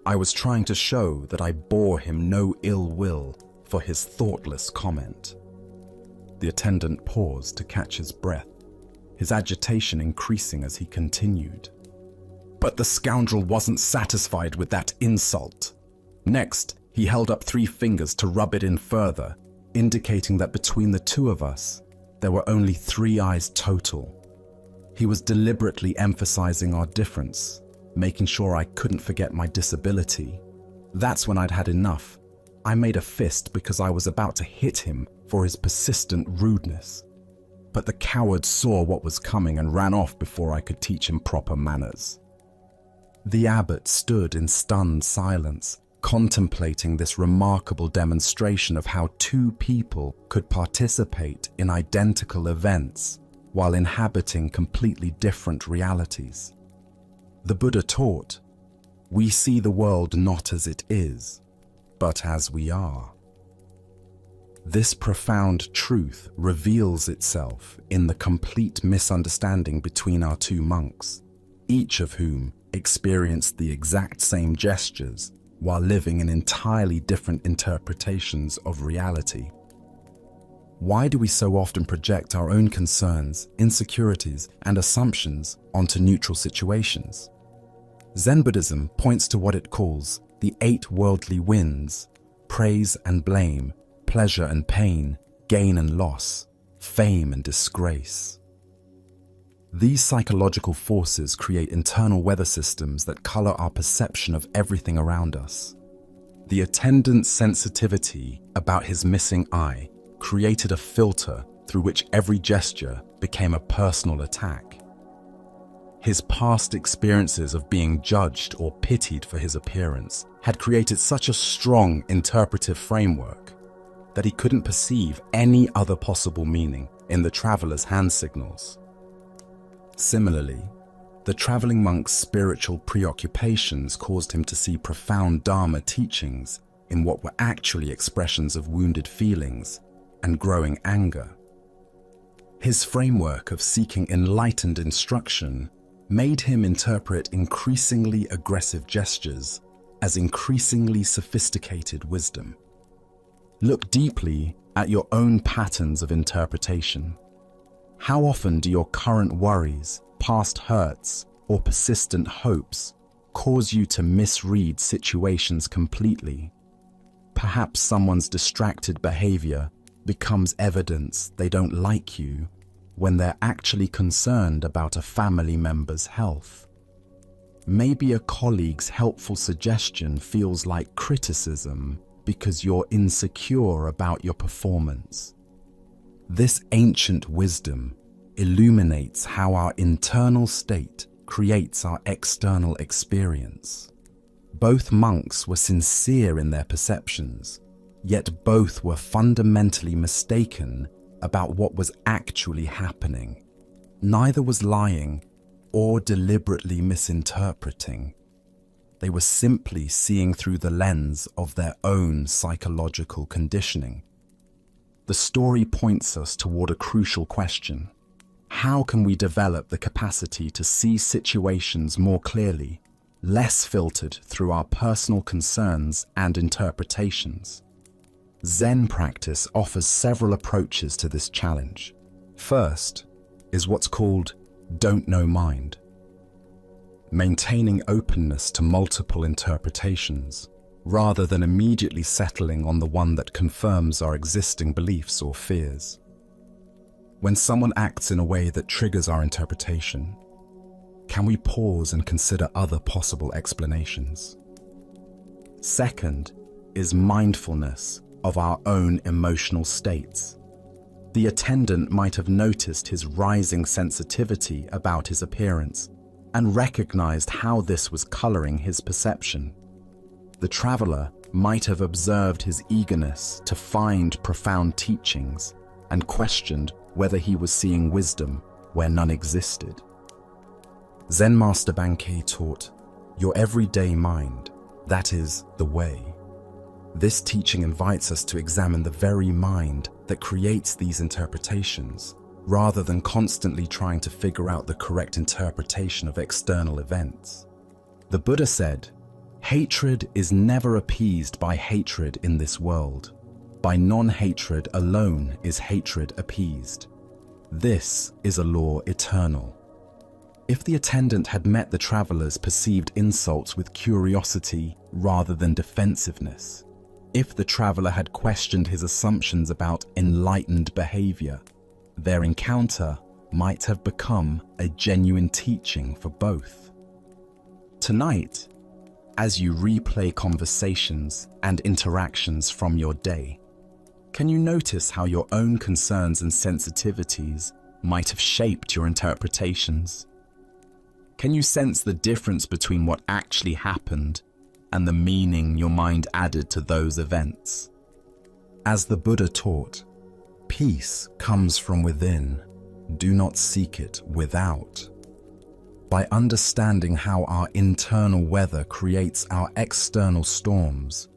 I was trying to show that I bore him no ill will for his thoughtless comment." The attendant paused to catch his breath, his agitation increasing as he continued. But the scoundrel wasn't satisfied with that insult. Next, he held up 3 fingers to rub it in further, indicating that between the 2 of us, there were only 3 eyes total. He was deliberately emphasizing our difference, making sure I couldn't forget my disability. That's when I'd had enough. I made a fist because I was about to hit him for his persistent rudeness. But the coward saw what was coming and ran off before I could teach him proper manners. The abbot stood in stunned silence, contemplating this remarkable demonstration of how 2 people could participate in identical events while inhabiting completely different realities. The Buddha taught, "We see the world not as it is, but as we are." This profound truth reveals itself in the complete misunderstanding between our two monks, each of whom experienced the exact same gestures while living in entirely different interpretations of reality. Why do we so often project our own concerns, insecurities, and assumptions onto neutral situations? Zen Buddhism points to what it calls the 8 worldly winds: praise and blame, pleasure and pain, gain and loss, fame and disgrace. These psychological forces create internal weather systems that color our perception of everything around us. The attendant's sensitivity about his missing eye created a filter through which every gesture became a personal attack. His past experiences of being judged or pitied for his appearance had created such a strong interpretive framework that he couldn't perceive any other possible meaning in the traveler's hand signals. Similarly, the traveling monk's spiritual preoccupations caused him to see profound Dharma teachings in what were actually expressions of wounded feelings and growing anger. His framework of seeking enlightened instruction made him interpret increasingly aggressive gestures as increasingly sophisticated wisdom. Look deeply at your own patterns of interpretation. How often do your current worries, past hurts, or persistent hopes cause you to misread situations completely? Perhaps someone's distracted behavior becomes evidence they don't like you when they're actually concerned about a family member's health. Maybe a colleague's helpful suggestion feels like criticism because you're insecure about your performance. This ancient wisdom illuminates how our internal state creates our external experience. Both monks were sincere in their perceptions, yet both were fundamentally mistaken about what was actually happening. Neither was lying or deliberately misinterpreting. They were simply seeing through the lens of their own psychological conditioning. The story points us toward a crucial question. How can we develop the capacity to see situations more clearly, less filtered through our personal concerns and interpretations? Zen practice offers several approaches to this challenge. First is what's called don't know mind. Maintaining openness to multiple interpretations, rather than immediately settling on the one that confirms our existing beliefs or fears. When someone acts in a way that triggers our interpretation, can we pause and consider other possible explanations? Second is mindfulness of our own emotional states. The attendant might have noticed his rising sensitivity about his appearance and recognized how this was coloring his perception. The traveler might have observed his eagerness to find profound teachings and questioned whether he was seeing wisdom where none existed. Zen Master Bankai taught, "Your everyday mind, that is the way." This teaching invites us to examine the very mind that creates these interpretations, rather than constantly trying to figure out the correct interpretation of external events. The Buddha said, "Hatred is never appeased by hatred in this world. By non-hatred alone is hatred appeased. This is a law eternal." If the attendant had met the traveler's perceived insults with curiosity rather than defensiveness, if the traveler had questioned his assumptions about enlightened behavior, their encounter might have become a genuine teaching for both. Tonight, as you replay conversations and interactions from your day, can you notice how your own concerns and sensitivities might have shaped your interpretations? Can you sense the difference between what actually happened and the meaning your mind added to those events? As the Buddha taught, peace comes from within. Do not seek it without. By understanding how our internal weather creates our external storms,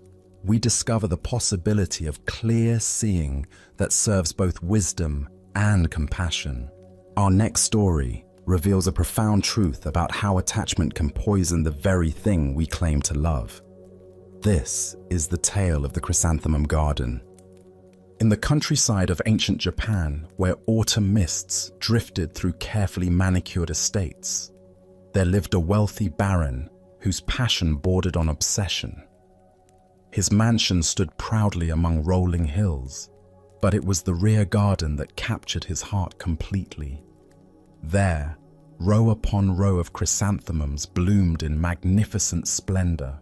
we discover the possibility of clear seeing that serves both wisdom and compassion. Our next story reveals a profound truth about how attachment can poison the very thing we claim to love. This is the tale of the chrysanthemum garden. In the countryside of ancient Japan, where autumn mists drifted through carefully manicured estates, there lived a wealthy baron whose passion bordered on obsession. His mansion stood proudly among rolling hills, but it was the rear garden that captured his heart completely. There, row upon row of chrysanthemums bloomed in magnificent splendor,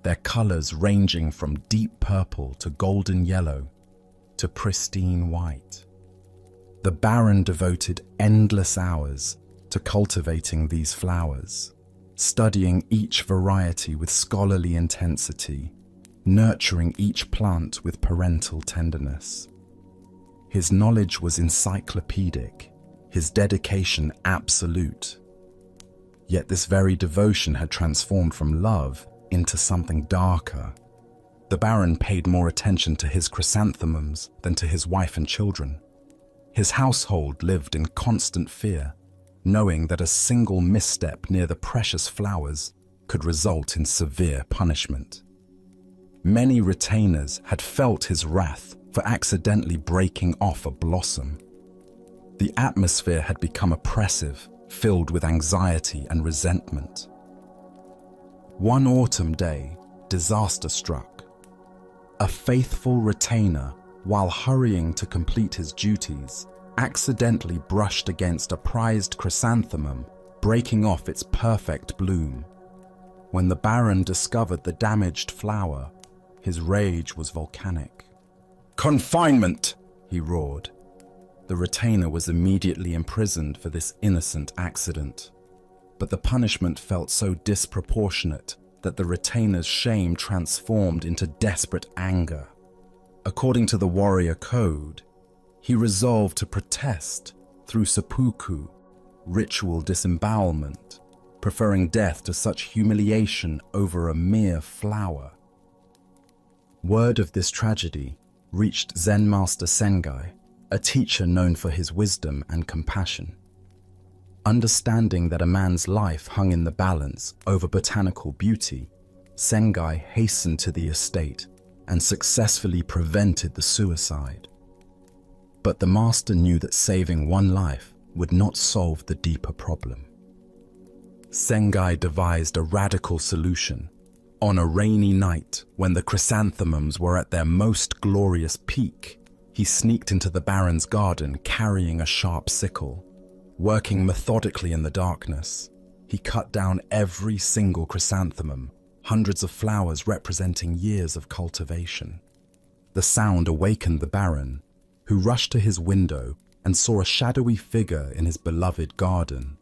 their colors ranging from deep purple to golden yellow to pristine white. The baron devoted endless hours to cultivating these flowers, studying each variety with scholarly intensity, nurturing each plant with parental tenderness. His knowledge was encyclopedic, his dedication absolute. Yet this very devotion had transformed from love into something darker. The baron paid more attention to his chrysanthemums than to his wife and children. His household lived in constant fear, knowing that a single misstep near the precious flowers could result in severe punishment. Many retainers had felt his wrath for accidentally breaking off a blossom. The atmosphere had become oppressive, filled with anxiety and resentment. One autumn day, disaster struck. A faithful retainer, while hurrying to complete his duties, accidentally brushed against a prized chrysanthemum, breaking off its perfect bloom. When the baron discovered the damaged flower, his rage was volcanic. "Confinement!" he roared. The retainer was immediately imprisoned for this innocent accident. But the punishment felt so disproportionate that the retainer's shame transformed into desperate anger. According to the warrior code, he resolved to protest through seppuku, ritual disembowelment, preferring death to such humiliation over a mere flower. Word of this tragedy reached Zen master Sengai, a teacher known for his wisdom and compassion. Understanding that a man's life hung in the balance over botanical beauty, Sengai hastened to the estate and successfully prevented the suicide. But the master knew that saving one life would not solve the deeper problem. Sengai devised a radical solution. On a rainy night, when the chrysanthemums were at their most glorious peak, he sneaked into the baron's garden carrying a sharp sickle. Working methodically in the darkness, he cut down every single chrysanthemum, hundreds of flowers representing years of cultivation. The sound awakened the baron, who rushed to his window and saw a shadowy figure in his beloved garden.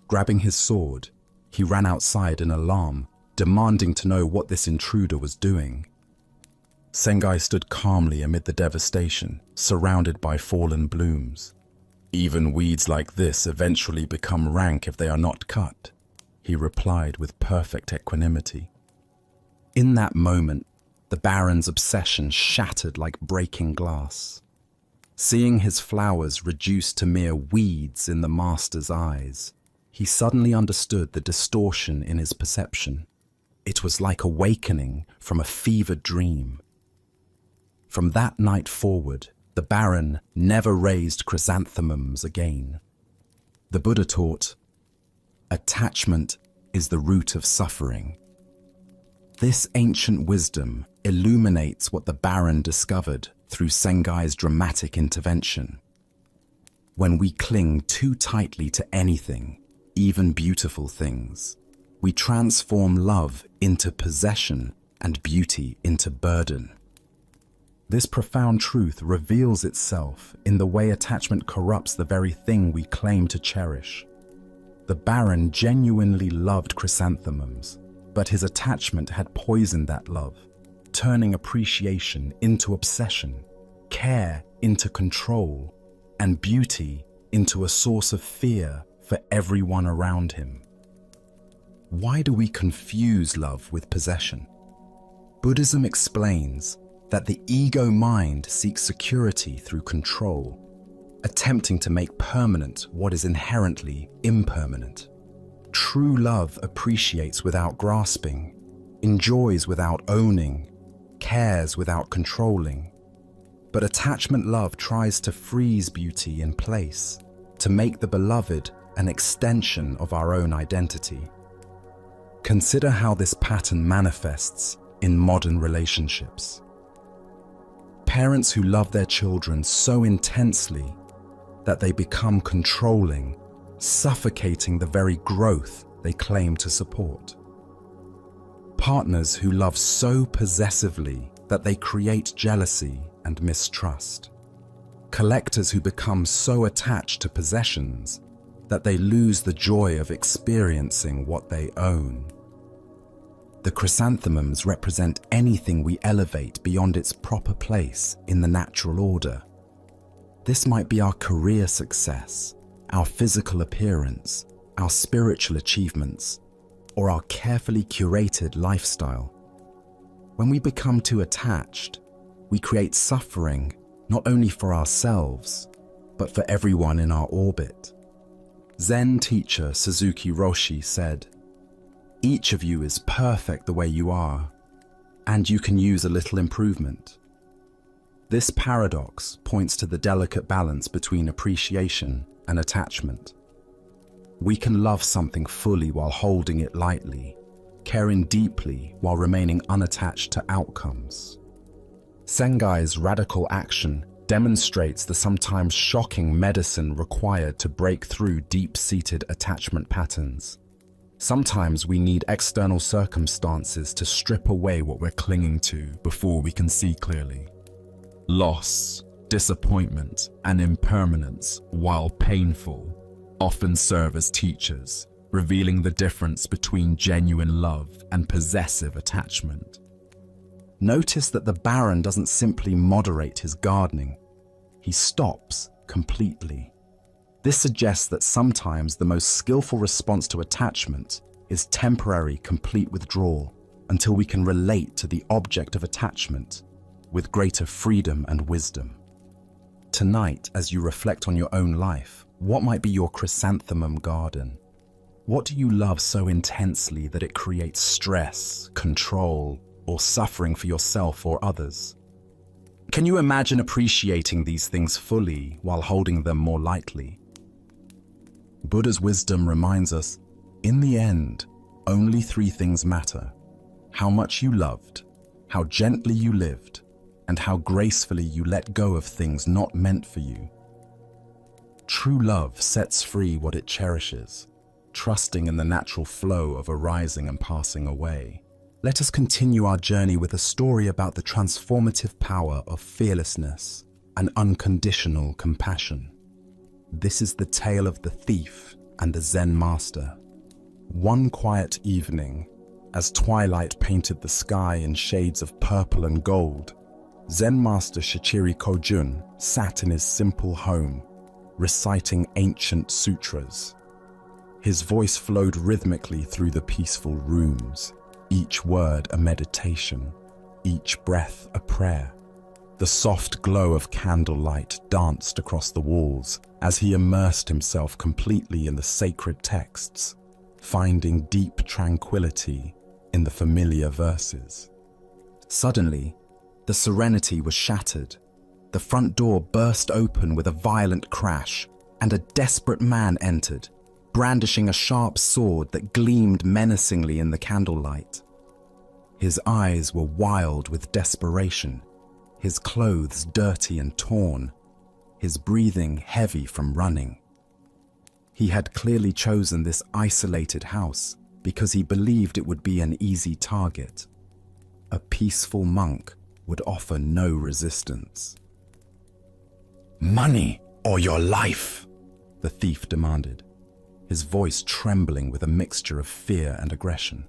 Grabbing his sword, he ran outside in alarm, demanding to know what this intruder was doing. Sengai stood calmly amid the devastation, surrounded by fallen blooms. "Even weeds like this eventually become rank if they are not cut," he replied with perfect equanimity. In that moment, the baron's obsession shattered like breaking glass. Seeing his flowers reduced to mere weeds in the master's eyes, he suddenly understood the distortion in his perception. It was like awakening from a fevered dream. From that night forward, the baron never raised chrysanthemums again. The Buddha taught, "Attachment is the root of suffering." This ancient wisdom illuminates what the baron discovered through Sengai's dramatic intervention. When we cling too tightly to anything, even beautiful things, we transform love into possession and beauty into burden. This profound truth reveals itself in the way attachment corrupts the very thing we claim to cherish. The baron genuinely loved chrysanthemums, but his attachment had poisoned that love, turning appreciation into obsession, care into control, and beauty into a source of fear for everyone around him. Why do we confuse love with possession? Buddhism explains that the ego mind seeks security through control, attempting to make permanent what is inherently impermanent. True love appreciates without grasping, enjoys without owning, cares without controlling. But attachment love tries to freeze beauty in place, to make the beloved an extension of our own identity. Consider how this pattern manifests in modern relationships. Parents who love their children so intensely that they become controlling, suffocating the very growth they claim to support. Partners who love so possessively that they create jealousy and mistrust. Collectors who become so attached to possessions that they lose the joy of experiencing what they own. The chrysanthemums represent anything we elevate beyond its proper place in the natural order. This might be our career success, our physical appearance, our spiritual achievements, or our carefully curated lifestyle. When we become too attached, we create suffering not only for ourselves, but for everyone in our orbit. Zen teacher Suzuki Roshi said, "Each of you is perfect the way you are, and you can use a little improvement." This paradox points to the delicate balance between appreciation and attachment. We can love something fully while holding it lightly, caring deeply while remaining unattached to outcomes. Sengai's radical action demonstrates the sometimes shocking medicine required to break through deep-seated attachment patterns. Sometimes we need external circumstances to strip away what we're clinging to before we can see clearly. Loss, disappointment, and impermanence, while painful, often serve as teachers, revealing the difference between genuine love and possessive attachment. Notice that the Baron doesn't simply moderate his gardening. He stops completely. This suggests that sometimes the most skillful response to attachment is temporary, complete withdrawal until we can relate to the object of attachment with greater freedom and wisdom. Tonight, as you reflect on your own life, what might be your chrysanthemum garden? What do you love so intensely that it creates stress, control, or suffering for yourself or others? Can you imagine appreciating these things fully while holding them more lightly? Buddha's wisdom reminds us, in the end, only three things matter: how much you loved, how gently you lived, and how gracefully you let go of things not meant for you. True love sets free what it cherishes, trusting in the natural flow of arising and passing away. Let us continue our journey with a story about the transformative power of fearlessness and unconditional compassion. This is the tale of the thief and the Zen master. One quiet evening, as twilight painted the sky in shades of purple and gold, Zen master Shichiri Kojun sat in his simple home, reciting ancient sutras. His voice flowed rhythmically through the peaceful rooms, each word a meditation, each breath a prayer. The soft glow of candlelight danced across the walls as he immersed himself completely in the sacred texts, finding deep tranquility in the familiar verses. Suddenly, the serenity was shattered. The front door burst open with a violent crash, and a desperate man entered, brandishing a sharp sword that gleamed menacingly in the candlelight. His eyes were wild with desperation, his clothes dirty and torn, his breathing heavy from running. He had clearly chosen this isolated house because he believed it would be an easy target. A peaceful monk would offer no resistance. "Money or your life?" the thief demanded, his voice trembling with a mixture of fear and aggression.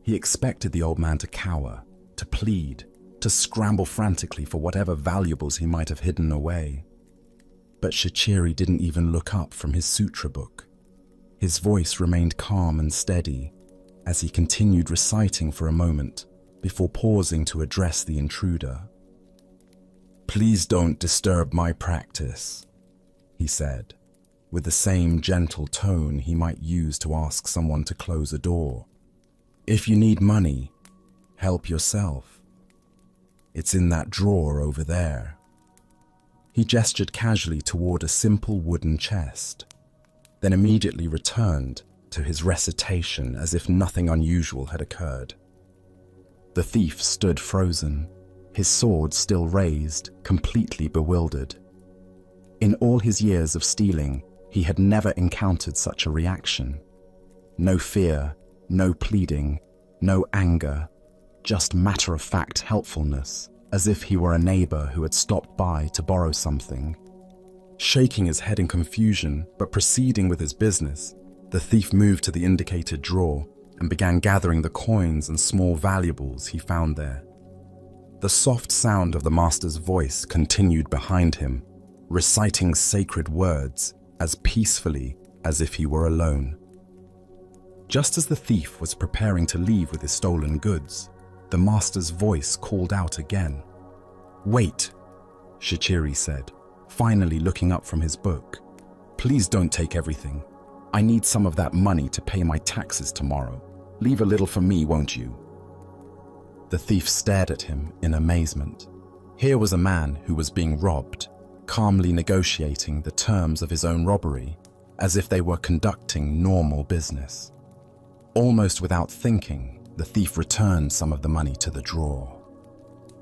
He expected the old man to cower, to plead, to scramble frantically for whatever valuables he might have hidden away. But Shichiri didn't even look up from his sutra book. His voice remained calm and steady as he continued reciting for a moment, before pausing to address the intruder. "Please don't disturb my practice," he said, with the same gentle tone he might use to ask someone to close a door. "If you need money, help yourself. It's in that drawer over there." He gestured casually toward a simple wooden chest, then immediately returned to his recitation as if nothing unusual had occurred. The thief stood frozen, his sword still raised, completely bewildered. In all his years of stealing, he had never encountered such a reaction. No fear, no pleading, no anger, just matter-of-fact helpfulness, as if he were a neighbor who had stopped by to borrow something. Shaking his head in confusion, but proceeding with his business, the thief moved to the indicated drawer and began gathering the coins and small valuables he found there. The soft sound of the master's voice continued behind him, reciting sacred words as peacefully as if he were alone. Just as the thief was preparing to leave with his stolen goods, the master's voice called out again. "Wait," Shichiri said, finally looking up from his book. "Please don't take everything. I need some of that money to pay my taxes tomorrow. Leave a little for me, won't you?" The thief stared at him in amazement. Here was a man who was being robbed, calmly negotiating the terms of his own robbery, as if they were conducting normal business. Almost without thinking, the thief returned some of the money to the drawer.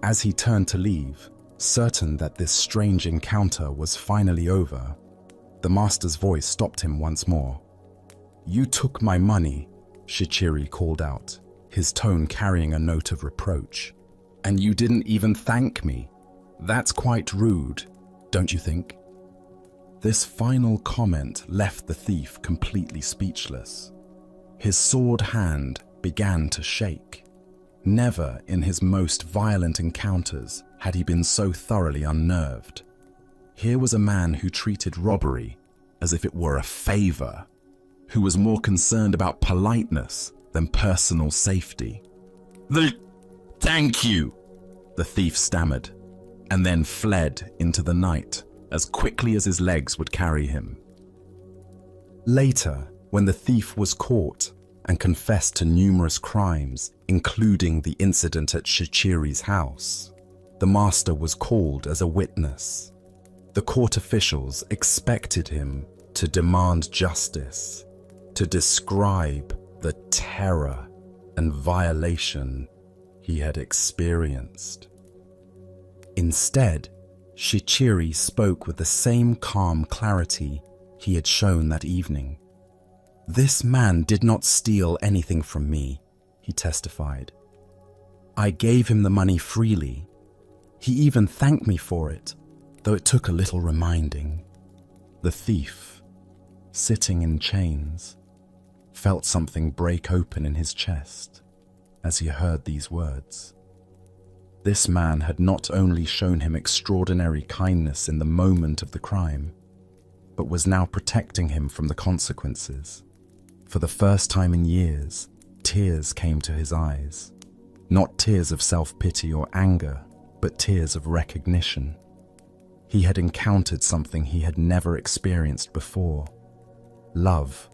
As he turned to leave, certain that this strange encounter was finally over, the master's voice stopped him once more. "You took my money," Shichiri called out, his tone carrying a note of reproach. "And you didn't even thank me. That's quite rude, don't you think?" This final comment left the thief completely speechless. His sword hand began to shake. Never in his most violent encounters had he been so thoroughly unnerved. Here was a man who treated robbery as if it were a favor, who was more concerned about politeness than personal safety. Thank you," the thief stammered, and then fled into the night as quickly as his legs would carry him. Later, when the thief was caught and confessed to numerous crimes, including the incident at Shichiri's house, the master was called as a witness. The court officials expected him to demand justice, to describe the terror and violation he had experienced. Instead, Shichiri spoke with the same calm clarity he had shown that evening. "This man did not steal anything from me," he testified. "I gave him the money freely. He even thanked me for it, though it took a little reminding." The thief, sitting in chains, felt something break open in his chest as he heard these words. This man had not only shown him extraordinary kindness in the moment of the crime, but was now protecting him from the consequences. For the first time in years, tears came to his eyes. Not tears of self-pity or anger, but tears of recognition. He had encountered something he had never experienced before: love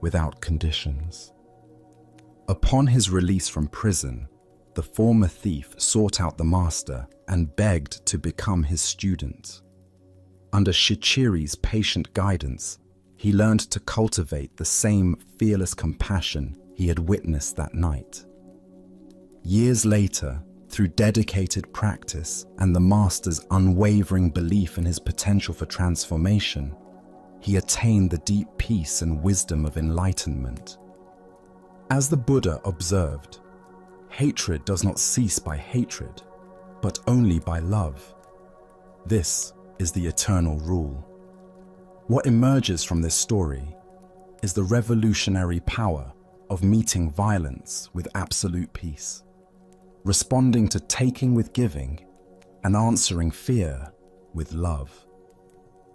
without conditions. Upon his release from prison, the former thief sought out the master and begged to become his student. Under Shichiri's patient guidance, he learned to cultivate the same fearless compassion he had witnessed that night. Years later, through dedicated practice and the master's unwavering belief in his potential for transformation, he attained the deep peace and wisdom of enlightenment. As the Buddha observed, hatred does not cease by hatred, but only by love. This is the eternal rule. What emerges from this story is the revolutionary power of meeting violence with absolute peace, responding to taking with giving, and answering fear with love.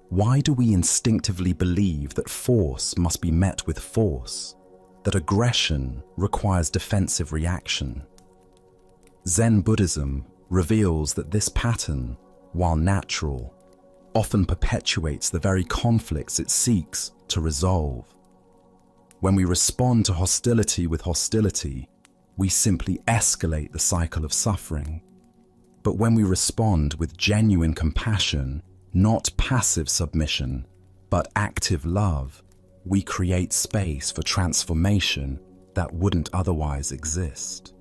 Why do we instinctively believe that force must be met with force, that aggression requires defensive reaction? Zen Buddhism reveals that this pattern, while natural, often perpetuates the very conflicts it seeks to resolve. When we respond to hostility with hostility, we simply escalate the cycle of suffering. But when we respond with genuine compassion, not passive submission, but active love, we create space for transformation that wouldn't otherwise exist.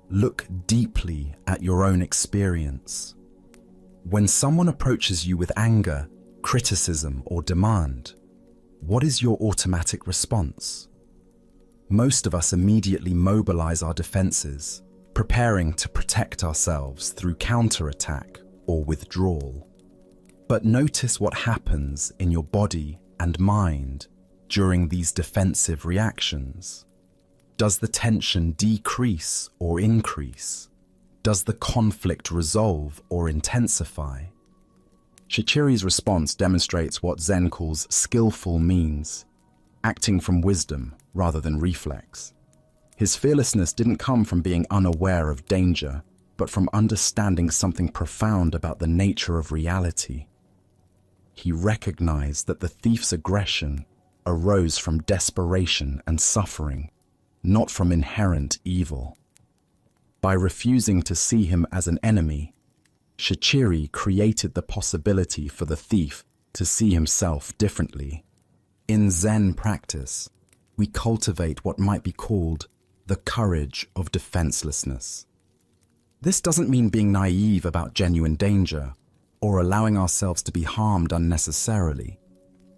Look deeply at your own experience. When someone approaches you with anger, criticism, or demand, what is your automatic response? Most of us immediately mobilize our defenses, preparing to protect ourselves through counterattack or withdrawal. But notice what happens in your body and mind during these defensive reactions. Does the tension decrease or increase? Does the conflict resolve or intensify? Shichiri's response demonstrates what Zen calls skillful means, acting from wisdom rather than reflex. His fearlessness didn't come from being unaware of danger, but from understanding something profound about the nature of reality. He recognized that the thief's aggression arose from desperation and suffering, not from inherent evil. By refusing to see him as an enemy, Shichiri created the possibility for the thief to see himself differently. In Zen practice, we cultivate what might be called the courage of defenselessness. This doesn't mean being naive about genuine danger or allowing ourselves to be harmed unnecessarily.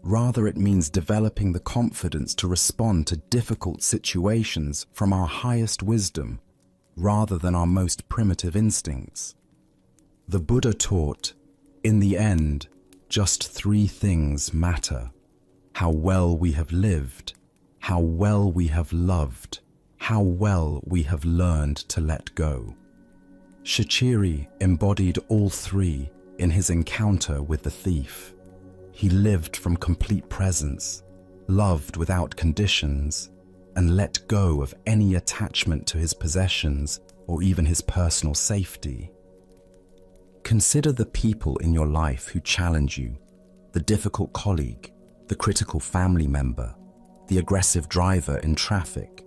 Rather, it means developing the confidence to respond to difficult situations from our highest wisdom rather than our most primitive instincts. The Buddha taught, in the end, just three things matter: how well we have lived, how well we have loved, how well we have learned to let go. Shichiri embodied all three in his encounter with the thief. He lived from complete presence, loved without conditions, and let go of any attachment to his possessions or even his personal safety. Consider the people in your life who challenge you: the difficult colleague, the critical family member, the aggressive driver in traffic.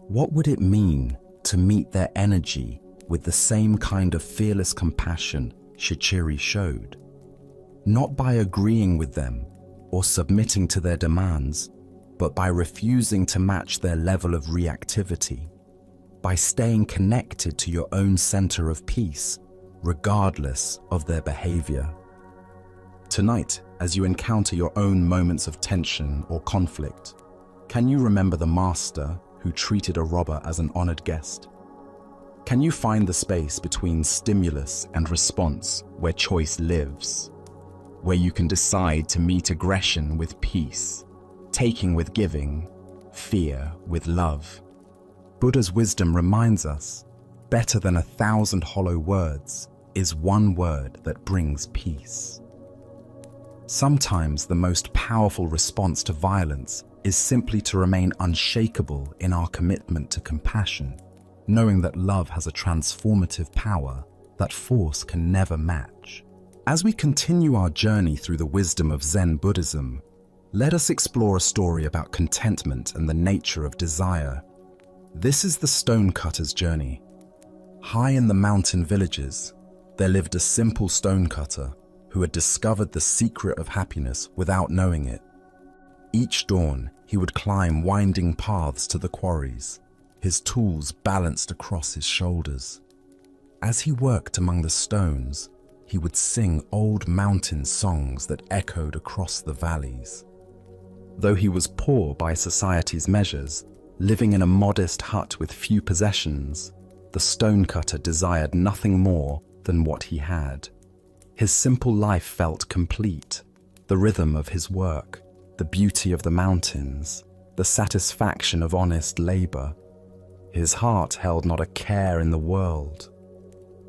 What would it mean to meet their energy with the same kind of fearless compassion Shichiri showed? Not by agreeing with them or submitting to their demands, but by refusing to match their level of reactivity, by staying connected to your own center of peace, regardless of their behavior. Tonight, as you encounter your own moments of tension or conflict, can you remember the master who treated a robber as an honored guest? Can you find the space between stimulus and response where choice lives, where you can decide to meet aggression with peace, taking with giving, fear with love? Buddha's wisdom reminds us, better than 1,000 hollow words is one word that brings peace. Sometimes the most powerful response to violence is simply to remain unshakable in our commitment to compassion, knowing that love has a transformative power that force can never match. As we continue our journey through the wisdom of Zen Buddhism, let us explore a story about contentment and the nature of desire. This is the stonecutter's journey. High in the mountain villages, there lived a simple stonecutter who had discovered the secret of happiness without knowing it. Each dawn, he would climb winding paths to the quarries, his tools balanced across his shoulders. As he worked among the stones, he would sing old mountain songs that echoed across the valleys. Though he was poor by society's measures, living in a modest hut with few possessions, the stonecutter desired nothing more than what he had. His simple life felt complete: the rhythm of his work, the beauty of the mountains, the satisfaction of honest labor. His heart held not a care in the world.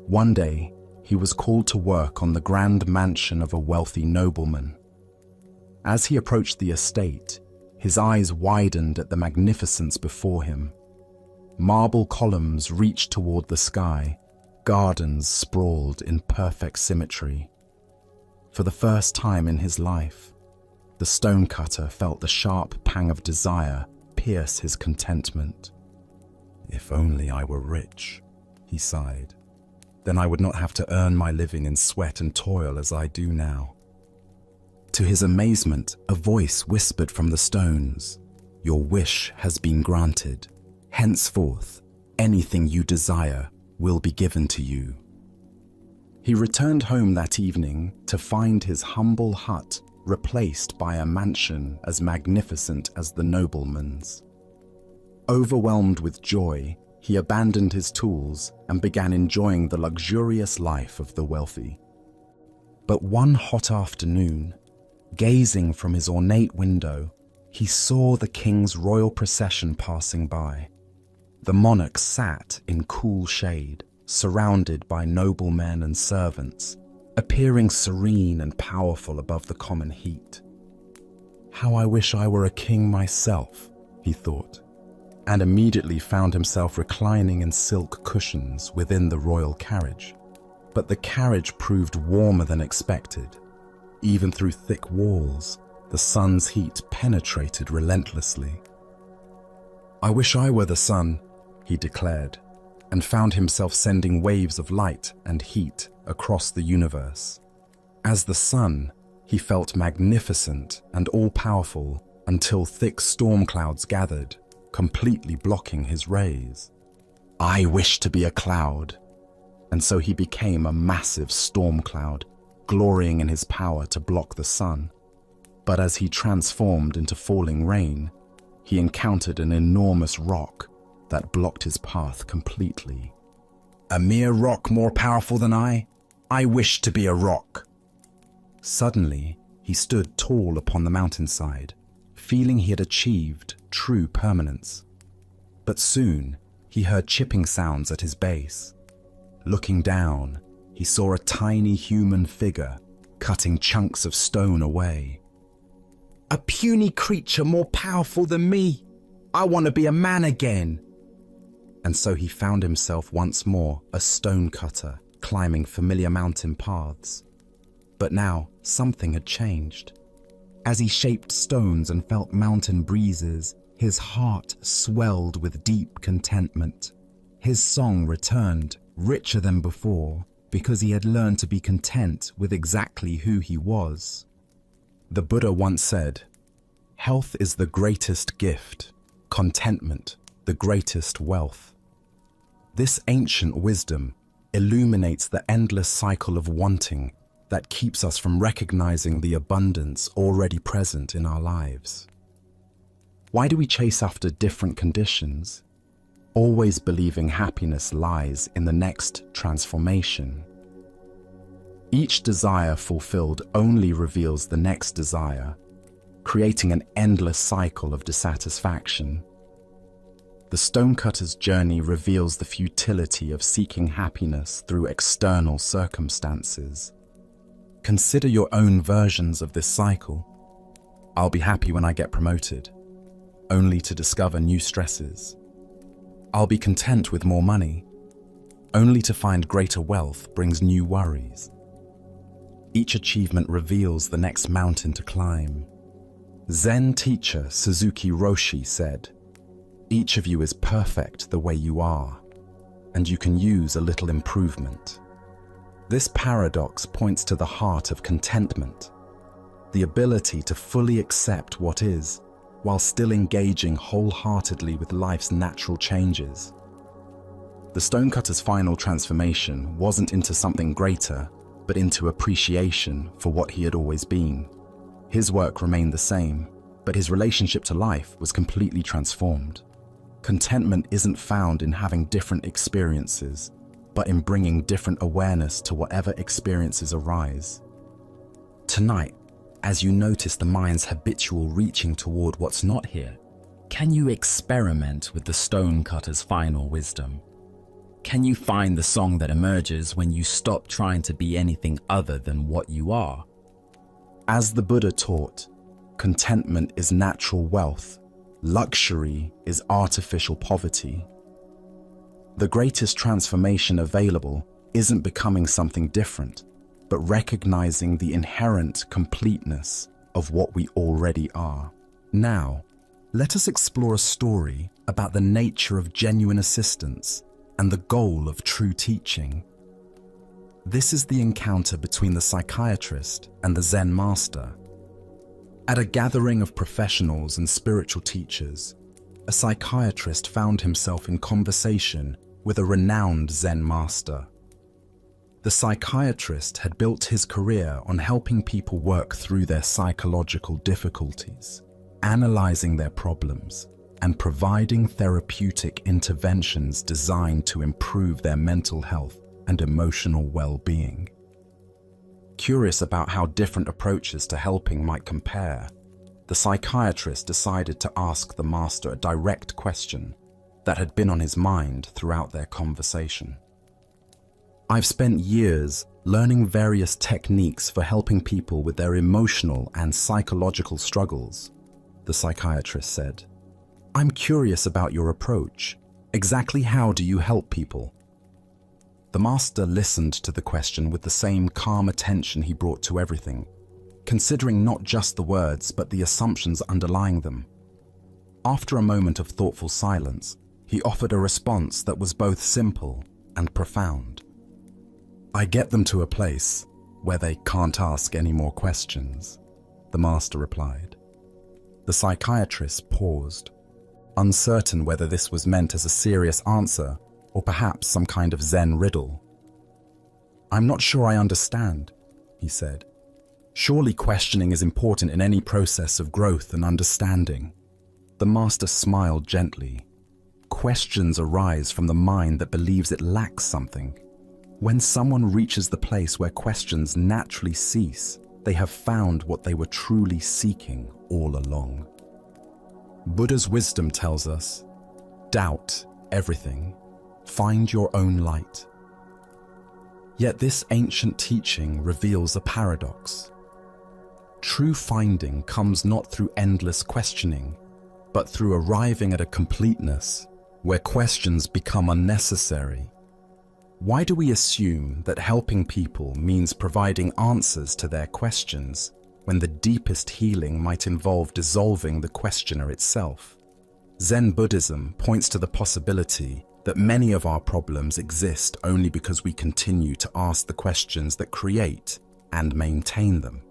One day, he was called to work on the grand mansion of a wealthy nobleman. As he approached the estate, his eyes widened at the magnificence before him. Marble columns reached toward the sky, gardens sprawled in perfect symmetry. For the first time in his life, the stonecutter felt the sharp pang of desire pierce his contentment. "If only I were rich," he sighed. "Then I would not have to earn my living in sweat and toil as I do now." To his amazement, a voice whispered from the stones, "Your wish has been granted. Henceforth, anything you desire will be given to you." He returned home that evening to find his humble hut replaced by a mansion as magnificent as the nobleman's. Overwhelmed with joy, he abandoned his tools and began enjoying the luxurious life of the wealthy. But one hot afternoon, gazing from his ornate window, he saw the king's royal procession passing by. The monarch sat in cool shade, surrounded by noblemen and servants, appearing serene and powerful above the common heat. "How I wish I were a king myself," he thought, and immediately found himself reclining in silk cushions within the royal carriage. But the carriage proved warmer than expected. Even through thick walls, the sun's heat penetrated relentlessly. "I wish I were the sun," he declared, and found himself sending waves of light and heat across the universe. As the sun, he felt magnificent and all-powerful until thick storm clouds gathered, completely blocking his rays. "I wish to be a cloud," and so he became a massive storm cloud, glorying in his power to block the sun. But as he transformed into falling rain, he encountered an enormous rock that blocked his path completely. "A mere rock more powerful than I wish to be a rock." Suddenly, he stood tall upon the mountainside, feeling he had achieved true permanence. But soon, he heard chipping sounds at his base. Looking down, he saw a tiny human figure cutting chunks of stone away. "A puny creature more powerful than me. I want to be a man again." And so he found himself once more a stonecutter, climbing familiar mountain paths. But now something had changed. As he shaped stones and felt mountain breezes, his heart swelled with deep contentment. His song returned, richer than before, because he had learned to be content with exactly who he was. The Buddha once said, "Health is the greatest gift, contentment the greatest wealth." This ancient wisdom illuminates the endless cycle of wanting that keeps us from recognizing the abundance already present in our lives. Why do we chase after different conditions, always believing happiness lies in the next transformation? Each desire fulfilled only reveals the next desire, creating an endless cycle of dissatisfaction. The stonecutter's journey reveals the futility of seeking happiness through external circumstances. Consider your own versions of this cycle. "I'll be happy when I get promoted," only to discover new stresses. "I'll be content with more money," only to find greater wealth brings new worries. Each achievement reveals the next mountain to climb. Zen teacher Suzuki Roshi said, "Each of you is perfect the way you are, and you can use a little improvement." This paradox points to the heart of contentment, the ability to fully accept what is, while still engaging wholeheartedly with life's natural changes. The stonecutter's final transformation wasn't into something greater, but into appreciation for what he had always been. His work remained the same, but his relationship to life was completely transformed. Contentment isn't found in having different experiences, but in bringing different awareness to whatever experiences arise. Tonight, as you notice the mind's habitual reaching toward what's not here, can you experiment with the stonecutter's final wisdom? Can you find the song that emerges when you stop trying to be anything other than what you are? As the Buddha taught, contentment is natural wealth, luxury is artificial poverty. The greatest transformation available isn't becoming something different, but recognizing the inherent completeness of what we already are. Now, let us explore a story about the nature of genuine assistance and the goal of true teaching. This is the encounter between the psychiatrist and the Zen master. At a gathering of professionals and spiritual teachers, a psychiatrist found himself in conversation with a renowned Zen master. The psychiatrist had built his career on helping people work through their psychological difficulties, analyzing their problems, and providing therapeutic interventions designed to improve their mental health and emotional well-being. Curious about how different approaches to helping might compare, the psychiatrist decided to ask the master a direct question that had been on his mind throughout their conversation. "I've spent years learning various techniques for helping people with their emotional and psychological struggles," the psychiatrist said. "I'm curious about your approach. Exactly how do you help people?" The master listened to the question with the same calm attention he brought to everything, considering not just the words but the assumptions underlying them. After a moment of thoughtful silence, he offered a response that was both simple and profound. "I get them to a place where they can't ask any more questions," the master replied. The psychiatrist paused, uncertain whether this was meant as a serious answer or perhaps some kind of Zen riddle. "I'm not sure I understand," he said. "Surely questioning is important in any process of growth and understanding." The master smiled gently. Questions arise from the mind that believes it lacks something. When someone reaches the place where questions naturally cease, they have found what they were truly seeking all along. Buddha's wisdom tells us, doubt everything, find your own light. Yet this ancient teaching reveals a paradox. True finding comes not through endless questioning, but through arriving at a completeness where questions become unnecessary. Why do we assume that helping people means providing answers to their questions when the deepest healing might involve dissolving the questioner itself? Zen Buddhism points to the possibility that many of our problems exist only because we continue to ask the questions that create and maintain them.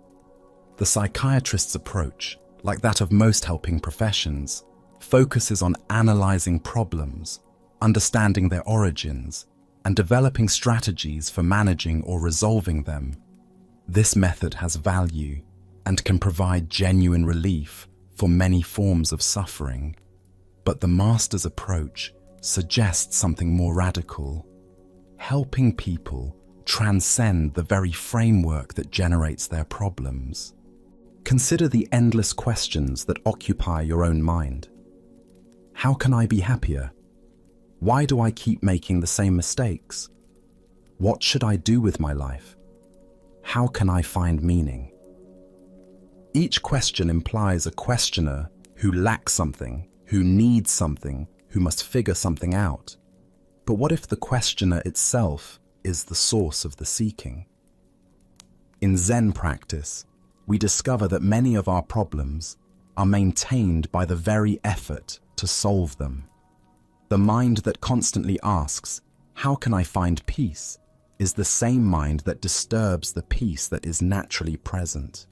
The psychiatrist's approach, like that of most helping professions, focuses on analyzing problems, understanding their origins, and developing strategies for managing or resolving them. This method has value and can provide genuine relief for many forms of suffering. But the master's approach suggests something more radical. Helping people transcend the very framework that generates their problems. Consider the endless questions that occupy your own mind. How can I be happier? Why do I keep making the same mistakes? What should I do with my life? How can I find meaning? Each question implies a questioner who lacks something, who needs something, who must figure something out. But what if the questioner itself is the source of the seeking? In Zen practice, we discover that many of our problems are maintained by the very effort to solve them. The mind that constantly asks, "How can I find peace?" is the same mind that disturbs the peace that is naturally present.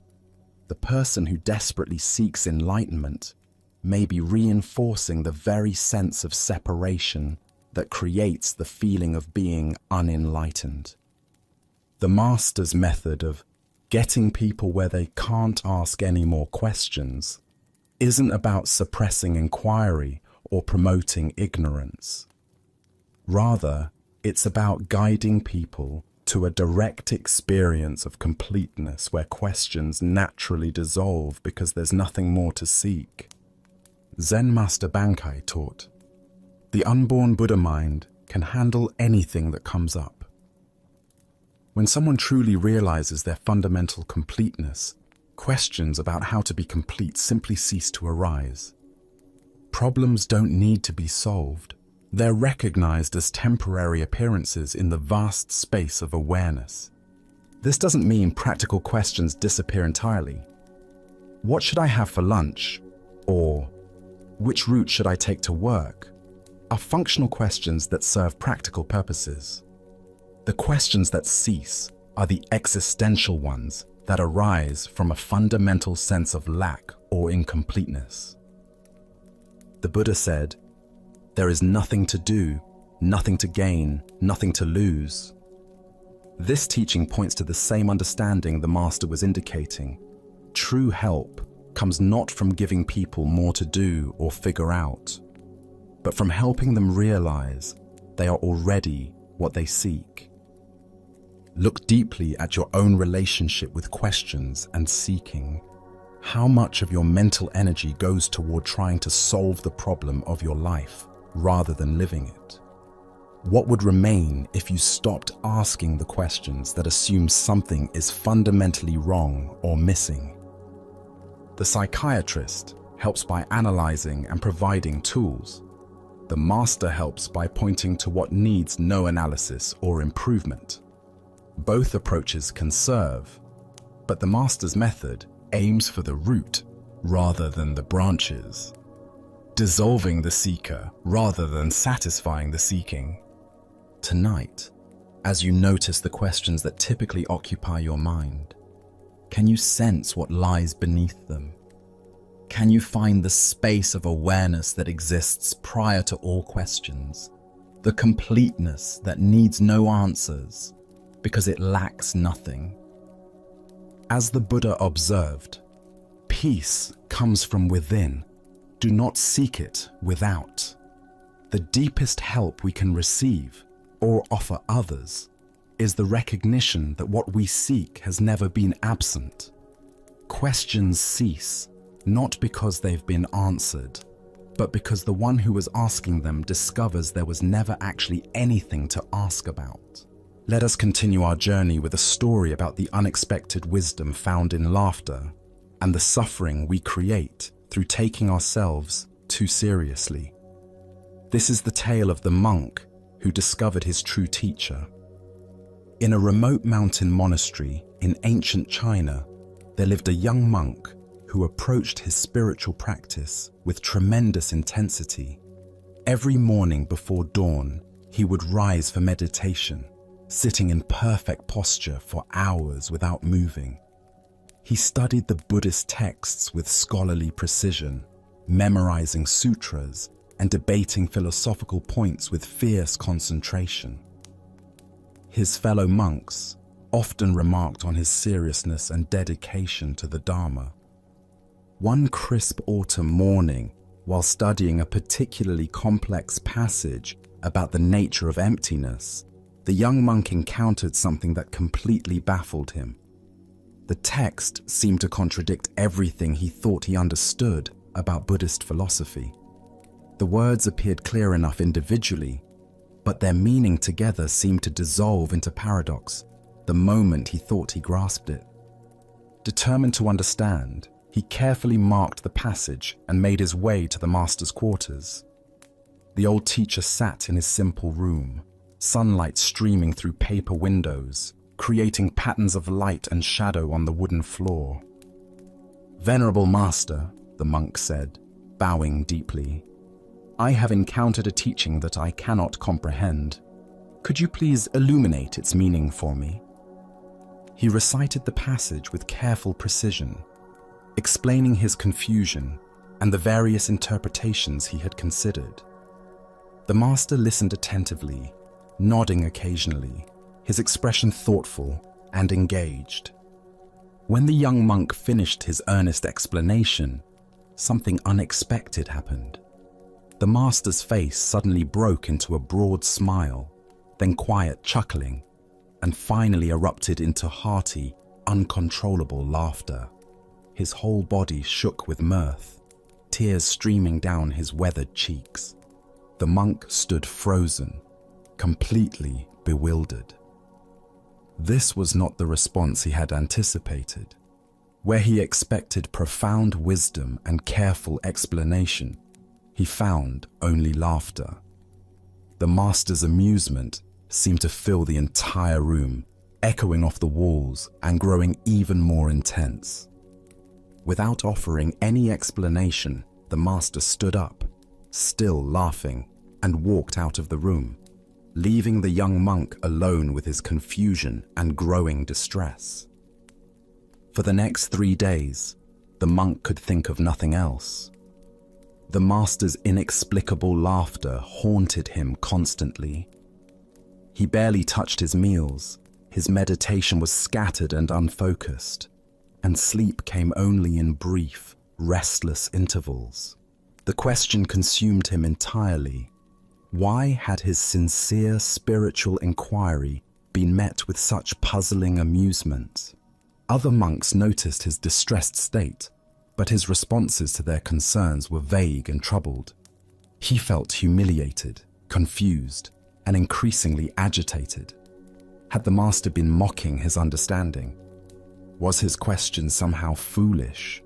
The person who desperately seeks enlightenment may be reinforcing the very sense of separation that creates the feeling of being unenlightened. The master's method of getting people where they can't ask any more questions isn't about suppressing inquiry or promoting ignorance. Rather, it's about guiding people to a direct experience of completeness where questions naturally dissolve because there's nothing more to seek. Zen Master Bankai taught, "The unborn Buddha mind can handle anything that comes up." When someone truly realizes their fundamental completeness, questions about how to be complete simply cease to arise. Problems don't need to be solved, They're recognized as temporary appearances in the vast space of awareness. This doesn't mean practical questions disappear entirely. What should I have for lunch? Or which route should I take to work? Are functional questions that serve practical purposes. The questions that cease are the existential ones that arise from a fundamental sense of lack or incompleteness. The Buddha said, "There is nothing to do, nothing to gain, nothing to lose." This teaching points to the same understanding the Master was indicating. True help comes not from giving people more to do or figure out, but from helping them realize they are already what they seek. Look deeply at your own relationship with questions and seeking. How much of your mental energy goes toward trying to solve the problem of your life rather than living it? What would remain if you stopped asking the questions that assume something is fundamentally wrong or missing? The psychiatrist helps by analyzing and providing tools. The Master helps by pointing to what needs no analysis or improvement. Both approaches can serve, but the Master's method aims for the root rather than the branches, dissolving the seeker rather than satisfying the seeking. Tonight, as you notice the questions that typically occupy your mind, can you sense what lies beneath them? Can you find the space of awareness that exists prior to all questions, the completeness that needs no answers because it lacks nothing? As the Buddha observed, peace comes from within. Do not seek it without. The deepest help we can receive or offer others is the recognition that what we seek has never been absent. Questions cease, not because they've been answered, but because the one who was asking them discovers there was never actually anything to ask about. Let us continue our journey with a story about the unexpected wisdom found in laughter and the suffering we create through taking ourselves too seriously. This is the tale of the monk who discovered his true teacher. In a remote mountain monastery in ancient China, there lived a young monk who approached his spiritual practice with tremendous intensity. Every morning before dawn, he would rise for meditation, sitting in perfect posture for hours without moving. He studied the Buddhist texts with scholarly precision, memorizing sutras and debating philosophical points with fierce concentration. His fellow monks often remarked on his seriousness and dedication to the Dharma. One crisp autumn morning, while studying a particularly complex passage about the nature of emptiness, the young monk encountered something that completely baffled him. The text seemed to contradict everything he thought he understood about Buddhist philosophy. The words appeared clear enough individually, but their meaning together seemed to dissolve into paradox the moment he thought he grasped it. Determined to understand, he carefully marked the passage and made his way to the master's quarters. The old teacher sat in his simple room, sunlight streaming through paper windows, creating patterns of light and shadow on the wooden floor. "Venerable Master," the monk said, bowing deeply, "I have encountered a teaching that I cannot comprehend. Could you please illuminate its meaning for me?" He recited the passage with careful precision, explaining his confusion and the various interpretations he had considered. The master listened attentively, nodding occasionally, his expression thoughtful and engaged. When the young monk finished his earnest explanation, something unexpected happened. The master's face suddenly broke into a broad smile, then quiet chuckling, and finally erupted into hearty, uncontrollable laughter. His whole body shook with mirth, tears streaming down his weathered cheeks. The monk stood frozen, completely bewildered. This was not the response he had anticipated. Where he expected profound wisdom and careful explanation, he found only laughter. The master's amusement seemed to fill the entire room, echoing off the walls and growing even more intense. Without offering any explanation, the master stood up, still laughing, and walked out of the room, leaving the young monk alone with his confusion and growing distress. For the next 3 days, the monk could think of nothing else. The master's inexplicable laughter haunted him constantly. He barely touched his meals, his meditation was scattered and unfocused, and sleep came only in brief, restless intervals. The question consumed him entirely. Why had his sincere spiritual inquiry been met with such puzzling amusement? Other monks noticed his distressed state, but his responses to their concerns were vague and troubled. He felt humiliated, confused, and increasingly agitated. Had the master been mocking his understanding? Was his question somehow foolish?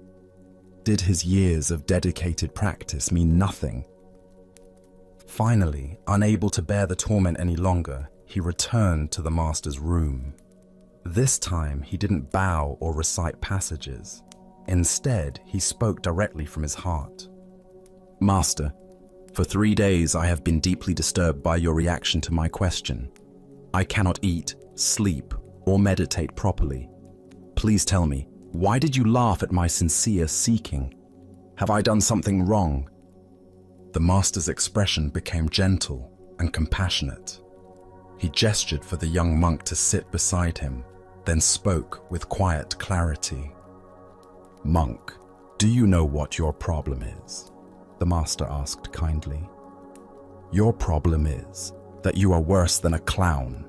Did his years of dedicated practice mean nothing? Finally, unable to bear the torment any longer, he returned to the master's room. This time, he didn't bow or recite passages. Instead, he spoke directly from his heart. "Master, for 3 days I have been deeply disturbed by your reaction to my question. I cannot eat, sleep, or meditate properly. Please tell me, why did you laugh at my sincere seeking? Have I done something wrong?" The master's expression became gentle and compassionate. He gestured for the young monk to sit beside him, then spoke with quiet clarity. "Monk, do you know what your problem is?" the master asked kindly. "Your problem is that you are worse than a clown."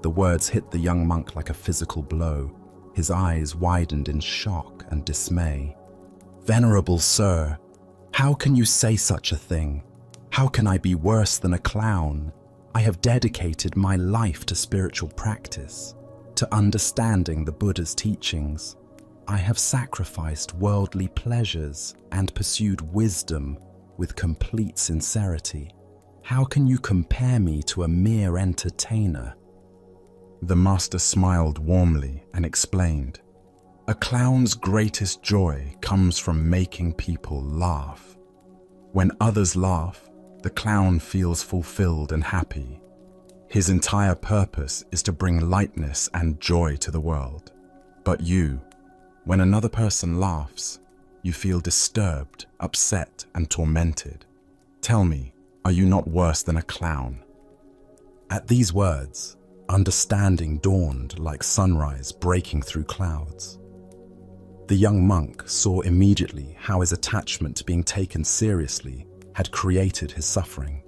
The words hit the young monk like a physical blow. His eyes widened in shock and dismay. "Venerable sir, how can you say such a thing? How can I be worse than a clown? I have dedicated my life to spiritual practice, to understanding the Buddha's teachings. I have sacrificed worldly pleasures and pursued wisdom with complete sincerity. How can you compare me to a mere entertainer?" The master smiled warmly and explained, "A clown's greatest joy comes from making people laugh. When others laugh, the clown feels fulfilled and happy. His entire purpose is to bring lightness and joy to the world. But you, when another person laughs, you feel disturbed, upset, and tormented. Tell me, are you not worse than a clown?" At these words, understanding dawned like sunrise breaking through clouds. The young monk saw immediately how his attachment to being taken seriously had created his suffering.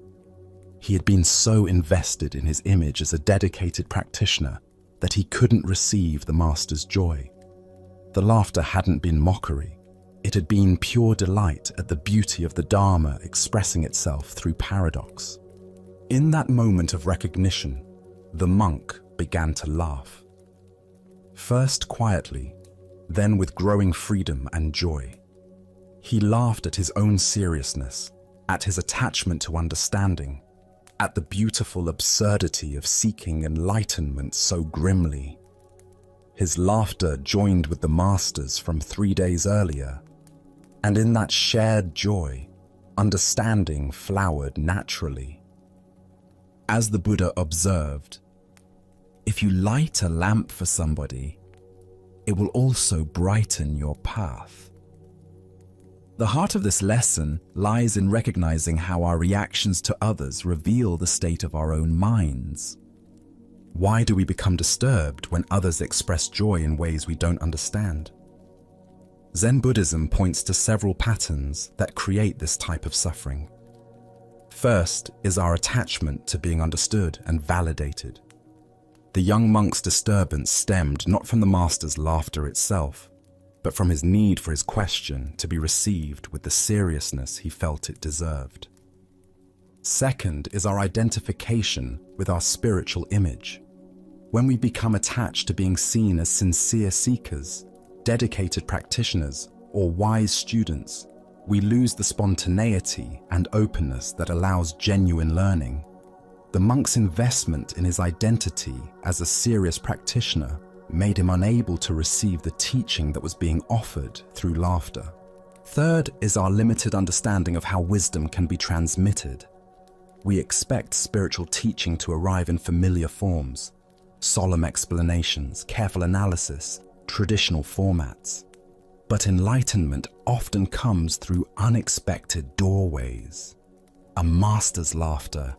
He had been so invested in his image as a dedicated practitioner that he couldn't receive the master's joy. The laughter hadn't been mockery. It had been pure delight at the beauty of the Dharma expressing itself through paradox. In that moment of recognition, the monk began to laugh. First quietly, then with growing freedom and joy. He laughed at his own seriousness, at his attachment to understanding, at the beautiful absurdity of seeking enlightenment so grimly. His laughter joined with the master's from 3 days earlier, and in that shared joy, understanding flowered naturally. As the Buddha observed, if you light a lamp for somebody, it will also brighten your path. The heart of this lesson lies in recognizing how our reactions to others reveal the state of our own minds. Why do we become disturbed when others express joy in ways we don't understand? Zen Buddhism points to several patterns that create this type of suffering. First is our attachment to being understood and validated. The young monk's disturbance stemmed not from the master's laughter itself, but from his need for his question to be received with the seriousness he felt it deserved. Second is our identification with our spiritual image. When we become attached to being seen as sincere seekers, dedicated practitioners, or wise students, we lose the spontaneity and openness that allows genuine learning. The monk's investment in his identity as a serious practitioner made him unable to receive the teaching that was being offered through laughter. Third is our limited understanding of how wisdom can be transmitted. We expect spiritual teaching to arrive in familiar forms, solemn explanations, careful analysis, traditional formats. But enlightenment often comes through unexpected doorways. A master's laughter,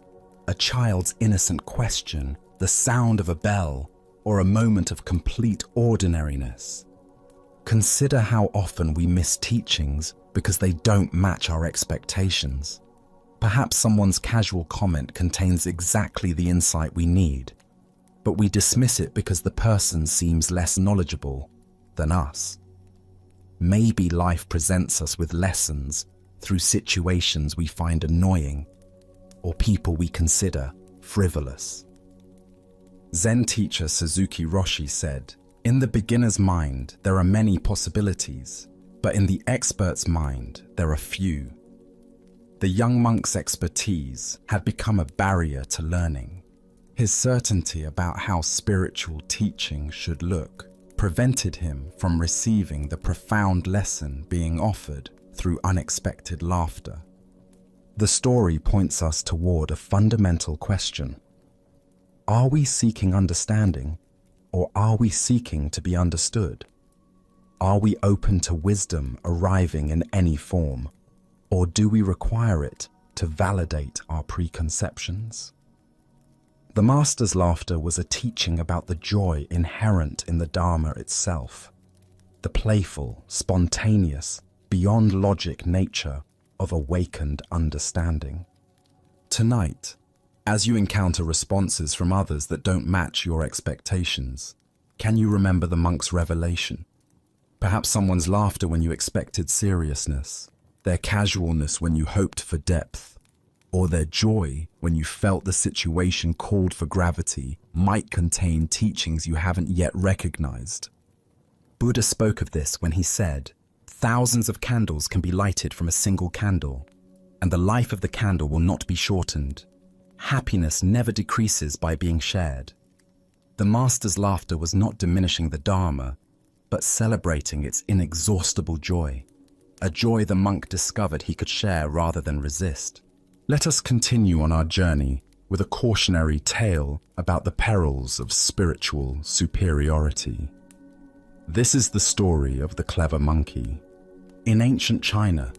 a child's innocent question, the sound of a bell, or a moment of complete ordinariness. Consider how often we miss teachings because they don't match our expectations. Perhaps someone's casual comment contains exactly the insight we need, but we dismiss it because the person seems less knowledgeable than us. Maybe life presents us with lessons through situations we find annoying or people we consider frivolous. Zen teacher Suzuki Roshi said, "In the beginner's mind, there are many possibilities, but in the expert's mind, there are few." The young monk's expertise had become a barrier to learning. His certainty about how spiritual teaching should look prevented him from receiving the profound lesson being offered through unexpected laughter. The story points us toward a fundamental question. Are we seeking understanding, or are we seeking to be understood? Are we open to wisdom arriving in any form, or do we require it to validate our preconceptions? The master's laughter was a teaching about the joy inherent in the Dharma itself, the playful, spontaneous, beyond logic nature of awakened understanding. Tonight, as you encounter responses from others that don't match your expectations, can you remember the monk's revelation? Perhaps someone's laughter when you expected seriousness, their casualness when you hoped for depth, or their joy when you felt the situation called for gravity might contain teachings you haven't yet recognized. Buddha spoke of this when he said, "Thousands of candles can be lighted from a single candle, and the life of the candle will not be shortened. Happiness never decreases by being shared." The master's laughter was not diminishing the Dharma, but celebrating its inexhaustible joy, a joy the monk discovered he could share rather than resist. Let us continue on our journey with a cautionary tale about the perils of spiritual superiority. This is the story of the clever monkey. In ancient China,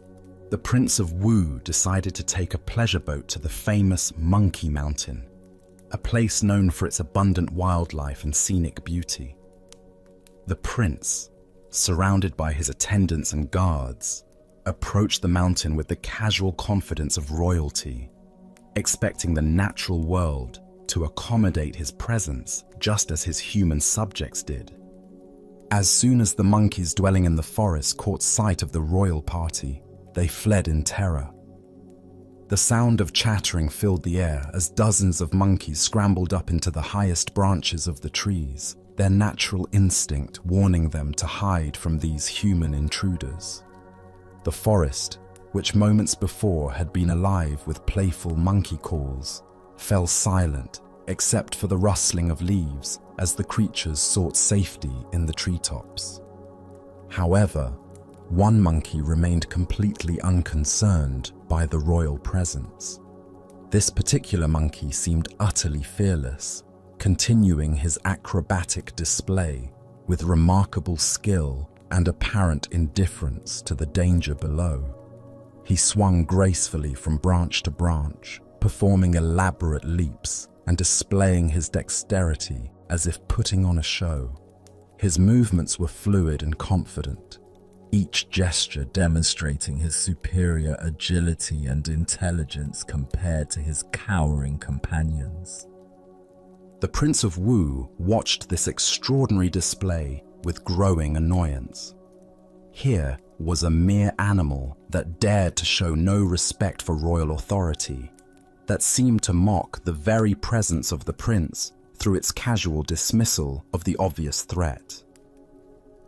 the Prince of Wu decided to take a pleasure boat to the famous Monkey Mountain, a place known for its abundant wildlife and scenic beauty. The prince, surrounded by his attendants and guards, approached the mountain with the casual confidence of royalty, expecting the natural world to accommodate his presence just as his human subjects did. As soon as the monkeys dwelling in the forest caught sight of the royal party, they fled in terror. The sound of chattering filled the air as dozens of monkeys scrambled up into the highest branches of the trees, their natural instinct warning them to hide from these human intruders. The forest, which moments before had been alive with playful monkey calls, fell silent except for the rustling of leaves as the creatures sought safety in the treetops. However, one monkey remained completely unconcerned by the royal presence. This particular monkey seemed utterly fearless, continuing his acrobatic display with remarkable skill and apparent indifference to the danger below. He swung gracefully from branch to branch, performing elaborate leaps and displaying his dexterity as if putting on a show. His movements were fluid and confident, each gesture demonstrating his superior agility and intelligence compared to his cowering companions. The Prince of Wu watched this extraordinary display with growing annoyance. Here was a mere animal that dared to show no respect for royal authority, that seemed to mock the very presence of the prince through its casual dismissal of the obvious threat.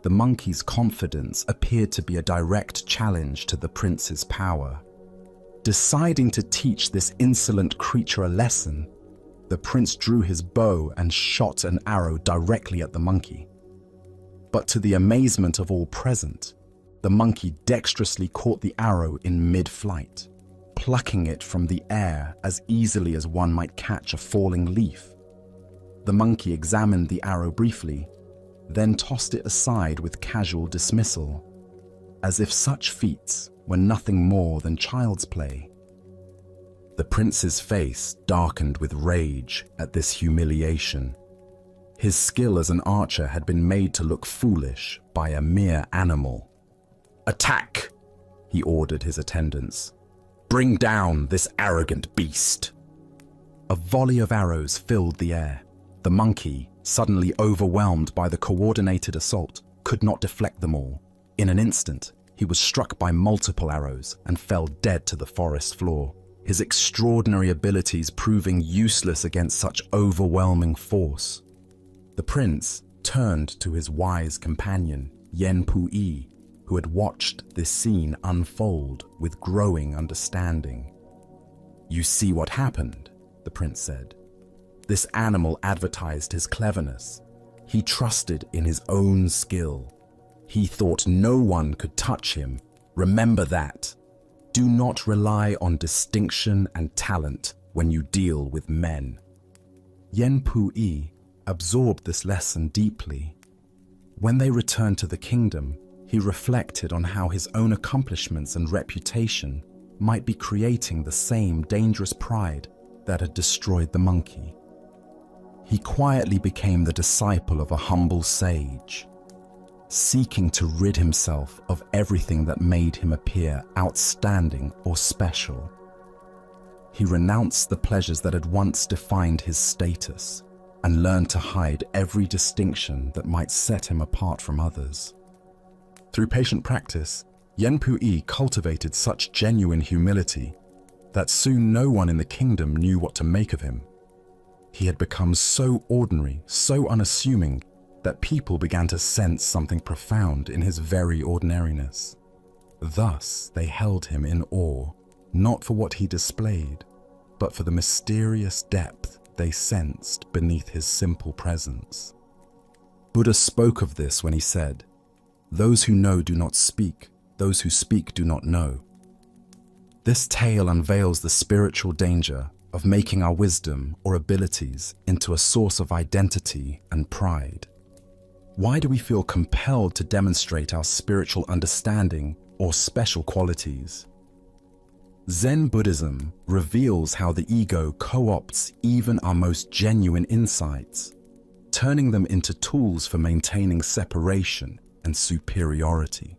The monkey's confidence appeared to be a direct challenge to the prince's power. Deciding to teach this insolent creature a lesson, the prince drew his bow and shot an arrow directly at the monkey. But to the amazement of all present, the monkey dexterously caught the arrow in mid-flight, plucking it from the air as easily as one might catch a falling leaf. The monkey examined the arrow briefly, then tossed it aside with casual dismissal, as if such feats were nothing more than child's play. The prince's face darkened with rage at this humiliation. His skill as an archer had been made to look foolish by a mere animal. "Attack!" he ordered his attendants. "Bring down this arrogant beast." A volley of arrows filled the air. The monkey, suddenly overwhelmed by the coordinated assault, could not deflect them all. In an instant, he was struck by multiple arrows and fell dead to the forest floor, his extraordinary abilities proving useless against such overwhelming force. The prince turned to his wise companion, Yen Pui, who had watched this scene unfold with growing understanding. "You see what happened," the prince said. "This animal advertised his cleverness. He trusted in his own skill. He thought no one could touch him. Remember that. Do not rely on distinction and talent when you deal with men." Yen Pui absorbed this lesson deeply. When they returned to the kingdom, he reflected on how his own accomplishments and reputation might be creating the same dangerous pride that had destroyed the monkey. He quietly became the disciple of a humble sage, seeking to rid himself of everything that made him appear outstanding or special. He renounced the pleasures that had once defined his status and learned to hide every distinction that might set him apart from others. Through patient practice, Yen Pui cultivated such genuine humility that soon no one in the kingdom knew what to make of him. He had become so ordinary, so unassuming, that people began to sense something profound in his very ordinariness. Thus, they held him in awe, not for what he displayed, but for the mysterious depth they sensed beneath his simple presence. Buddha spoke of this when he said, "Those who know do not speak, those who speak do not know." This tale unveils the spiritual danger of making our wisdom or abilities into a source of identity and pride. Why do we feel compelled to demonstrate our spiritual understanding or special qualities? Zen Buddhism reveals how the ego co-opts even our most genuine insights, turning them into tools for maintaining separation and superiority.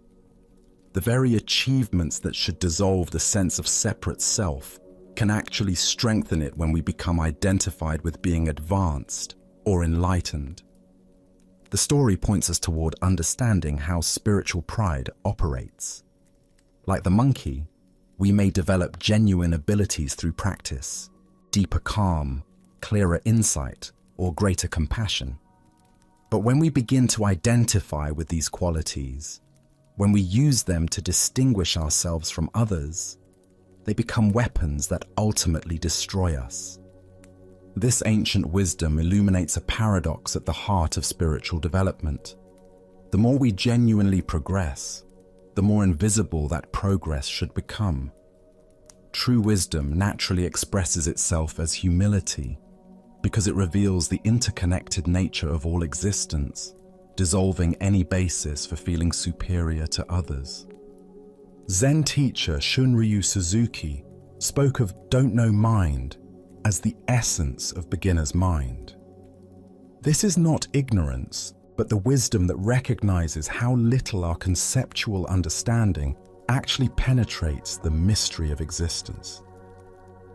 The very achievements that should dissolve the sense of separate self can actually strengthen it when we become identified with being advanced or enlightened. The story points us toward understanding how spiritual pride operates. Like the monkey, we may develop genuine abilities through practice, deeper calm, clearer insight, or greater compassion. But when we begin to identify with these qualities, when we use them to distinguish ourselves from others, they become weapons that ultimately destroy us. This ancient wisdom illuminates a paradox at the heart of spiritual development. The more we genuinely progress, the more invisible that progress should become. True wisdom naturally expresses itself as humility because it reveals the interconnected nature of all existence, dissolving any basis for feeling superior to others. Zen teacher Shunryu Suzuki spoke of "don't know mind" as the essence of beginner's mind. This is not ignorance, but the wisdom that recognizes how little our conceptual understanding actually penetrates the mystery of existence.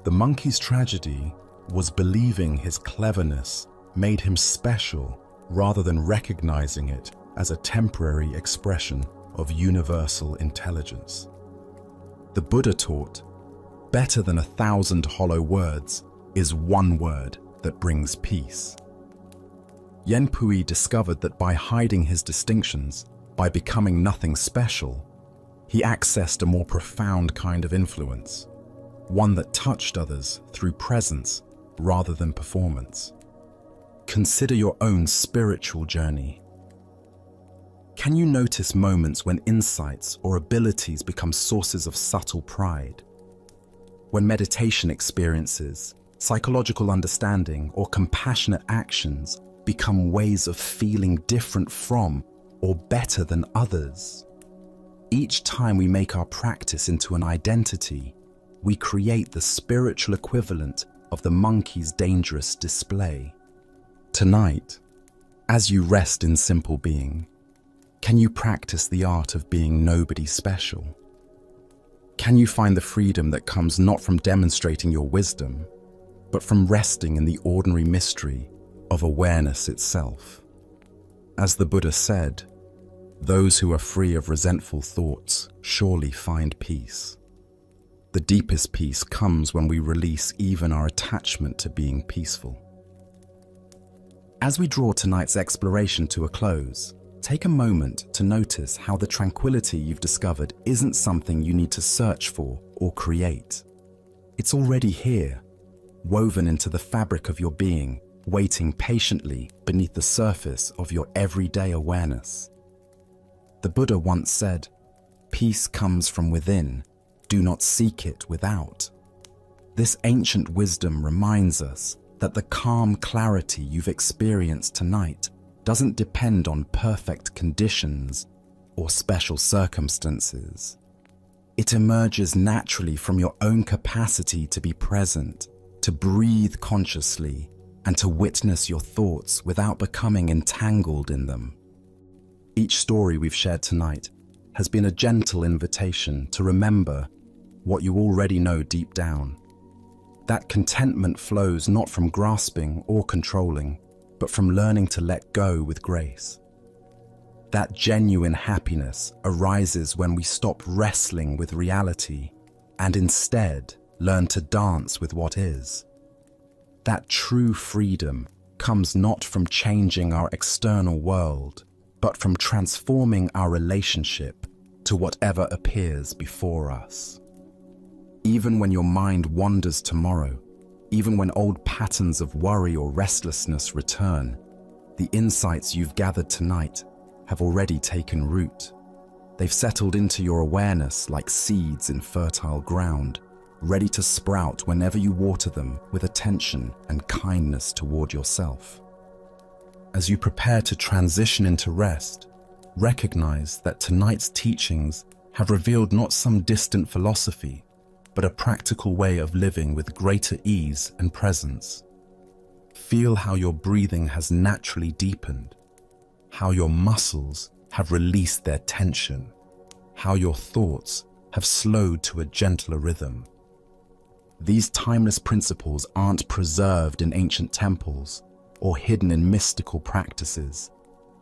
The monkey's tragedy was believing his cleverness made him special rather than recognizing it as a temporary expression of universal intelligence. The Buddha taught, "Better than 1,000 hollow words is one word that brings peace." Yen Pui discovered that by hiding his distinctions, by becoming nothing special, he accessed a more profound kind of influence, one that touched others through presence rather than performance. Consider your own spiritual journey. Can you notice moments when insights or abilities become sources of subtle pride? When meditation experiences, psychological understanding, or compassionate actions become ways of feeling different from or better than others? Each time we make our practice into an identity, we create the spiritual equivalent of the monkey's dangerous display. Tonight, as you rest in simple being, can you practice the art of being nobody special? Can you find the freedom that comes not from demonstrating your wisdom, but from resting in the ordinary mystery of awareness itself? As the Buddha said, those who are free of resentful thoughts surely find peace. The deepest peace comes when we release even our attachment to being peaceful. As we draw tonight's exploration to a close, take a moment to notice how the tranquility you've discovered isn't something you need to search for or create. It's already here, woven into the fabric of your being, waiting patiently beneath the surface of your everyday awareness. The Buddha once said, "Peace comes from within, do not seek it without." This ancient wisdom reminds us that the calm clarity you've experienced tonight doesn't depend on perfect conditions or special circumstances. It emerges naturally from your own capacity to be present, to breathe consciously, and to witness your thoughts without becoming entangled in them. Each story we've shared tonight has been a gentle invitation to remember what you already know deep down. That contentment flows not from grasping or controlling, but from learning to let go with grace. That genuine happiness arises when we stop wrestling with reality and instead learn to dance with what is. That true freedom comes not from changing our external world, but from transforming our relationship to whatever appears before us. Even when your mind wanders tomorrow, even when old patterns of worry or restlessness return, the insights you've gathered tonight have already taken root. They've settled into your awareness like seeds in fertile ground, ready to sprout whenever you water them with attention and kindness toward yourself. As you prepare to transition into rest, recognize that tonight's teachings have revealed not some distant philosophy, but a practical way of living with greater ease and presence. Feel how your breathing has naturally deepened, how your muscles have released their tension, how your thoughts have slowed to a gentler rhythm. These timeless principles aren't preserved in ancient temples or hidden in mystical practices.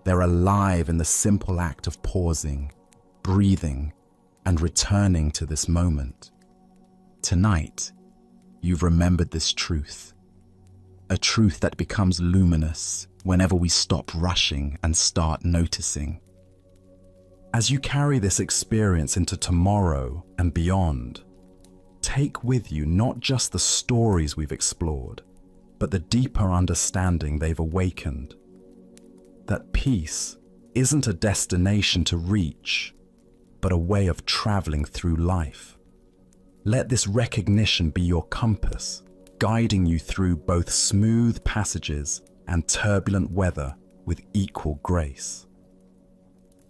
They're alive in the simple act of pausing, breathing, and returning to this moment. Tonight, you've remembered this truth, a truth that becomes luminous whenever we stop rushing and start noticing. As you carry this experience into tomorrow and beyond, take with you not just the stories we've explored, but the deeper understanding they've awakened. That peace isn't a destination to reach, but a way of traveling through life. Let this recognition be your compass, guiding you through both smooth passages and turbulent weather with equal grace.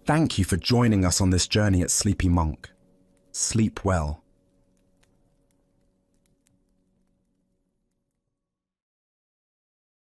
Thank you for joining us on this journey at Sleepy Monk. Sleep well